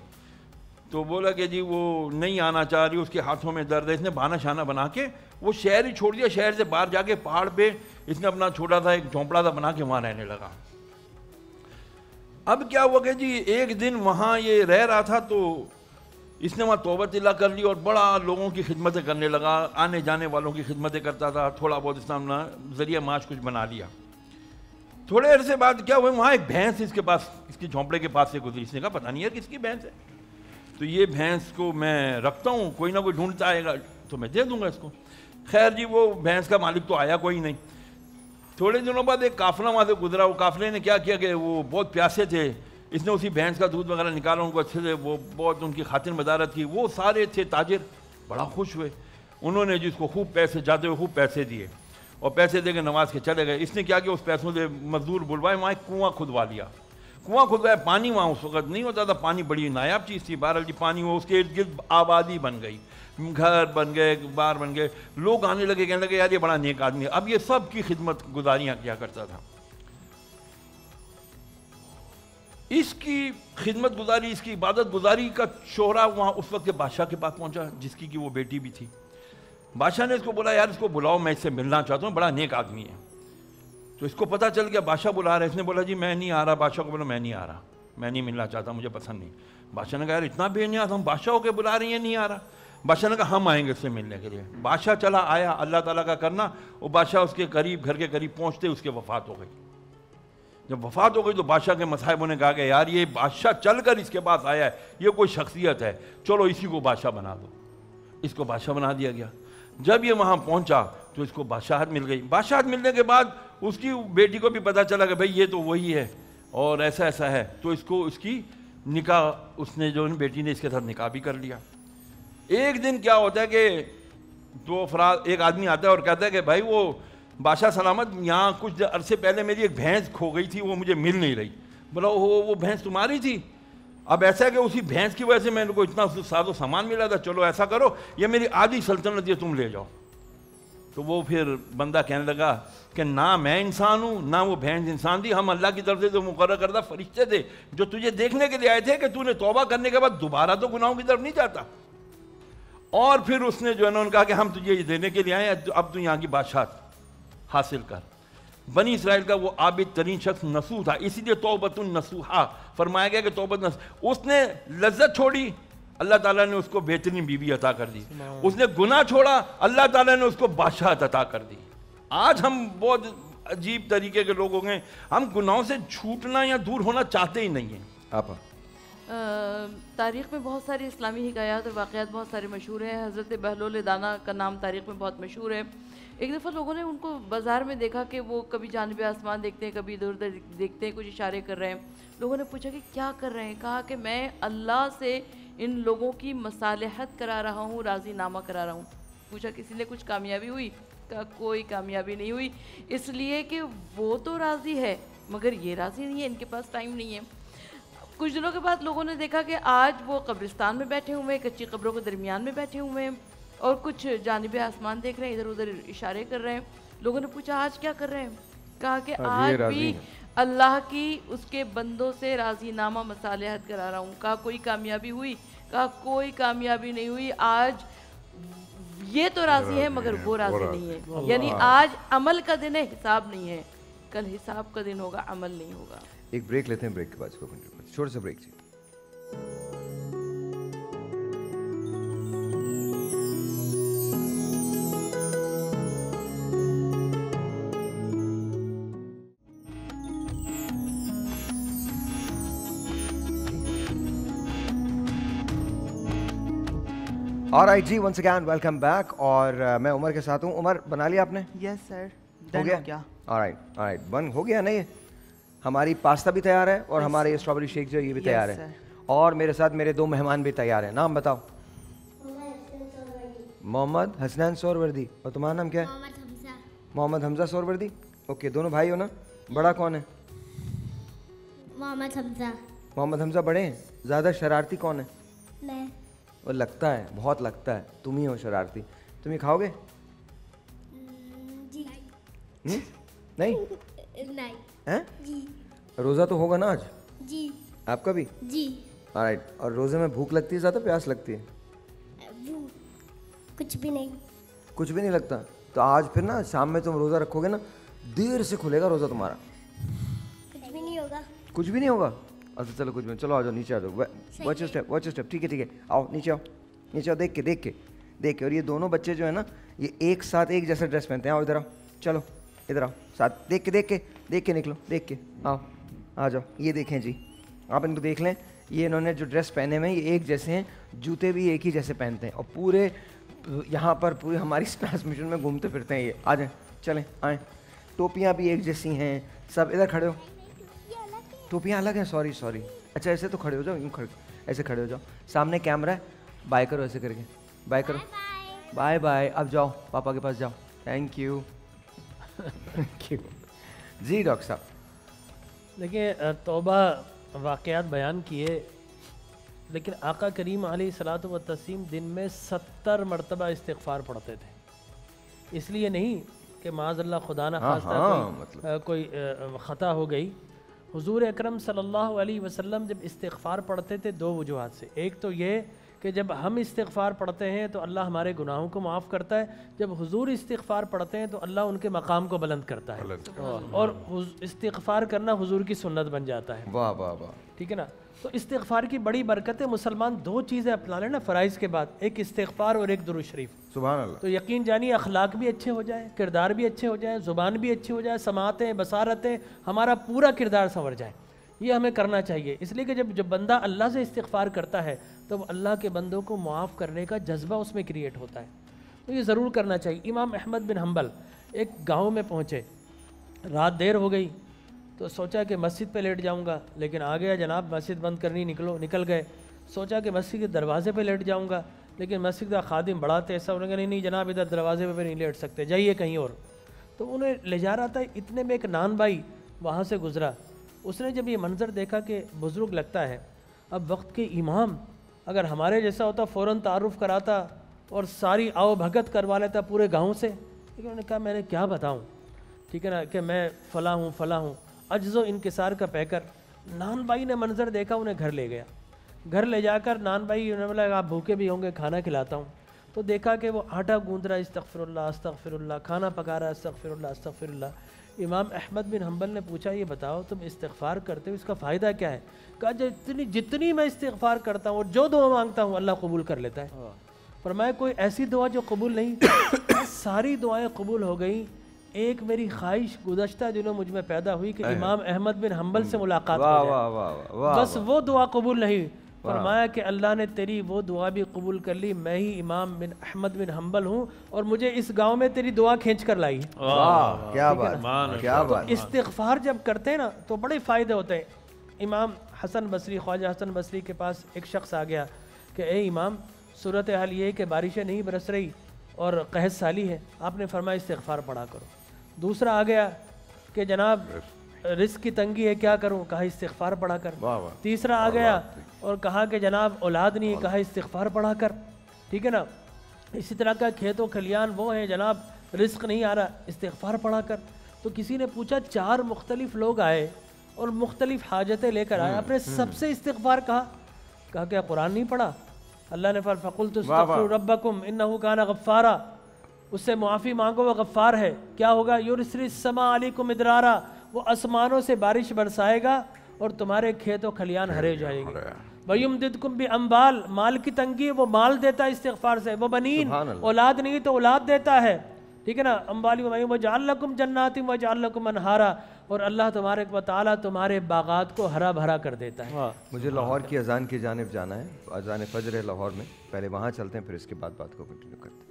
तो बोला कि जी वो नहीं आना चाह रही, उसके हाथों में दर्द है। इसने बहाना शाना बना के वो शहर ही छोड़ दिया। शहर से बाहर जाके पहाड़ पे इसने अपना छोटा सा एक झोंपड़ा सा बना के वहाँ रहने लगा। अब क्या हुआ कि जी एक दिन वहाँ ये रह रहा था तो इसने वहाँ तौबा तिला कर ली और बड़ा लोगों की खिदमतें करने लगा, आने जाने वालों की खिदमतें करता था, थोड़ा बहुत इस्लाम जरिया माश कुछ बना लिया। थोड़े अरसे बाद क्या हुआ, वहाँ एक भैंस इसके पास, इसके झोंपड़े के पास से गुजरी। इसने कहा पता नहीं यार किसकी भैंस है, तो ये भैंस को मैं रखता हूँ, कोई ना कोई ढूंढता आएगा तो मैं दे दूंगा इसको। खैर जी वो भैंस का मालिक तो आया कोई नहीं। थोड़े दिनों बाद एक काफिला वहाँ से गुजरा। वो काफिले ने क्या किया कि वो बहुत प्यासे थे, इसने उसी भैंस का दूध वगैरह निकाला, उनको अच्छे से वो बहुत उनकी खातिर मदारत की। वो सारे थे ताजिर, बड़ा खुश हुए। उन्होंने जिसको खूब पैसे, जाते हुए खूब पैसे दिए और पैसे दे के नवाज के चले गए। इसने क्या किया, उस पैसों से मजदूर बुलवाए, वहाँ एक कुआँ खुदवा लिया। कुआँ खुदवाया, पानी वहाँ उस वक्त नहीं होता था, पानी बड़ी नायाब चीज़ थी। बहरहाल जी पानी वो उसके इर्द गिर्द आबादी बन गई, घर बन गए, बार बन गए, लोग आने लगे, कहने लगे यार ये बड़ा नेक आदमी है। अब ये सब की खिदमत गुजारियाँ किया करता था। इसकी खिदमत गुजारी, इसकी इबादत गुजारी का शोहरा वहाँ उस वक्त के बादशाह के पास पहुँचा, जिसकी कि वो बेटी भी थी। बादशाह ने इसको बोला यार इसको बुलाओ, मैं इससे मिलना चाहता हूँ, बड़ा नेक आदमी है। तो इसको पता चल गया बादशाह बुला रहा है। इसने बोला जी मैं नहीं आ रहा। बादशाह को बोला मैं नहीं आ रहा, मैं नहीं मिलना चाहता, मुझे पसंद नहीं। बादशाह ने कहा यार इतना बेनियाज, हम बादशाह होकर बुला रही हैं, नहीं आ रहा। बादशाह ने कहा हम आएंगे उससे मिलने के लिए। बादशाह चला आया, अल्लाह ताला का करना। वो बादशाह उसके करीब, घर के करीब पहुँचते उसके वफ़ात हो गई। जब वफ़ात हो गई तो बादशाह के मसाहिबों ने कहा कि यार ये बादशाह चलकर इसके पास आया है, ये कोई शख्सियत है, चलो इसी को बादशाह बना दो। इसको बादशाह बना दिया गया। जब ये वहाँ पहुँचा तो इसको बादशाहत मिल गई। बादशाहत मिलने के बाद उसकी बेटी को भी पता चला कि भाई ये तो वही है और ऐसा ऐसा है। तो इसको उसकी निकाह, उसने जो बेटी ने इसके साथ निकाह भी कर लिया। एक दिन क्या होता है कि दो अफराद, एक आदमी आता है और कहता है कि भाई वो बादशाह सलामत, यहाँ कुछ अरसे पहले मेरी एक भैंस खो गई थी, वो मुझे मिल नहीं रही। बोला वो भैंस तुम्हारी थी? अब ऐसा है कि उसी भैंस की वजह से मेरे को इतना साजो सामान मिला था, चलो ऐसा करो ये मेरी आधी सल्तनत है, तुम ले जाओ। तो वो फिर बंदा कहने लगा कि ना मैं इंसान हूँ ना वो भैंस इंसान थी, हम अल्लाह की तरफ से जो मुकर्रर करदा फरिश्ते थे जो तुझे देखने के लिए आए थे कि तूने तौबा करने के बाद दोबारा तो गुनाहों की तरफ नहीं जाता। और फिर उसने जो है ना उन्होंने कहा कि हम तुझे ये देने के लिए आए, अब तू यहाँ की बादशाह हासिल कर। बनी इसराइल का वो आबिद तरीन शख्स नसूह था, इसीलिए तौबतुन नसूहा फरमाया गया कि तौबत नसूह। उसने लज्जत छोड़ी, अल्लाह ताला ने उसको बेहतरीन बीवी अता कर दी। उसने गुनाह छोड़ा, अल्लाह ताला ने उसको बादशाहत अता कर दी। आज हम बहुत अजीब तरीके के लोग हो गए, हम गुनाहों से छूटना या दूर होना चाहते ही नहीं हैं। आप तारीख़ में बहुत सारी इस्लामी हिकायात और वाक़यात बहुत सारे मशहूर हैं। हज़रत बहलोल दाना का नाम तारीख़ में बहुत मशहूर है। एक दफ़ा लोगों ने उनको बाज़ार में देखा कि वो कभी जानिब आसमान देखते हैं, कभी इधर उधर देखते हैं, कुछ इशारे कर रहे हैं। लोगों ने पूछा कि क्या कर रहे हैं? कहा कि मैं अल्लाह से इन लोगों की मसालहत करा रहा हूँ, राज़ीनामा करा रहा हूँ। पूछा किसी ने कुछ कामयाबी हुई? कहा कोई कामयाबी नहीं हुई, इसलिए कि वो तो राज़ी है मगर ये राज़ी नहीं है, इनके पास टाइम नहीं है। कुछ दिनों के बाद लोगों ने देखा कि आज वो कब्रिस्तान में बैठे हुए हैं, कच्ची कब्रों के दरमियान में बैठे हुए हैं और कुछ जानिब आसमान देख रहे हैं, इधर उधर इशारे कर रहे हैं। लोगों ने पूछा आज क्या कर रहे हैं? कहा कि आज भी अल्लाह की उसके बंदों से राज़ीनामा मसालहत करा रहा हूँ। कहा कोई कामयाबी हुई? कहा कोई कामयाबी नहीं हुई। आज ये तो राज़ी है मगर वो राज़ी नहीं है। यानी आज अमल का दिन है, हिसाब नहीं है। कल हिसाब का दिन होगा, अमल नहीं होगा। एक ब्रेक लेते हैं, ब्रेक के बाद छोटे से ब्रेक जी। ऑलराइट जी, वंस अगेन वेलकम बैक। और मैं उमर के साथ हूँ। उमर बना लिया आपने? यस सर, हो गया। ऑलराइट बन हो गया ना ये? हमारी पास्ता भी तैयार है और हमारे स्ट्रॉबेरी शेक जो ये भी तैयार है। और मेरे साथ मेरे 2 मेहमान भी तैयार हैं। नाम बताओ। मोहम्मद हसनैन सोरवर्दी। और तुम्हारा नाम क्या है? मोहम्मद हमजा सोरवर्दी। ओके, दोनों भाई हो ना? बड़ा कौन है? मोहम्मद हमजा। मोहम्मद हमजा बड़े हैं। ज़्यादा शरारती कौन है? मैं। वो लगता है, बहुत लगता है तुम ही हो शरारती। तुम ये खाओगे? जी। नहीं नहीं। हैं? जी। रोज़ा तो होगा ना आज? जी। आपका भी? जी। ऑलराइट। और रोज़े में भूख लगती है ज़्यादा, प्यास लगती है? कुछ भी नहीं। कुछ भी नहीं लगता? तो आज फिर ना शाम में तुम रोज़ा रखोगे ना, देर से खुलेगा रोज़ा तुम्हारा। कुछ भी नहीं होगा। कुछ भी नहीं होगा? अच्छा चलो कुछ भी। चलो आ जाओ, नीचे आ जाओ। Watch step. ठीक है आओ नीचे आओ। देख के। और ये दोनों बच्चे जो है ना, ये एक साथ एक जैसा ड्रेस पहनते हैं। आओ इधर आओ, चलो इधर आओ, साथ देख के निकलो। आओ, आ जाओ। ये देखें जी, आप इनको देख लें। ये इन्होंने जो ड्रेस पहने हुए हैं ये एक जैसे हैं, जूते भी एक ही जैसे पहनते हैं और पूरे यहाँ पर पूरी हमारी ट्रांसमिशन में घूमते फिरते हैं ये। आ जाएं, चलें आएँ। टोपियाँ भी एक जैसी हैं सब। इधर खड़े हो। टोपियाँ अलग हैं, सॉरी। अच्छा ऐसे तो खड़े हो जाओ, ऐसे खड़े हो जाओ। सामने कैमरा है, बाय करो ऐसे करके। बाय करो। बाय। अब जाओ पापा के पास जाओ। Thank you. जी डॉक्टर साहब। देखिए, तौबा वाक़यात बयान किए, लेकिन आका करीम अलैहिस्सलातु व तस्लीम दिन में 70 मरतबा इस्तिग़फ़ार पढ़ते थे। इसलिए नहीं कि माज़अल्लाह खुदा ना खास्ता कोई ख़ता हो गई। हुज़ूर अकरम सल्लल्लाहु अलैहि वसल्लम जब इस्तिग़फ़ार पढ़ते थे 2 वजूहात से। एक तो ये कि जब हम इस्तिग़फ़ार पढ़ते हैं तो अल्लाह हमारे गुनाहों को माफ़ करता है। जब हुज़ूर इस्तिग़फ़ार पढ़ते हैं तो अल्लाह उनके मकाम को बुलंद करता है। और इस्तिग़फ़ार करना हुज़ूर की सुन्नत बन जाता है। वाह वाह वाह। ठीक है ना? तो इस्तिग़फ़ार की बड़ी बरकत है। मुसलमान 2 चीज़ें अपना लेना फ़राइज़ के बाद, एक इस्तिग़फ़ार और एक दुरूद शरीफ। सुभान अल्लाह। तो यकीन जानिए अखलाक भी अच्छे हो जाए, किरदार भी अच्छे हो जाए, ज़ुबान भी अच्छी हो जाए, समातें बसारतें, हमारा पूरा किरदार संवर जाए। ये हमें करना चाहिए। इसलिए कि जब बंदा अल्लाह से इस्तिग़फ़ार करता है तो अल्लाह के बंदों को मुआफ़ करने का जज्बा उसमें क्रिएट होता है। तो ये ज़रूर करना चाहिए। इमाम अहमद बिन हम्बल एक गाँव में पहुँचे, रात देर हो गई तो सोचा कि मस्जिद पे लेट जाऊंगा, लेकिन आ गया जनाब मस्जिद बंद करनी, निकल गए। सोचा कि मस्जिद के दरवाजे पे लेट जाऊंगा, लेकिन मस्जिद का खादिम बड़ा तेज़, उन्होंने कहा नहीं जनाब इधर दरवाजे पे नहीं लेट सकते, जाइए कहीं और। तो उन्हें ले जा रहा था, इतने में एक नान भाई वहाँ से गुज़रा। उसने जब ये मंज़र देखा कि बुज़ुर्ग लगता है, अब वक्त के इमाम अगर हमारे जैसा होता फ़ौरन तारुफ़ कराता और सारी आओ भगत करवा लेता पूरे गाँव से। लेकिन उन्होंने कहा मैंने क्या बताऊँ, ठीक है ना, कि मैं फ़लाँ हूँ। अज्ज़ो इनकिसार का पैकर। नान भाई ने मंज़र देखा, उन्हें घर ले गया। घर ले जाकर नान भाई उन्होंने बोला आप भूखे भी होंगे, खाना खिलाता हूँ। तो देखा कि वो आटा गूंद रहा है, अस्तग़फ़िरुल्लाह, खाना पका रहा है, अस्तग़फ़िरुल्लाह। इमाम अहमद बिन हम्बल ने पूछा ये बताओ तुम इस्तिग़फ़ार करते हो इसका फ़ायदा क्या है? कहा जितनी मैं इस्तिग़फ़ार करता हूँ और जो दुआ मांगता हूँ अल्लाह कबूल कर लेता है। फरमाया कोई ऐसी दुआ जो कबूल नहीं, सारी दुआएं कबूल हो गई। एक मेरी ख्वाहिश गुज़श्ता दिनों मुझ में पैदा हुई कि इमाम अहमद बिन हम्बल से मुलाकात हो जाए, बस वो दुआ कबूल नहीं। फरमाया कि अल्लाह ने तेरी वो दुआ भी कबूल कर ली, मैं ही इमाम बिन अहमद बिन हम्बल हूँ और मुझे इस गांव में तेरी दुआ खींच कर लाई। क्या बात। इस्तिग़फ़ार जब करते हैं ना तो बड़े फ़ायदे होते हैं। इमाम हसन बसरी, ख्वाजा हसन बसरी के पास एक शख्स आ गया कि ए इमाम, सूरत हाल ये है कि बारिशें नहीं बरस रही और कहत साली है, आपने फरमाया इस्तिग़फ़ार पढ़ा करो। दूसरा आ गया कि जनाब रिस्क की तंगी है, क्या करूं? कहा इस्तिग़फ़ार पढ़ा कर। तीसरा आ गया और कहा कि जनाब औलाद नहीं, कहा इस्तिग़फ़ार पढ़ा कर। ठीक है ना? इसी तरह का खेतों खलियान वो हैं जनाब रिस्क नहीं आ रहा, इस्तिग़फ़ार पढ़ा कर। तो किसी ने पूछा, 4 मुख्तलिफ लोग आए और मुख्तलिफ हाजतें लेकर आए, आपने सबसे इस्तिग़फ़ार कहा क्या कुरान नहीं पढ़ा? अल्लाह ने फ़क़ुल्तु अस्तग़फ़िरू रब्बकुम इन्नहु काना गफ़्फ़ारा, उससे मुआफ़ी मांगो, वो गफ़्फ़ार है। क्या होगा? युरसिलिस समा अलैकुम मिदरारा, वो आसमानों से बारिश बरसाएगा और तुम्हारे खेतों खलियान हरे हो जाएंगे। वयुमदिदकुम बि अम्बाल, माल की तंगी है वो माल देता है इस्तिग़फ़ार से। वो बनीन, औलाद नहीं तो औलाद देता है। ठीक है ना? अम्बाली वजअल लकुम जन्नातिन वजअल लकुम अनहारा, और अल्लाह तबारक व तआला तुम्हारे बागात को हरा भरा कर देता है। मुझे लाहौर की अजान की जानिब जाना है, अजान फजर है लाहौर में, पहले वहाँ चलते हैं फिर इसके बाद बात को कंटिन्यू करते हैं।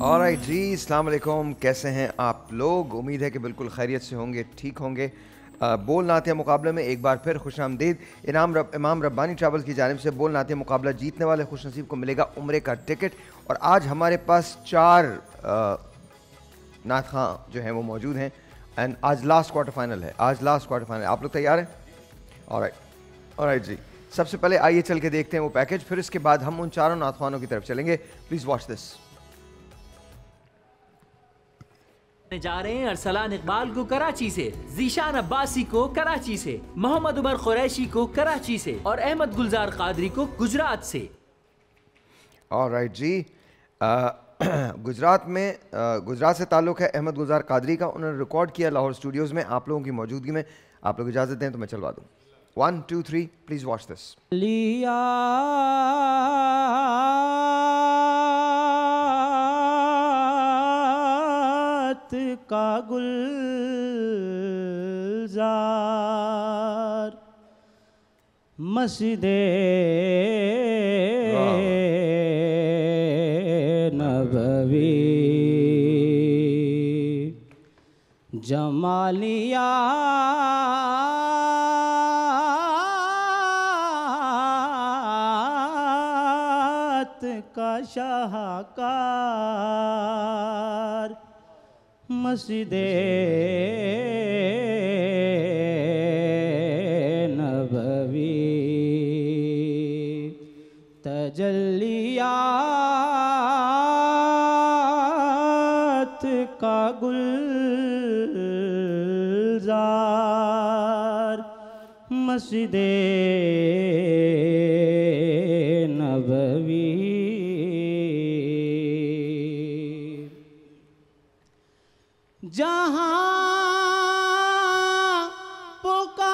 ऑलराइट जी, अस्सलाम वालेकुम। कैसे हैं आप लोग? उम्मीद है कि बिल्कुल खैरियत से होंगे, ठीक होंगे। बोल नाते मुकाबले में एक बार फिर खुशामदीद। इमाम रब्बानी ट्रैवल की जानिब से बोल नाते मुकाबला जीतने वाले खुशनसीब को मिलेगा उम्रे का टिकट। और आज हमारे पास 4 नात खां जो हैं वो मौजूद हैं एंड आज लास्ट क्वार्टर फाइनल है। आप लोग तैयार हैं? ऑलराइट जी, सबसे पहले आइए चल के देखते हैं वो पैकेज, फिर इसके बाद हम उन चारों नात खानों की तरफ चलेंगे। Please watch this. जा रहे हैं अरसलान इकबाल को कराची से, जीशान अब्बासी को कराची से, मोहम्मद उमर कुरैशी को कराची से और अहमद गुलजार कादरी को गुजरात से। ऑलराइट जी, गुजरात से ताल्लुक़ है अहमद गुलजार कादरी का। उन्होंने रिकॉर्ड किया लाहौर स्टूडियोज़ में। आप लोगों की मौजूदगी में आप लोग इजाज़त दें तो मैं चलवा दूँ। 1 2 3 प्लीज़ वॉच दिस। लिया का गुलजार मस्जिदे नबवी जमालियात का शाहकार मस्जिदे नबवी तजल्लियात का गुलजार मस्जिदे नबवी जहाँ पुकार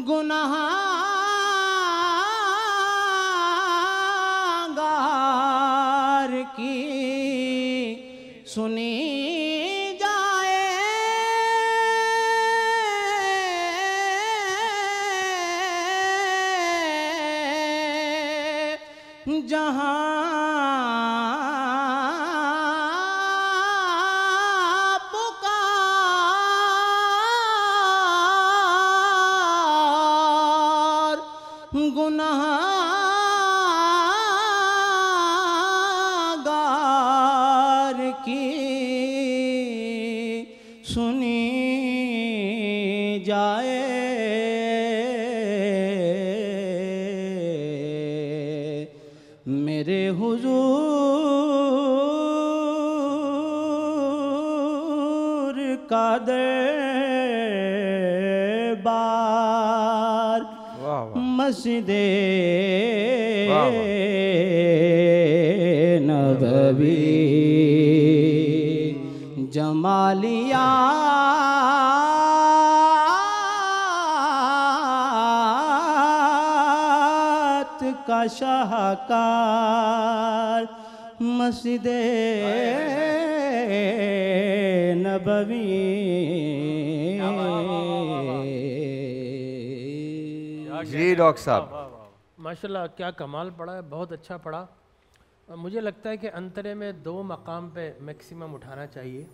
गुनहगार की सुनी पुकार गुनहगार की सुनी जाए मेरे हुजूर का दरबार मस्जिदे नबवी जमालियात का शाहकार मस्जिदे नबवी। जी डॉक्टर साहब, माशाल्लाह क्या कमाल पड़ा है, बहुत अच्छा पड़ा। मुझे लगता है कि अंतरे में 2 मकाम पे मैक्सिमम उठाना चाहिए।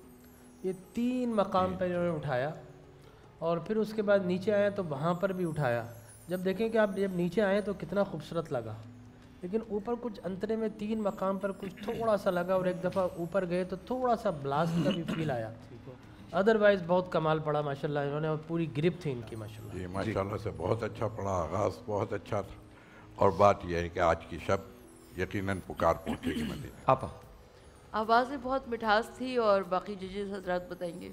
ये 3 मकाम पे इन्होंने उठाया और फिर उसके बाद नीचे आए तो वहाँ पर भी उठाया। जब देखें कि आप जब नीचे आए तो कितना खूबसूरत लगा, लेकिन ऊपर कुछ अंतरे में 3 मकाम पर कुछ थोड़ा सा लगा और एक दफ़ा ऊपर गए तो थोड़ा सा ब्लास्ट का भी फील आया। अदरवाइज़ बहुत कमाल पड़ा माशाल्लाह, इन्होंने पूरी ग्रिप थी इनकी माशाल्लाह। जी माशाल्लाह से बहुत अच्छा पड़ा, आगाज़ बहुत अच्छा था। और बात यह है कि आज की शब यकीनन पुकार पहुँचेगी मदीने। आपा आवाज़ में बहुत मिठास थी और बाकी जजेस हजरात बताएंगे।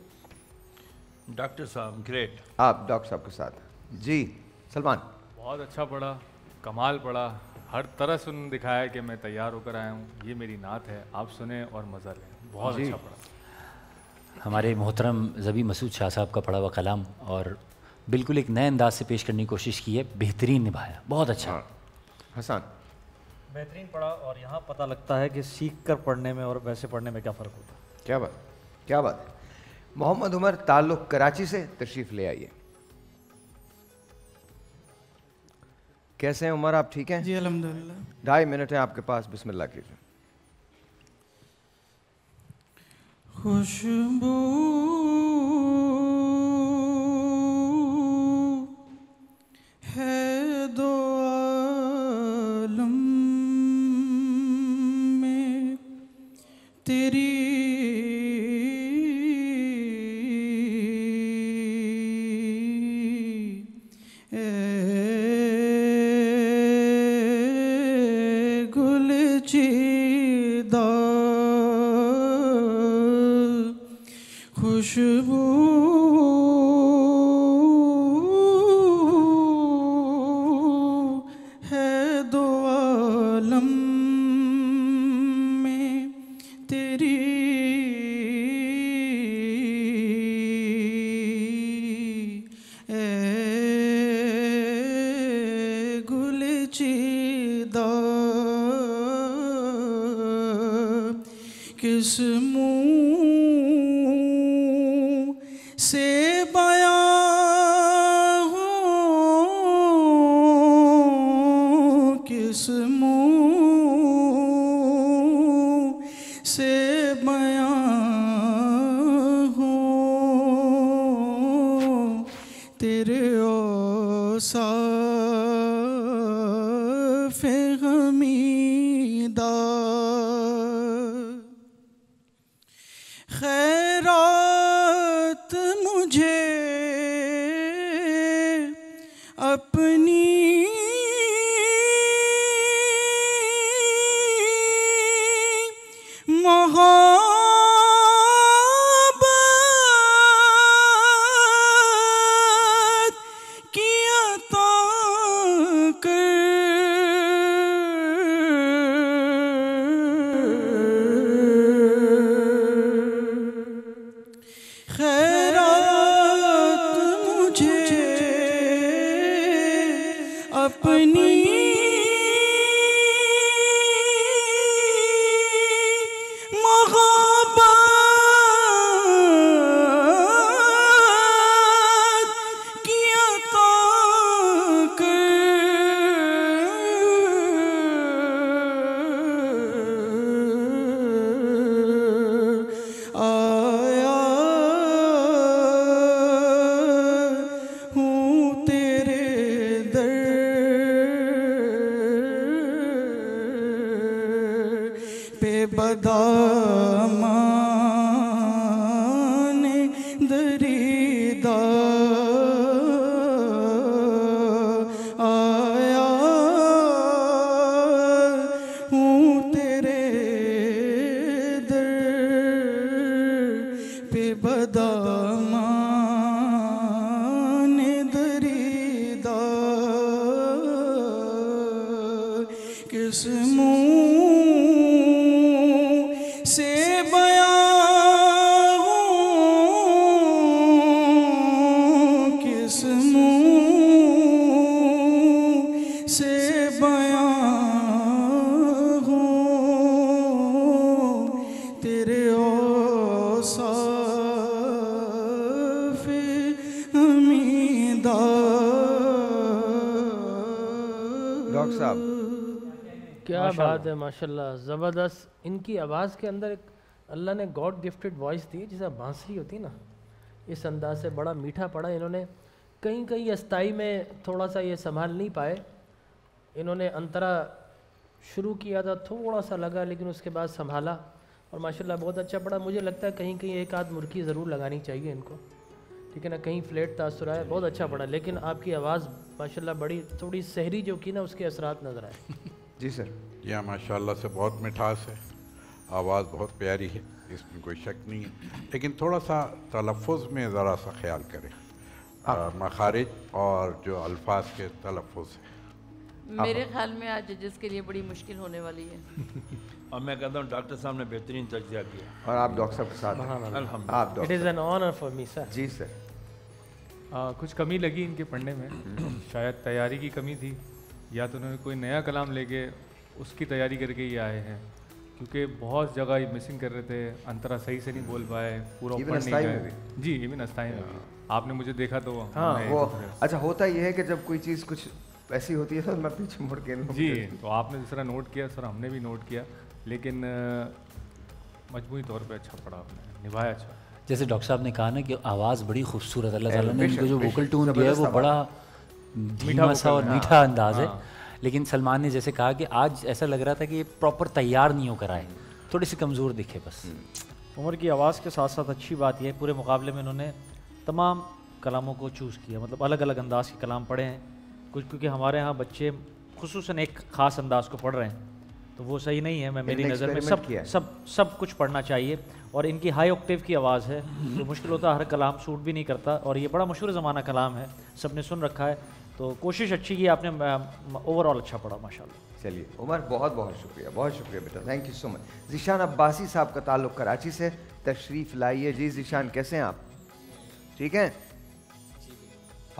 डॉक्टर साहब ग्रेट। आप डॉक्टर साहब के साथ। जी सलमान। बहुत अच्छा पड़ा, कमाल पड़ा, हर तरह से उन्होंने दिखाया कि मैं तैयार होकर आया हूँ, ये मेरी नात है, आप सुने और मज़ा लें। बहुत अच्छा पड़ा। हमारे मोहतरम ज़बी मसूद शाह साहब का पढ़ा हुआ कलाम और बिल्कुल एक नए अंदाज से पेश करने की कोशिश की है, बेहतरीन निभाया, बहुत अच्छा। हसन। बेहतरीन पढ़ा और यहाँ पता लगता है कि सीख कर पढ़ने में और वैसे पढ़ने में क्या फ़र्क होता है। क्या बात, क्या बात है। मोहम्मद उमर ताल्लुक कराची से, तशरीफ़ ले आइए। कैसे हैं उमर, आप ठीक हैं? जी अल्हम्दुलिल्लाह। 2.5 मिनट है आपके पास, बिस्मिल्लाह कीजिए। खुशबू है दो आलम में तेरी, खुशबू है दो आलम में तेरी, गुलचिदा किस मुँह से बयां हो, किस मुँह से बयां हो, तेरे औसाफ़ हमीदा खैरात मुझे अपनी मोहब्बत की अता खैरात मुझे अपनी मोहब्बत की अता आया हूँ तेरे दर पे बदामान दरीदा आया हूँ तेरे दर पे बदामान दरीदा किस मुँह से बयां हो, किस मुँह से बयां हो, तेरे औसाफ़ हमीदा। डॉक्टर साहब क्या बात है, माशाल्लाह, ज़बरदस्त। इनकी आवाज़ के अंदर एक अल्लाह ने गॉड गिफ्टेड वॉइस दी है, जैसा बांसुरी होती है ना, इस अंदाज से बड़ा मीठा पड़ा। इन्होंने कहीं कहीं अस्थाई में थोड़ा सा ये संभाल नहीं पाए, इन्होंने अंतरा शुरू किया था, थोड़ा सा लगा, लेकिन उसके बाद संभाला और माशाल्लाह बहुत अच्छा पड़ा। मुझे लगता है कहीं कहीं एक आध मुर्की ज़रूर लगानी चाहिए इनको, ठीक है ना, कहीं फ्लैट तासुर आया, बहुत अच्छा पड़ा। लेकिन आपकी आवाज़ माशाल्लाह बड़ी, थोड़ी सहरी जो की ना, उसके असरात नज़र आए। जी सर। या माशाल्लाह से बहुत मिठास है, आवाज़ बहुत प्यारी है, इसमें कोई शक नहीं है, लेकिन थोड़ा सा तलफ़ुज़ में ज़रा सा ख्याल करें, मखारिज और जो अल्फाज के तलफ़ुज़ है। मेरे ख्याल में आज जजेस के लिए बड़ी मुश्किल होने वाली है। और मैं कहता हूँ डॉक्टर साहब ने बेहतरीन तज्ज़िया किया और आप डॉक्टर साहब के साथ हैं। अल्हम्दुलिल्लाह। आप it is an honour for me sir. जी सर। कुछ कमी लगी इनके पढ़ने में, शायद तैयारी की कमी थी, या तो उन्होंने कोई नया कलाम लेके उसकी तैयारी करके ही आए हैं, क्योंकि बहुत जगह ये मिसिंग कर रहे थे, अंतरा सही से नहीं बोल पाए, पूरा Even पढ़ नहीं अस्थाई में पाए। जी इवन अस्थाई में भी। आपने मुझे देखा तो हाँ हमने वो एक दूसरे अच्छा होता ये है कि जब कोई चीज़ कुछ ऐसी होती है तो मैं पीछे मुड़ के जी तो आपने दूसरा नोट किया सर, हमने भी नोट किया, लेकिन मजमूई तौर पे अच्छा पढ़ा आपने, निभाया अच्छा। जैसे डॉक्टर साहब ने कहा ना कि आवाज़ बड़ी खूबसूरत, अल्लाह ताला ने बेशक, इनको जो बेशक, वोकल टून दिया है वो बड़ा धीमा सा और मीठा अंदाज है। लेकिन सलमान ने जैसे कहा कि आज ऐसा लग रहा था कि ये प्रॉपर तैयार नहीं होकर आए, थोड़ी सी कमज़ोर दिखे बस। उमर की आवाज़ के साथ साथ अच्छी बात यह है पूरे मुकाबले में इन्होंने तमाम कलामों को चूज़ किया, मतलब अलग अलग अंदाज के कलाम पढ़े हैं कुछ, क्योंकि हमारे यहाँ बच्चे खुसूसन एक ख़ास अंदाज को पढ़ रहे हैं तो वो सही नहीं है। मैं मेरी नज़र में सब कुछ पढ़ना चाहिए। और इनकी हाई ऑक्टेव की आवाज़ है तो मुश्किल होता है, हर कलाम सूट भी नहीं करता, और ये बड़ा मशहूर ज़माना कलाम है, सब ने सुन रखा है, तो कोशिश अच्छी की आपने, ओवरऑल अच्छा पढ़ा माशाल्लाह। चलिए उमर बहुत बहुत शुक्रिया बेटा, thank you so much. Zeeshan Abbasi साहब का ताल्लुक़ कराची से, तशरीफ़ लाइए। जी ज़ीशान कैसे हैं आप? ठीक हैं?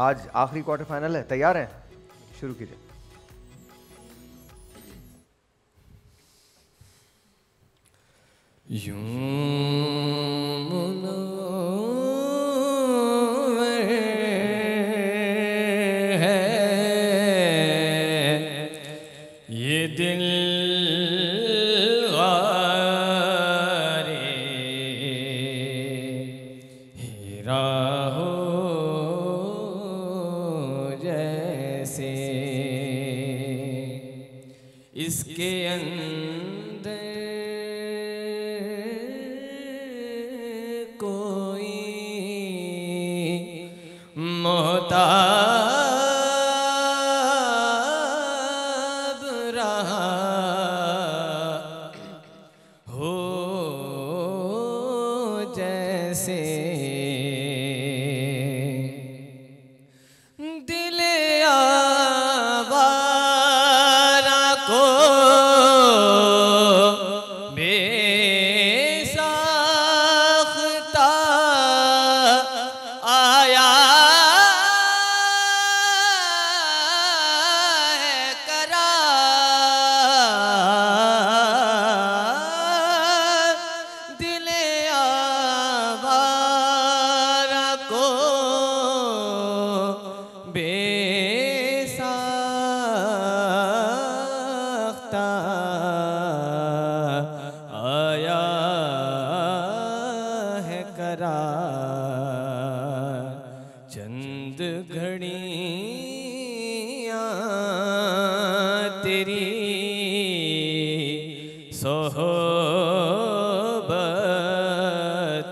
आज आखिरी क्वार्टर फाइनल है, तैयार हैं? शुरू कीजिए। ये दिल वारे हीरा हो जैसे, इसके अंदर कोई मोहताब रहा हो जैसे, दिल आवारा को बेसाख्ता आया है करार, दिल आवारा को बेसाख्ता आया है करार, चंद घड़ियाँ तेरी सोहबत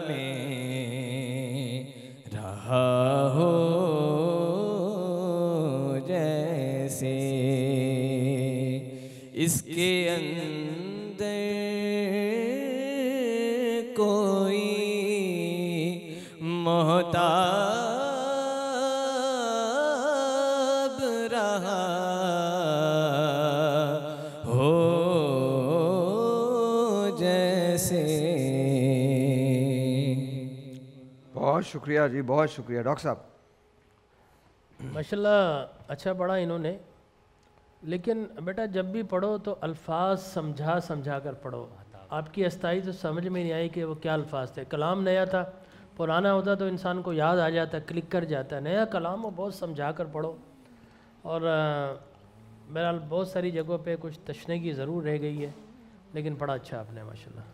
में रहा हो जैसे, इसके अंदर कोई मोहताब रहा हो जैसे। बहुत शुक्रिया जी, बहुत शुक्रिया। डॉक्टर साहब माशाल्लाह अच्छा पढ़ा इन्होंने, लेकिन बेटा जब भी पढ़ो तो अल्फाज समझा समझा कर पढ़ो। आपकी अस्थाई तो समझ में नहीं आई कि वो क्या अल्फाज थे। कलाम नया था, पुराना होता तो इंसान को याद आ जाता, क्लिक कर जाता। नया कलाम वो बहुत समझा कर पढ़ो। और बहरहाल बहुत सारी जगहों पे कुछ तशनगी ज़रूर रह गई है, लेकिन पढ़ा अच्छा आपने माशाल्लाह।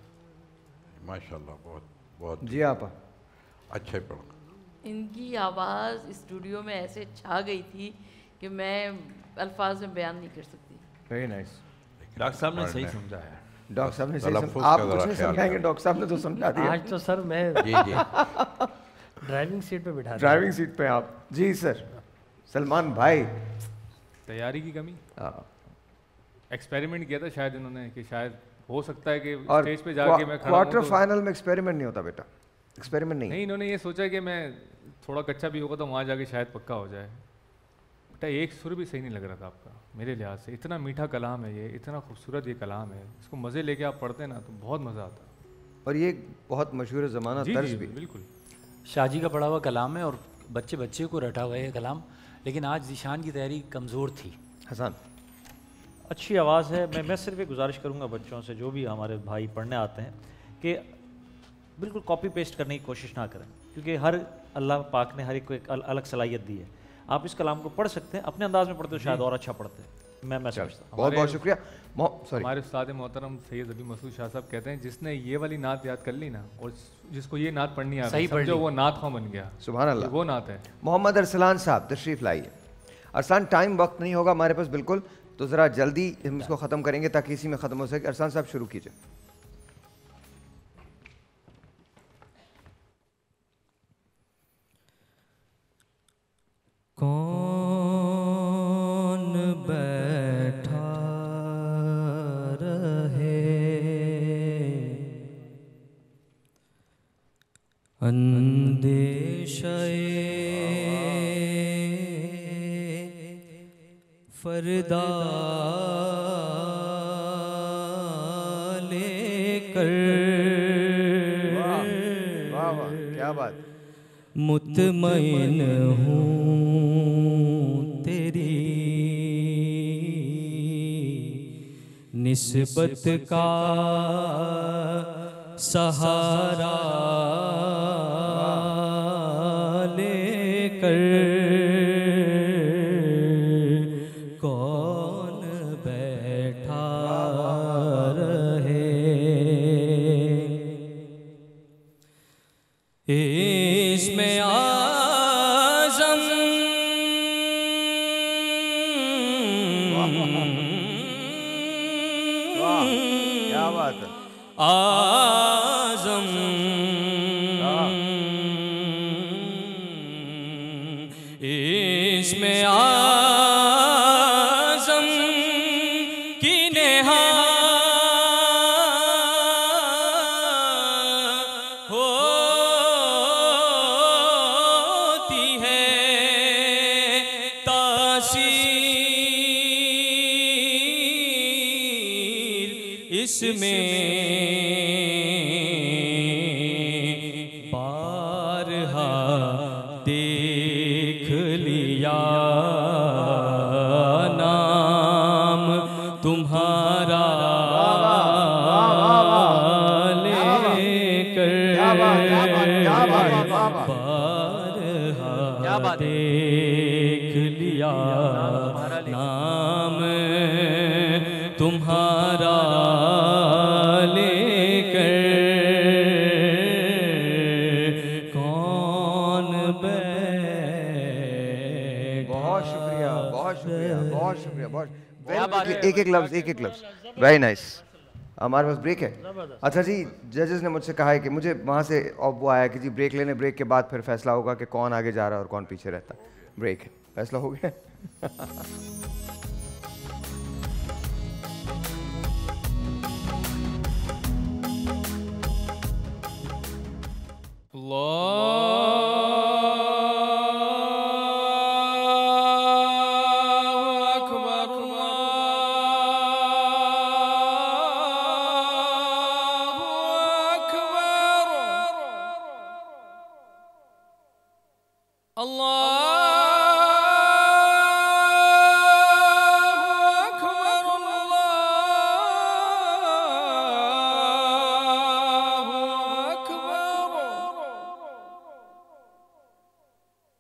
माशाल्लाह बहुत बहुत जी आप अच्छा ही पढ़ा। इनकी आवाज़ स्टूडियो में ऐसे छा गई थी कि मैं अल्फाज में बयान नहीं कर सकती। Very nice. डॉक्टर साहब ने सही समझाया। डॉक्टर साहब ने सही समझाया। आप कुछ नहीं समझाएंगे, डॉक्टर साहब ने तो समझा दिया। आज तो सर मैं जी जी ड्राइविंग सीट पे बिठा, ड्राइविंग सीट पे आप। जी सर सलमान भाई, तैयारी की कमी, एक्सपेरिमेंट किया था शायद इन्होंने कि शायद हो सकता है कि और स्टेज पे जाके मैं खड़ा क्वार्टर हूं तो फाइनल में एक्सपेरिमेंट नहीं होता बेटा, एक्सपेरिमेंट नहीं। नहीं, इन्होंने ये सोचा कि मैं थोड़ा कच्चा भी होगा तो वहाँ जाके शायद पक्का हो जाए। बेटा एक सुर भी सही नहीं लग रहा था आपका मेरे लिहाज से। इतना मीठा कलाम है ये, इतना खूबसूरत ये कलाम है, इसको मज़े लेके आप पढ़ते ना तो बहुत मज़ा आता। और ये बहुत मशहूर ज़माना तर्ज भी। बिल्कुल शाहजी का पढ़ा हुआ कलाम है और बच्चे बच्चे को रटा हुआ है ये कलाम। लेकिन आज ज़ीशान की तैयारी कमज़ोर थी। हसन अच्छी आवाज़ है। मैं सिर्फ एक गुजारिश करूँगा बच्चों से, जो भी हमारे भाई पढ़ने आते हैं, कि बिल्कुल कॉपी पेस्ट करने की कोशिश ना करें, क्योंकि हर अल्लाह पाक ने हर एक को एक अलग सलाहियत दी है। आप इस कलाम को पढ़ सकते हैं, अपने अंदाज में पढ़ते हो शायद और अच्छा पढ़ते हैं। मैं समझता हूँ। बहुत बहुत शुक्रिया। हमारे उस्ताद मोहतरम सैयद अली मसूद शाह साहब कहते हैं, जिसने ये वाली नात याद कर ली ना और जिसको ये नात पढ़नी आ गई, समझो वो नात ख़्वां बन गया। सुभान अल्लाह, वो नात है। मोहम्मद अरसलान साहब तशरीफ़ लाइए। अरसान, टाइम वक्त नहीं होगा हमारे पास बिल्कुल, तो ज़रा जल्दी हम इसको ख़त्म करेंगे ताकि इसी में ख़त्म हो सके। अरसान साहब शुरू कीजिए। कौन बैठा रहे अंदेशे फरदा लेकर। वाह वाह, क्या बात। मुतमईन हूँ तेरी निस्बत का सहारा लेकर। कौन बैठा रहे इसमें आज़म क्या बात है। आज़म इसमें आज़म की नेहा होती है तासीर इसमें बारहा देख लिया नाम तुम्हारा लेकर। बारहा देख लिया नाम तुम्हारा लेकर। कौन बहुत शुक्रिया, बहुत शुक्रिया, बहुत शुक्रिया, बहुत। एक एक लफ्ज, एक एक लफ्ज। Very nice. हमारे पास ब्रेक है। अच्छा जी, जजेस ने मुझसे कहा है कि मुझे वहाँ से अब वो आया कि जी ब्रेक लेने, ब्रेक के बाद फिर फैसला होगा कि कौन आगे जा रहा है और कौन पीछे रहता है। ब्रेक है, फैसला हो गया।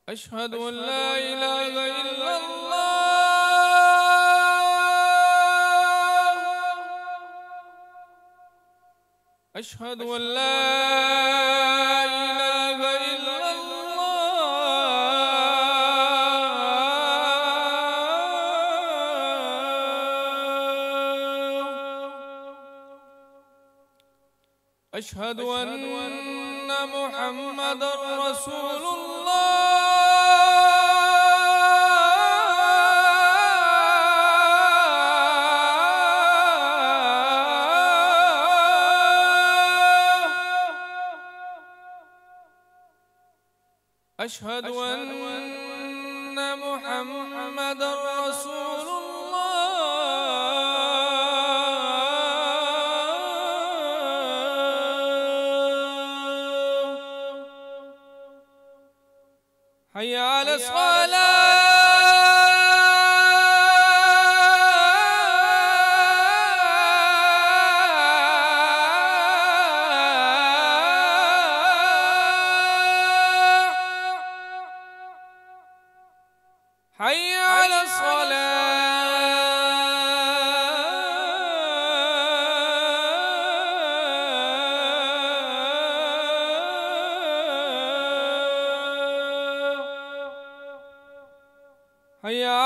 अशहदु अन ला इलाहा इल्लल्लाह अशहदु अन ला इलाहा इल्लल्लाह अशहदु अन्ना मुहम्मदर रसूलुल्लाह अशहदु अन्ना मुहम्मदर रसूलुल्लाह हय्या अला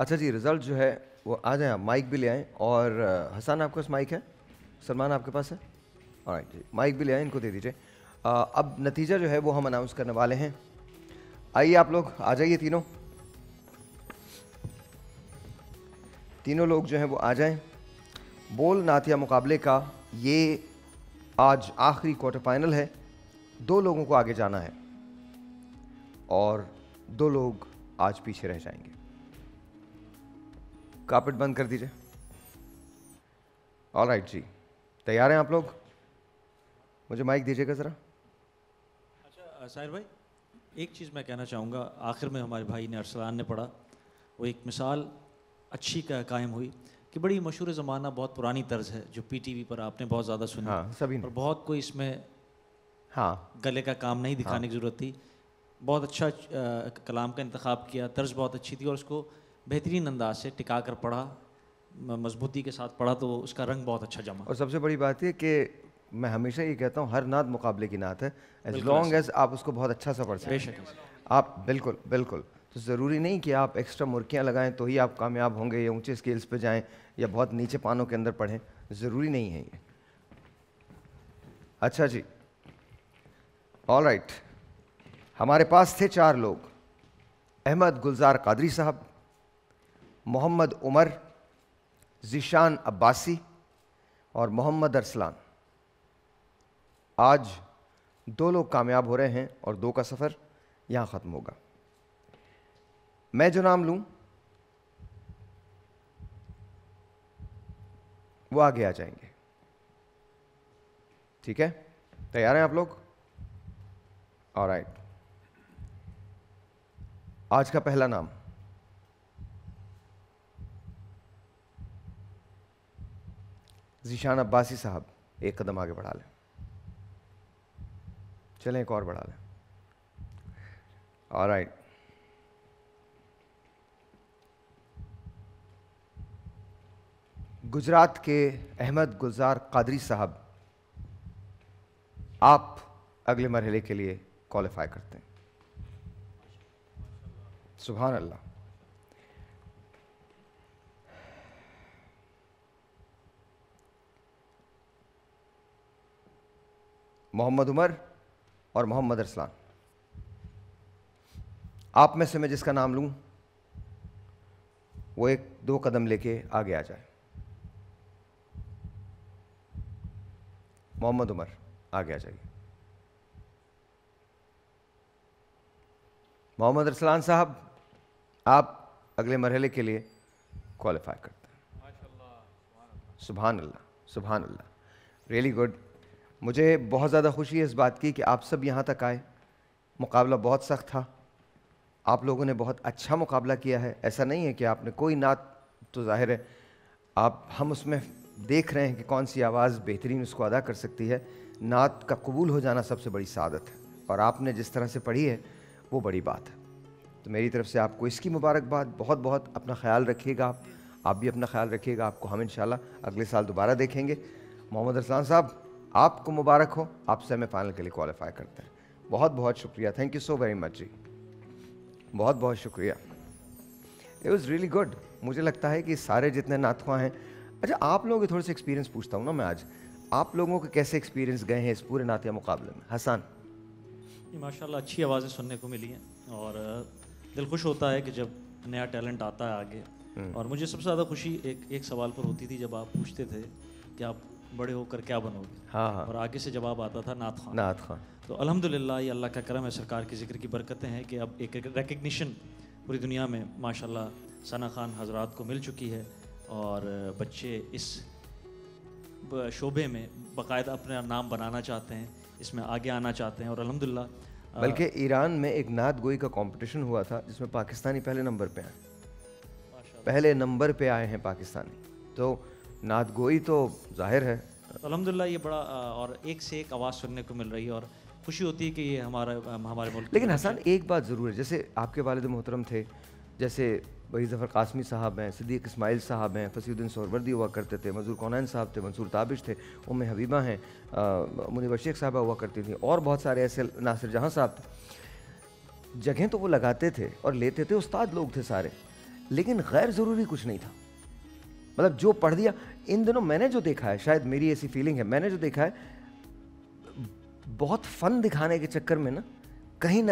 अच्छा जी, रिज़ल्ट जो है वो आ जाए, आप माइक भी ले आएँ। और हसन आपके पास माइक है? सलमान आपके पास है? ऑलराइट जी, माइक भी ले आए, इनको दे दीजिए। अब नतीजा जो है वो हम अनाउंस करने वाले हैं। आइए आप लोग आ जाइए, तीनों लोग जो हैं वो आ जाएं। बोल नातिया मुकाबले का ये आज आखिरी क्वार्टर फाइनल है। 2 लोगों को आगे जाना है और 2 लोग आज पीछे रह जाएंगे। कार्पेट बंद कर दीजिए। ऑलराइट जी, तैयार हैं आप लोग? मुझे माइक दीजिएगा ज़रा। अच्छा साहिर भाई, एक चीज़ मैं कहना चाहूँगा। आखिर में हमारे भाई ने अरसलान ने पढ़ा, वो एक मिसाल अच्छी का कायम हुई कि बड़ी मशहूर ज़माना बहुत पुरानी तर्ज है जो PTV पर आपने बहुत ज़्यादा सुनी। हाँ, सभी ने। और बहुत कोई इसमें गले का काम नहीं दिखाने की ज़रूरत थी। बहुत अच्छा कलाम का इंतखाब किया, तर्ज बहुत अच्छी थी और उसको बेहतरीन अंदाज से टिका कर पढ़ा, मजबूती के साथ पढ़ा, तो उसका रंग बहुत अच्छा जमा। और सबसे बड़ी बात है कि मैं हमेशा ये कहता हूँ, हर नात मुकाबले की नात है, एज लॉन्ग एज आप उसको बहुत अच्छा सा पढ़ सकते हैं। आप बिल्कुल बिल्कुल, तो ज़रूरी नहीं कि आप एक्स्ट्रा मुर्कियाँ लगाएं तो ही आप कामयाब होंगे, या ऊंचे स्केल्स पे जाएं, या बहुत नीचे पानों के अंदर पढ़ें, ज़रूरी नहीं है ये। अच्छा जी, ऑलराइट, हमारे पास थे 4 लोग: अहमद गुलजार कादरी साहब, मोहम्मद उमर, ज़ीशान अब्बासी और मोहम्मद अरसलान। आज 2 लोग कामयाब हो रहे हैं और 2 का सफ़र यहाँ ख़त्म होगा। मैं जो नाम लूँ वो आगे आ जाएंगे, ठीक है? तैयार हैं आप लोग? ऑलराइट, आज का पहला नाम ज़ीशान अब्बासी साहब। एक कदम आगे बढ़ा लें, चलें एक और बढ़ा लें। ऑलराइट, गुजरात के अहमद गुलजार कादरी साहब, आप अगले मरहले के लिए क्वालिफाई करते हैं। सुभान अल्लाह। मोहम्मद उमर और मोहम्मद अरसलान, आप में से मैं जिसका नाम लूं वो 1-2 कदम लेके आगे आ जाए। मोहम्मद उमर, आगे आ जाइए। मोहम्मद अरसलान साहब, आप अगले मरहले के लिए क्वालिफाई करते हैं। सुभान अल्लाह, सुभान अल्लाह, रियली गुड। मुझे बहुत ज़्यादा खुशी है इस बात की कि आप सब यहाँ तक आए। मुकाबला बहुत सख्त था, आप लोगों ने बहुत अच्छा मुकाबला किया है। ऐसा नहीं है कि आपने कोई नात, तो जाहिर है हम उसमें देख रहे हैं कि कौन सी आवाज़ बेहतरीन उसको अदा कर सकती है। नात का कबूल हो जाना सबसे बड़ी सादत है, और आपने जिस तरह से पढ़ी है वो बड़ी बात है। तो मेरी तरफ से आपको इसकी मुबारकबाद। बहुत बहुत अपना ख्याल रखिएगा। आप भी अपना ख्याल रखिएगा। आपको हम इंशाल्लाह अगले साल दोबारा देखेंगे। मोहम्मद अरसलान साहब, आपको मुबारक हो, आप सेमीफाइनल के लिए क्वालिफाई करते हैं। बहुत बहुत शुक्रिया, thank you so very much जी, बहुत बहुत शुक्रिया। It was really good. मुझे लगता है कि सारे जितने नातख़्वां हैं, अच्छा आप लोगों के थोड़े से एक्सपीरियंस पूछता हूँ ना मैं आज, आप लोगों के कैसे एक्सपीरियंस गए हैं इस पूरे नातिया मुकाबले में? हसन। माशाल्लाह अच्छी आवाज़ें सुनने को मिली हैं और दिल खुश होता है कि जब नया टैलेंट आता है आगे। और मुझे सबसे ज़्यादा खुशी एक सवाल पर होती थी जब आप पूछते थे कि आप बड़े होकर क्या बनोगे। हाँ। और आगे से जवाब आता था नात ख़ान। नात ख़ान। तो अल्हम्दुलिल्लाह ये अल्लाह का करम है, सरकार के ज़िक्र की बरकतें हैं कि अब एक रिकग्निशन पूरी दुनिया में माशाल्लाह सना खान हजरात को मिल चुकी है और बच्चे इस शोबे में बाकायदा अपना नाम बनाना चाहते हैं, इसमें आगे आना चाहते हैं। और अल्हम्दुलिल्लाह बल्कि ईरान में एक नात गोई का कंपटीशन हुआ था जिसमें पाकिस्तानी पहले नंबर पे आए, पहले नंबर पे आए हैं पाकिस्तानी। तो नात गोई तो जाहिर है अल्हम्दुलिल्लाह ये बड़ा और एक से एक आवाज़ सुनने को मिल रही है और खुशी होती है कि ये हमारे मुल्क। लेकिन हसन एक बात ज़रूर है, जैसे आपके वालिद मोहतरम थे, जैसे वही ज़फ़र कासमी साहब हैं, सिद्दीक़ इस्माइल साहब हैं, फसीउद्दीन सोहरवर्दी हुआ करते थे, मंजूर कौनैन साहब थे, मंसूर ताबिश थे, उम्मे हबीबा हैं, मुनीवर शेख साहबा हुआ करती थी और बहुत सारे ऐसे, नासिर जहाँ साहब थे। जगह तो वो लगाते थे और लेते थे, उस्ताद लोग थे सारे, लेकिन गैर ज़रूरी कुछ नहीं था। मतलब जो पढ़ दिया, इन दिनों मैंने जो देखा है, शायद मेरी ऐसी फीलिंग है, मैंने जो देखा है बहुत फ़न दिखाने के चक्कर में ना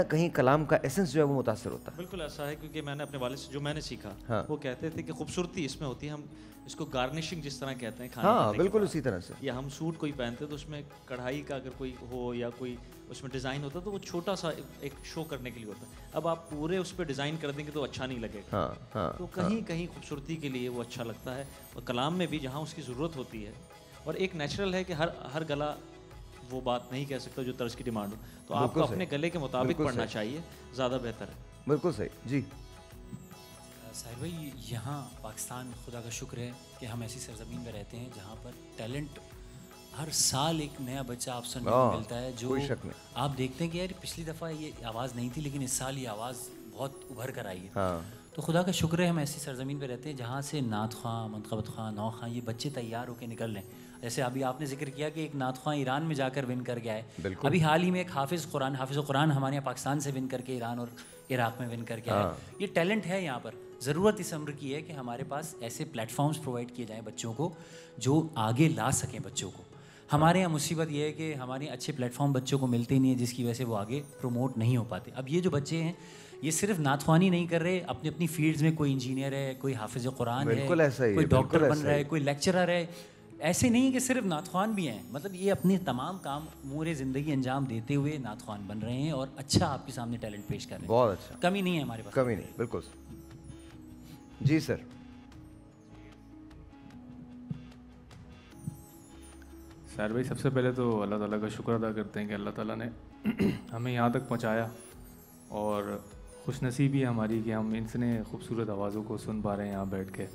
कहीं कलाम का एसेंस जो है वो मुतासर होता है। बिल्कुल ऐसा है, क्योंकि मैंने अपने वाले से जो मैंने सीखा, हाँ। वो कहते थे कि खूबसूरती इसमें होती है, हम इसको गार्निशिंग जिस तरह कहते हैं खाने हाँ, बिल्कुल उसी तरह से। या हम सूट कोई पहनते तो उसमें कढ़ाई का अगर कोई हो या कोई उसमें डिज़ाइन होता तो वो छोटा सा एक शो करने के लिए होता है। अब आप पूरे उस पर डिज़ाइन कर देंगे तो अच्छा नहीं लगेगा। हाँ, तो कहीं खूबसूरती के लिए वो अच्छा लगता है। और कलाम में भी जहाँ उसकी ज़रूरत होती है, और एक नेचुरल है कि हर गला वो बात नहीं कह सकता जो तर्ज की डिमांड हो, तो आपको अपने गले के मुताबिक पढ़ना चाहिए, ज़्यादा बेहतर है। बिल्कुल सही जी। साहिर भाई, यहाँ पाकिस्तान खुदा का शुक्र है कि हम ऐसी सरजमीन में रहते हैं जहाँ पर टैलेंट हर साल एक नया बच्चा आप सुनने को मिलता है, जो आप देखते हैं कि यार पिछली दफ़ा ये आवाज़ नहीं थी लेकिन इस साल ये आवाज़ बहुत उभर कर आई है। तो खुदा का शुक्र है हम ऐसी सरजमीन पे रहते हैं जहाँ से नात ख़ां, मनक़बत ख़ां, नौ ख़ां ये बच्चे तैयार होकर निकल रहे हैं। जैसे अभी आपने जिक्र किया कि एक नात ख़ां ईरान में जाकर विन कर गया है। अभी हाल ही में एक हाफिज़ कुरान हमारे यहाँ पाकिस्तान से विन करके ईरान और इराक़ में विन करके आया। ये टैलेंट है यहाँ पर। ज़रूरत इस अम्र की है कि हमारे पास ऐसे प्लेटफॉर्म्स प्रोवाइड किए जाएँ बच्चों को जो आगे ला सकें बच्चों को। हमारे यहाँ मुसीबत ये है कि हमारे अच्छे प्लेटफॉर्म बच्चों को मिलते ही नहीं है, जिसकी वजह से वो आगे प्रमोट नहीं हो पाते। अब ये जो बच्चे हैं ये सिर्फ नातख्वानी नहीं कर रहे, अपनी अपनी फील्ड्स में कोई इंजीनियर है, कोई हाफिज़ कुरान है, कोई डॉक्टर बन रहा है, कोई लेक्चरर है। ऐसे नहीं कि सिर्फ नातख्वान भी हैं, मतलब ये अपने तमाम काम मूरे ज़िंदगी अंजाम देते हुए नातख्वान बन रहे हैं और अच्छा आपके सामने टैलेंट पेश कर रहे हैं। बहुत अच्छा, कमी नहीं है हमारे पास, कमी नहीं, बिल्कुल जी सर। सर भाई, सबसे पहले तो अल्लाह ताला का शुक्र अदा करते हैं कि अल्लाह ताला ने हमें यहाँ तक पहुँचाया और खुशनसीबी है हमारी कि हम इतने खूबसूरत आवाज़ों को सुन पा रहे हैं यहाँ बैठ के।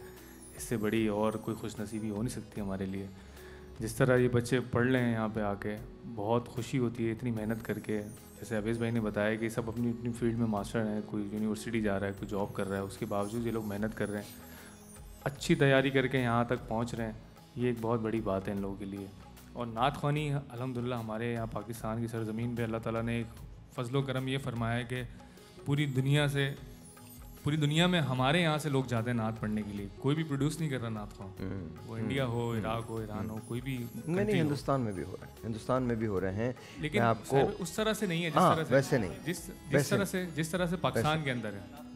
इससे बड़ी और कोई खुशनसीबी हो नहीं सकती हमारे लिए। जिस तरह ये बच्चे पढ़ रहे हैं यहाँ पे आके, बहुत खुशी होती है इतनी मेहनत करके। जैसे अवेज़ भाई ने बताया कि सब अपनी अपनी फील्ड में मास्टर हैं, कोई यूनिवर्सिटी जा रहा है, कोई जॉब कर रहा है, उसके बावजूद ये लोग मेहनत कर रहे हैं, अच्छी तैयारी करके यहाँ तक पहुँच रहे हैं। ये एक बहुत बड़ी बात है इन लोगों के लिए। और नात ख़्वानी अल्हम्दुलिल्लाह हमारे यहाँ पाकिस्तान की सरज़मीन पे अल्लाह ताला ने एक फ़ज़्ल करम ये फ़रमाया है कि पूरी दुनिया में हमारे यहाँ से लोग जाते हैं नात पढ़ने के लिए। कोई भी प्रोड्यूस नहीं कर रहा नात ख़्वां, वो इंडिया हो, इराक़ हो, ईरान हो, कोई भी नहीं, हिंदुस्तान में भी हो रहे हैं, हिंदुस्तान में भी हो रहे हैं। लेकिन आपको उस तरह से नहीं है जिस तरह से, वैसे नहीं, जिस तरह से पाकिस्तान के अंदर है।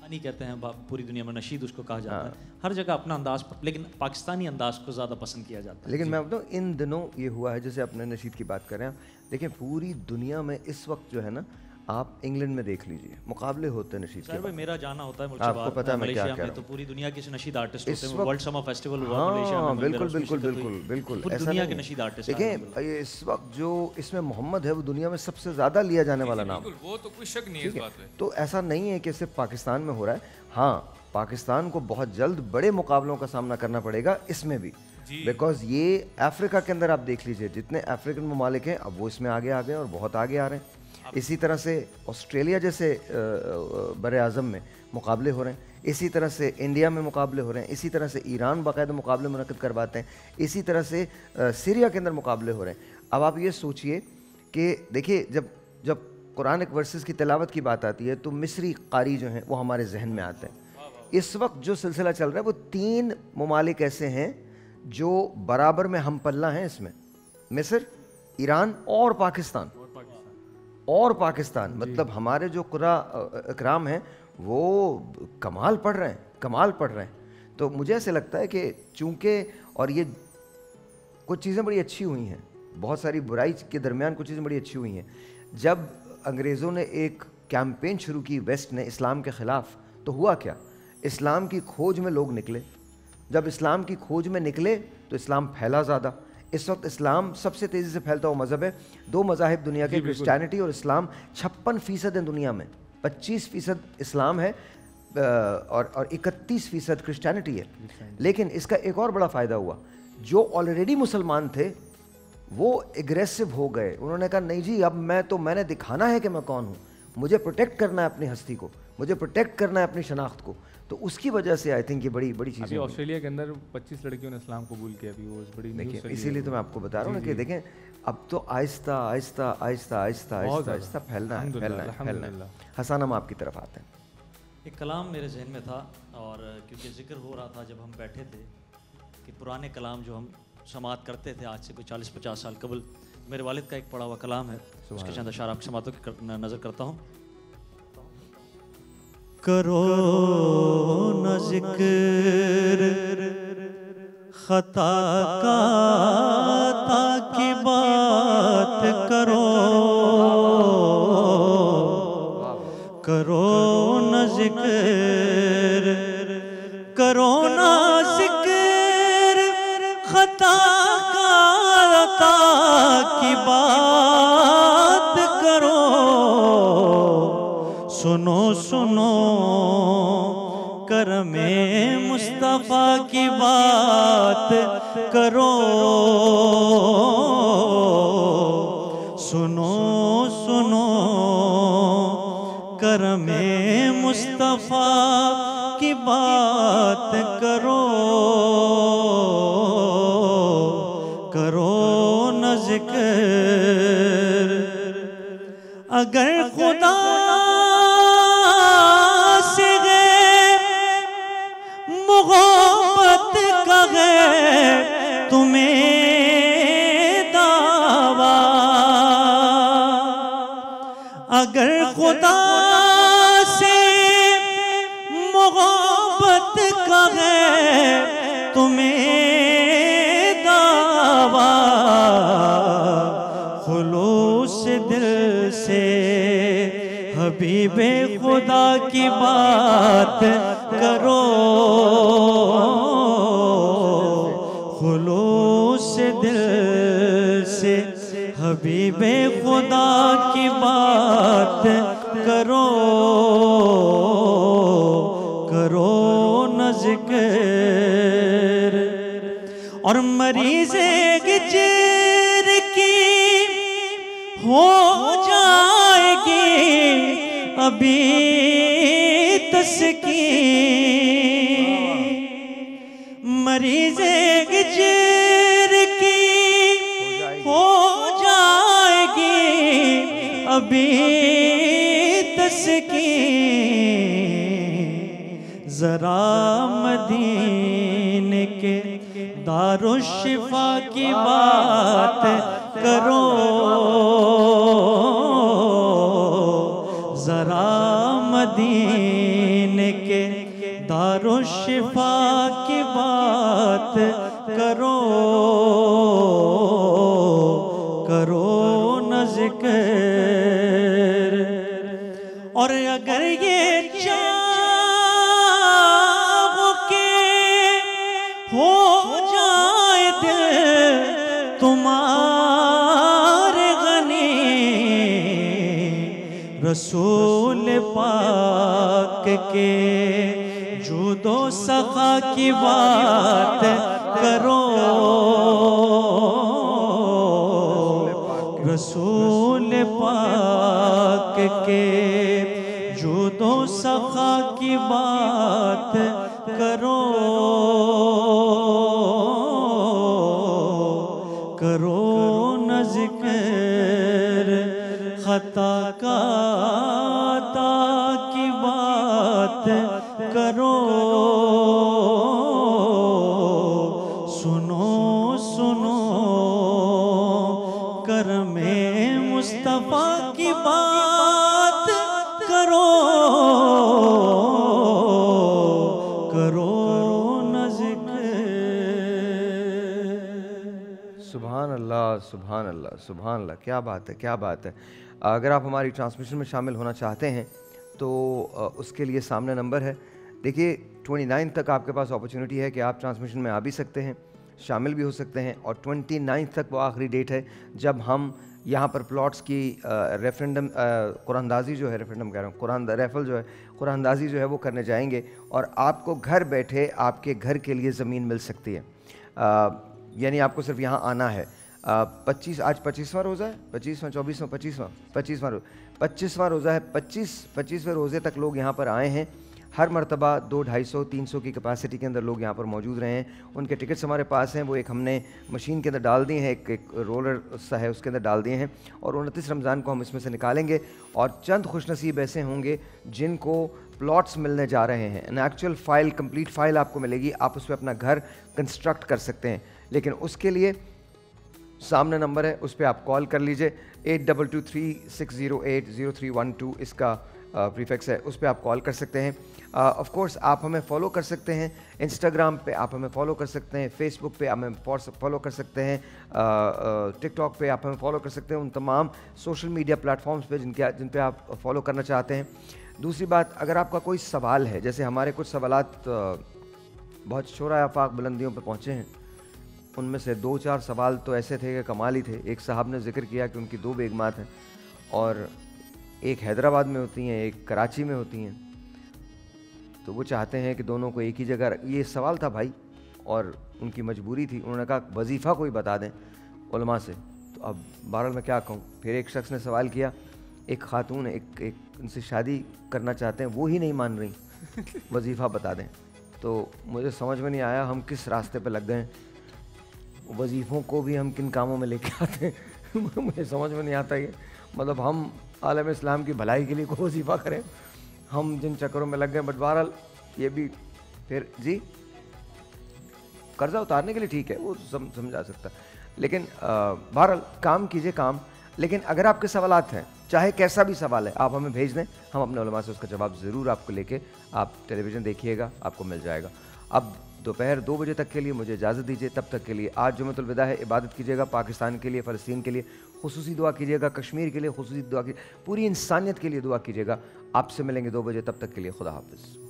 नहीं कहते हैं पूरी दुनिया में नशीद उसको कहा जाता है, हर जगह अपना अंदाज, लेकिन पाकिस्तानी अंदाज को ज़्यादा पसंद किया जाता है। लेकिन मैं बताऊँ, इन दिनों ये हुआ है, जैसे अपने नशीद की बात कर रहे हैं, देखिए पूरी दुनिया में इस वक्त जो है ना, आप इंग्लैंड में देख लीजिए, मुकाबले होते हैं नशीद के। भाई मेरा जाना होता है आपको पता है मैं क्या कह रहा हूं, तो पूरी दुनिया के नशीद आर्टिस्ट होते हैं, वर्ल्ड समर फेस्टिवल हुआ मलेशिया में, बिल्कुल पूरी दुनिया के नशीद आर्टिस्ट। देखिए इस वक्त जो इसमें मोहम्मद है वो दुनिया में सबसे ज़्यादा लिया जाने वाला नाम, वो तो कोई शक नहीं है इस बात पे। तो ऐसा नहीं है कि सिर्फ पाकिस्तान में हो रहा है। हाँ, पाकिस्तान को बहुत जल्द बड़े मुकाबलों का सामना करना पड़ेगा इसमें भी, बिकॉज ये अफ्रीका के अंदर आप देख लीजिए, जितने अफ्रीकन ममालिक हैं अब वो इसमें आगे आ गए और बहुत आगे आ रहे हैं। इसी तरह से ऑस्ट्रेलिया जैसे बर आज़म में मुकाबले हो रहे हैं। इसी तरह से इंडिया में मुकाबले हो रहे हैं, इसी तरह से ईरान बाकायदा मुकाबले मुनक़िद करवाते हैं, इसी तरह से सीरिया के अंदर मुकाबले हो रहे हैं। अब आप ये सोचिए कि देखिए जब जब कुरानिक वर्सेस की तिलावत की बात आती है तो मिस्री कारी जो हैं वो हमारे जहन में आते हैं। इस वक्त जो सिलसिला चल रहा है वो 3 ममालिक ऐसे हैं जो बराबर में हम पल्ला हैं इसमें, मिस्र, ईरान और पाकिस्तान। मतलब हमारे जो इकराम हैं वो कमाल पढ़ रहे हैं। तो मुझे ऐसे लगता है कि चूँकि और ये कुछ चीज़ें बड़ी अच्छी हुई हैं, बहुत सारी बुराई के दरमियान कुछ चीज़ें बड़ी अच्छी हुई हैं। जब अंग्रेज़ों ने एक कैंपेन शुरू की वेस्ट ने इस्लाम के ख़िलाफ़, तो हुआ क्या, इस्लाम की खोज में लोग निकले। जब इस्लाम की खोज में निकले तो इस्लाम फैला ज़्यादा। इस वक्त इस्लाम सबसे तेज़ी से फैलता हुआ मज़हब है। 2 मज़ाहिब दुनिया के, क्रिश्चियनिटी और इस्लाम, 56% है दुनिया में, 25% इस्लाम है और 31% क्रिश्चियनिटी है। लेकिन इसका एक और बड़ा फ़ायदा हुआ, जो ऑलरेडी मुसलमान थे वो एग्रेसिव हो गए। उन्होंने कहा नहीं जी, अब मैंने दिखाना है कि मैं कौन हूँ, मुझे प्रोटेक्ट करना है अपनी हस्ती को, मुझे प्रोटेक्ट करना है अपनी शनाख्त को। तो उसकी वजह से आई थिंक ये बड़ी चीज़ है। ऑस्ट्रेलिया के अंदर 25 लड़कियों ने इस्लाम कबूल किया अभी, वो बड़ी न्यूज़ चली है। इसीलिए तो मैं आपको बता रहा हूँ कि देखें अब तो आहिस्ता फैलना है। हसन, हम आपकी तरफ आते हैं। एक कलाम मेरे जहन में था, और क्योंकि जिक्र हो रहा था जब हम बैठे थे कि पुराने कलाम जो हम समात करते थे आज से कोई 40-50 साल कबल, मेरे वालिद का एक पढ़ा हुआ कलाम है, उसके चंद अशार आपकी समातों की नज़र करता हूँ। करो न ज़िक्र ख़ता का ताकि बात करो न ज़िक्र, करो न ज़िक्र ख़ता का ताकि बात करो। सुनो करमे मुस्तफ़ा की बात करो। सुनो करमे मुस्तफ़ा की बात करो न ज़िक्र। अगर खुदा से मोहब्बत का है तुम्हें दावा, अगर खुदा से मोहब्बत का है तुम्हें दावा, खुलूस दिल से हबीबे खुदा की बात करो। खुलूस दिल से हबीबे खुदा की बात करो न ज़िक्र। और मरीज़े गिजर की हो जाएगी अभी तस्कीन, मरीज़े गिजर की हो जाएगी अभी तस्कीन। ज़रा मदीने के दारुश्शिफा की बात करो, ज़रा मदीने के दारुश्शिफा की बात करो न ज़िक्र। और अगर ये चाहो के हो जाए दिल तुम्हारे गनी, रसूल पाक के जूदो सखा की बात करो। रसूल पाक के जुदो सखा की बात करो, करो न ज़िक्र खता का अता की बात करो, सुनो सुनो करमे मुस्तफ़ा की बात करो, करो न ज़िक्र। सुभान अल्लाह, सुभान अल्लाह, सुभान अल्लाह। क्या बात है, क्या बात है। अगर आप हमारी ट्रांसमिशन में शामिल होना चाहते हैं तो उसके लिए सामने नंबर है। देखिए 29 तक आपके पास अपॉर्चुनिटी है कि आप ट्रांसमिशन में आ भी सकते हैं, शामिल भी हो सकते हैं, और 29 तक वो आखिरी डेट है जब हम यहाँ पर प्लॉट्स की रेफरेंडम कुरानंदाजी जो है, रेफरेंडम कह रहा हूँ, कुरान रेफल जो है, कुरानंदाजी जो है वो करने जाएंगे और आपको घर बैठे आपके घर के लिए ज़मीन मिल सकती है। यानी आपको सिर्फ यहाँ आना है। 25 आज 25वां रोज़ा है, 25वां 24वां 25वां रोज़ा है। 25वें रोज़े तक लोग यहाँ पर आए हैं। हर मरतबा 200, 250, 300 की कैपेसिटी के अंदर लोग यहाँ पर मौजूद रहे हैं। उनके टिकट्स हमारे पास हैं, वो एक हमने मशीन के अंदर डाल दिए हैं, एक रोलर सा है उसके अंदर डाल दिए हैं, और 29 रमज़ान को हम इसमें से निकालेंगे और चंद खुशनसीब ऐसे होंगे जिनको प्लॉट्स मिलने जा रहे हैं। An actual file, complete file आपको मिलेगी, आप उस पर अपना घर कंस्ट्रक्ट कर सकते हैं। लेकिन उसके लिए सामने नंबर है, उस पर आप कॉल कर लीजिए। 8223-608-0312 इसका प्रीफिक्स है, उस पर आप कॉल कर सकते हैं। ऑफ कोर्स आप हमें फॉलो कर सकते हैं, इंस्टाग्राम पे आप हमें फॉलो कर सकते हैं, फेसबुक पे आप हमें फॉलो कर सकते हैं, टिकटॉक पे आप हमें फॉलो कर सकते हैं, उन तमाम सोशल मीडिया प्लेटफॉर्म्स पे जिन पे आप फॉलो करना चाहते हैं। दूसरी बात, अगर आपका कोई सवाल है, जैसे हमारे कुछ सवालात बहुत शोरा आफाक बुलंदियों पर पहुँचे हैं, उनमें से 2-4 सवाल तो ऐसे थे कि कमाल ही थे। एक साहब ने जिक्र किया कि उनकी 2 बेगमात हैं और एक हैदराबाद में होती हैं, एक कराची में होती हैं, तो वो चाहते हैं कि दोनों को एक ही जगह। ये सवाल था भाई, और उनकी मजबूरी थी, उन्होंने कहा वजीफ़ा कोई बता दें उलमा से। तो अब बहरहाल मैं क्या कहूँ। फिर एक शख्स ने सवाल किया, एक खातून एक उनसे शादी करना चाहते हैं, वो ही नहीं मान रही, वजीफ़ा बता दें। तो मुझे समझ में नहीं आया हम किस रास्ते पर लग गए हैं, वजीफ़ों को भी हम किन कामों में लेके आते हैं मुझे समझ में नहीं आता ये। मतलब हम आलम इस्लाम की भलाई के लिए कोई वजीफ़ा करें, हम जिन चक्करों में लग गए। बट बहरहाल ये भी फिर जी कर्जा उतारने के लिए ठीक है, वो समझा सकता है, लेकिन बहरहाल काम कीजिए काम। लेकिन अगर आपके सवालात हैं, चाहे कैसा भी सवाल है, आप हमें भेज दें, हम अपने उलमा से उसका जवाब ज़रूर आपको लेके, आप टेलीविज़न देखिएगा, आपको मिल जाएगा। अब दोपहर 2 बजे तक के लिए मुझे इजाज़त दीजिए, तब तक के लिए आज जुम्मतुल विदा है। इबादत कीजिएगा, पाकिस्तान के लिए, फ़लस्तीन के लिए खुसूसी दुआ कीजिएगा, कश्मीर के लिए खुसूसी दुआ कीजिए, पूरी इंसानियत के लिए दुआ कीजिएगा। आपसे मिलेंगे 2 बजे, तब तक के लिए खुदा हाफ़िज़।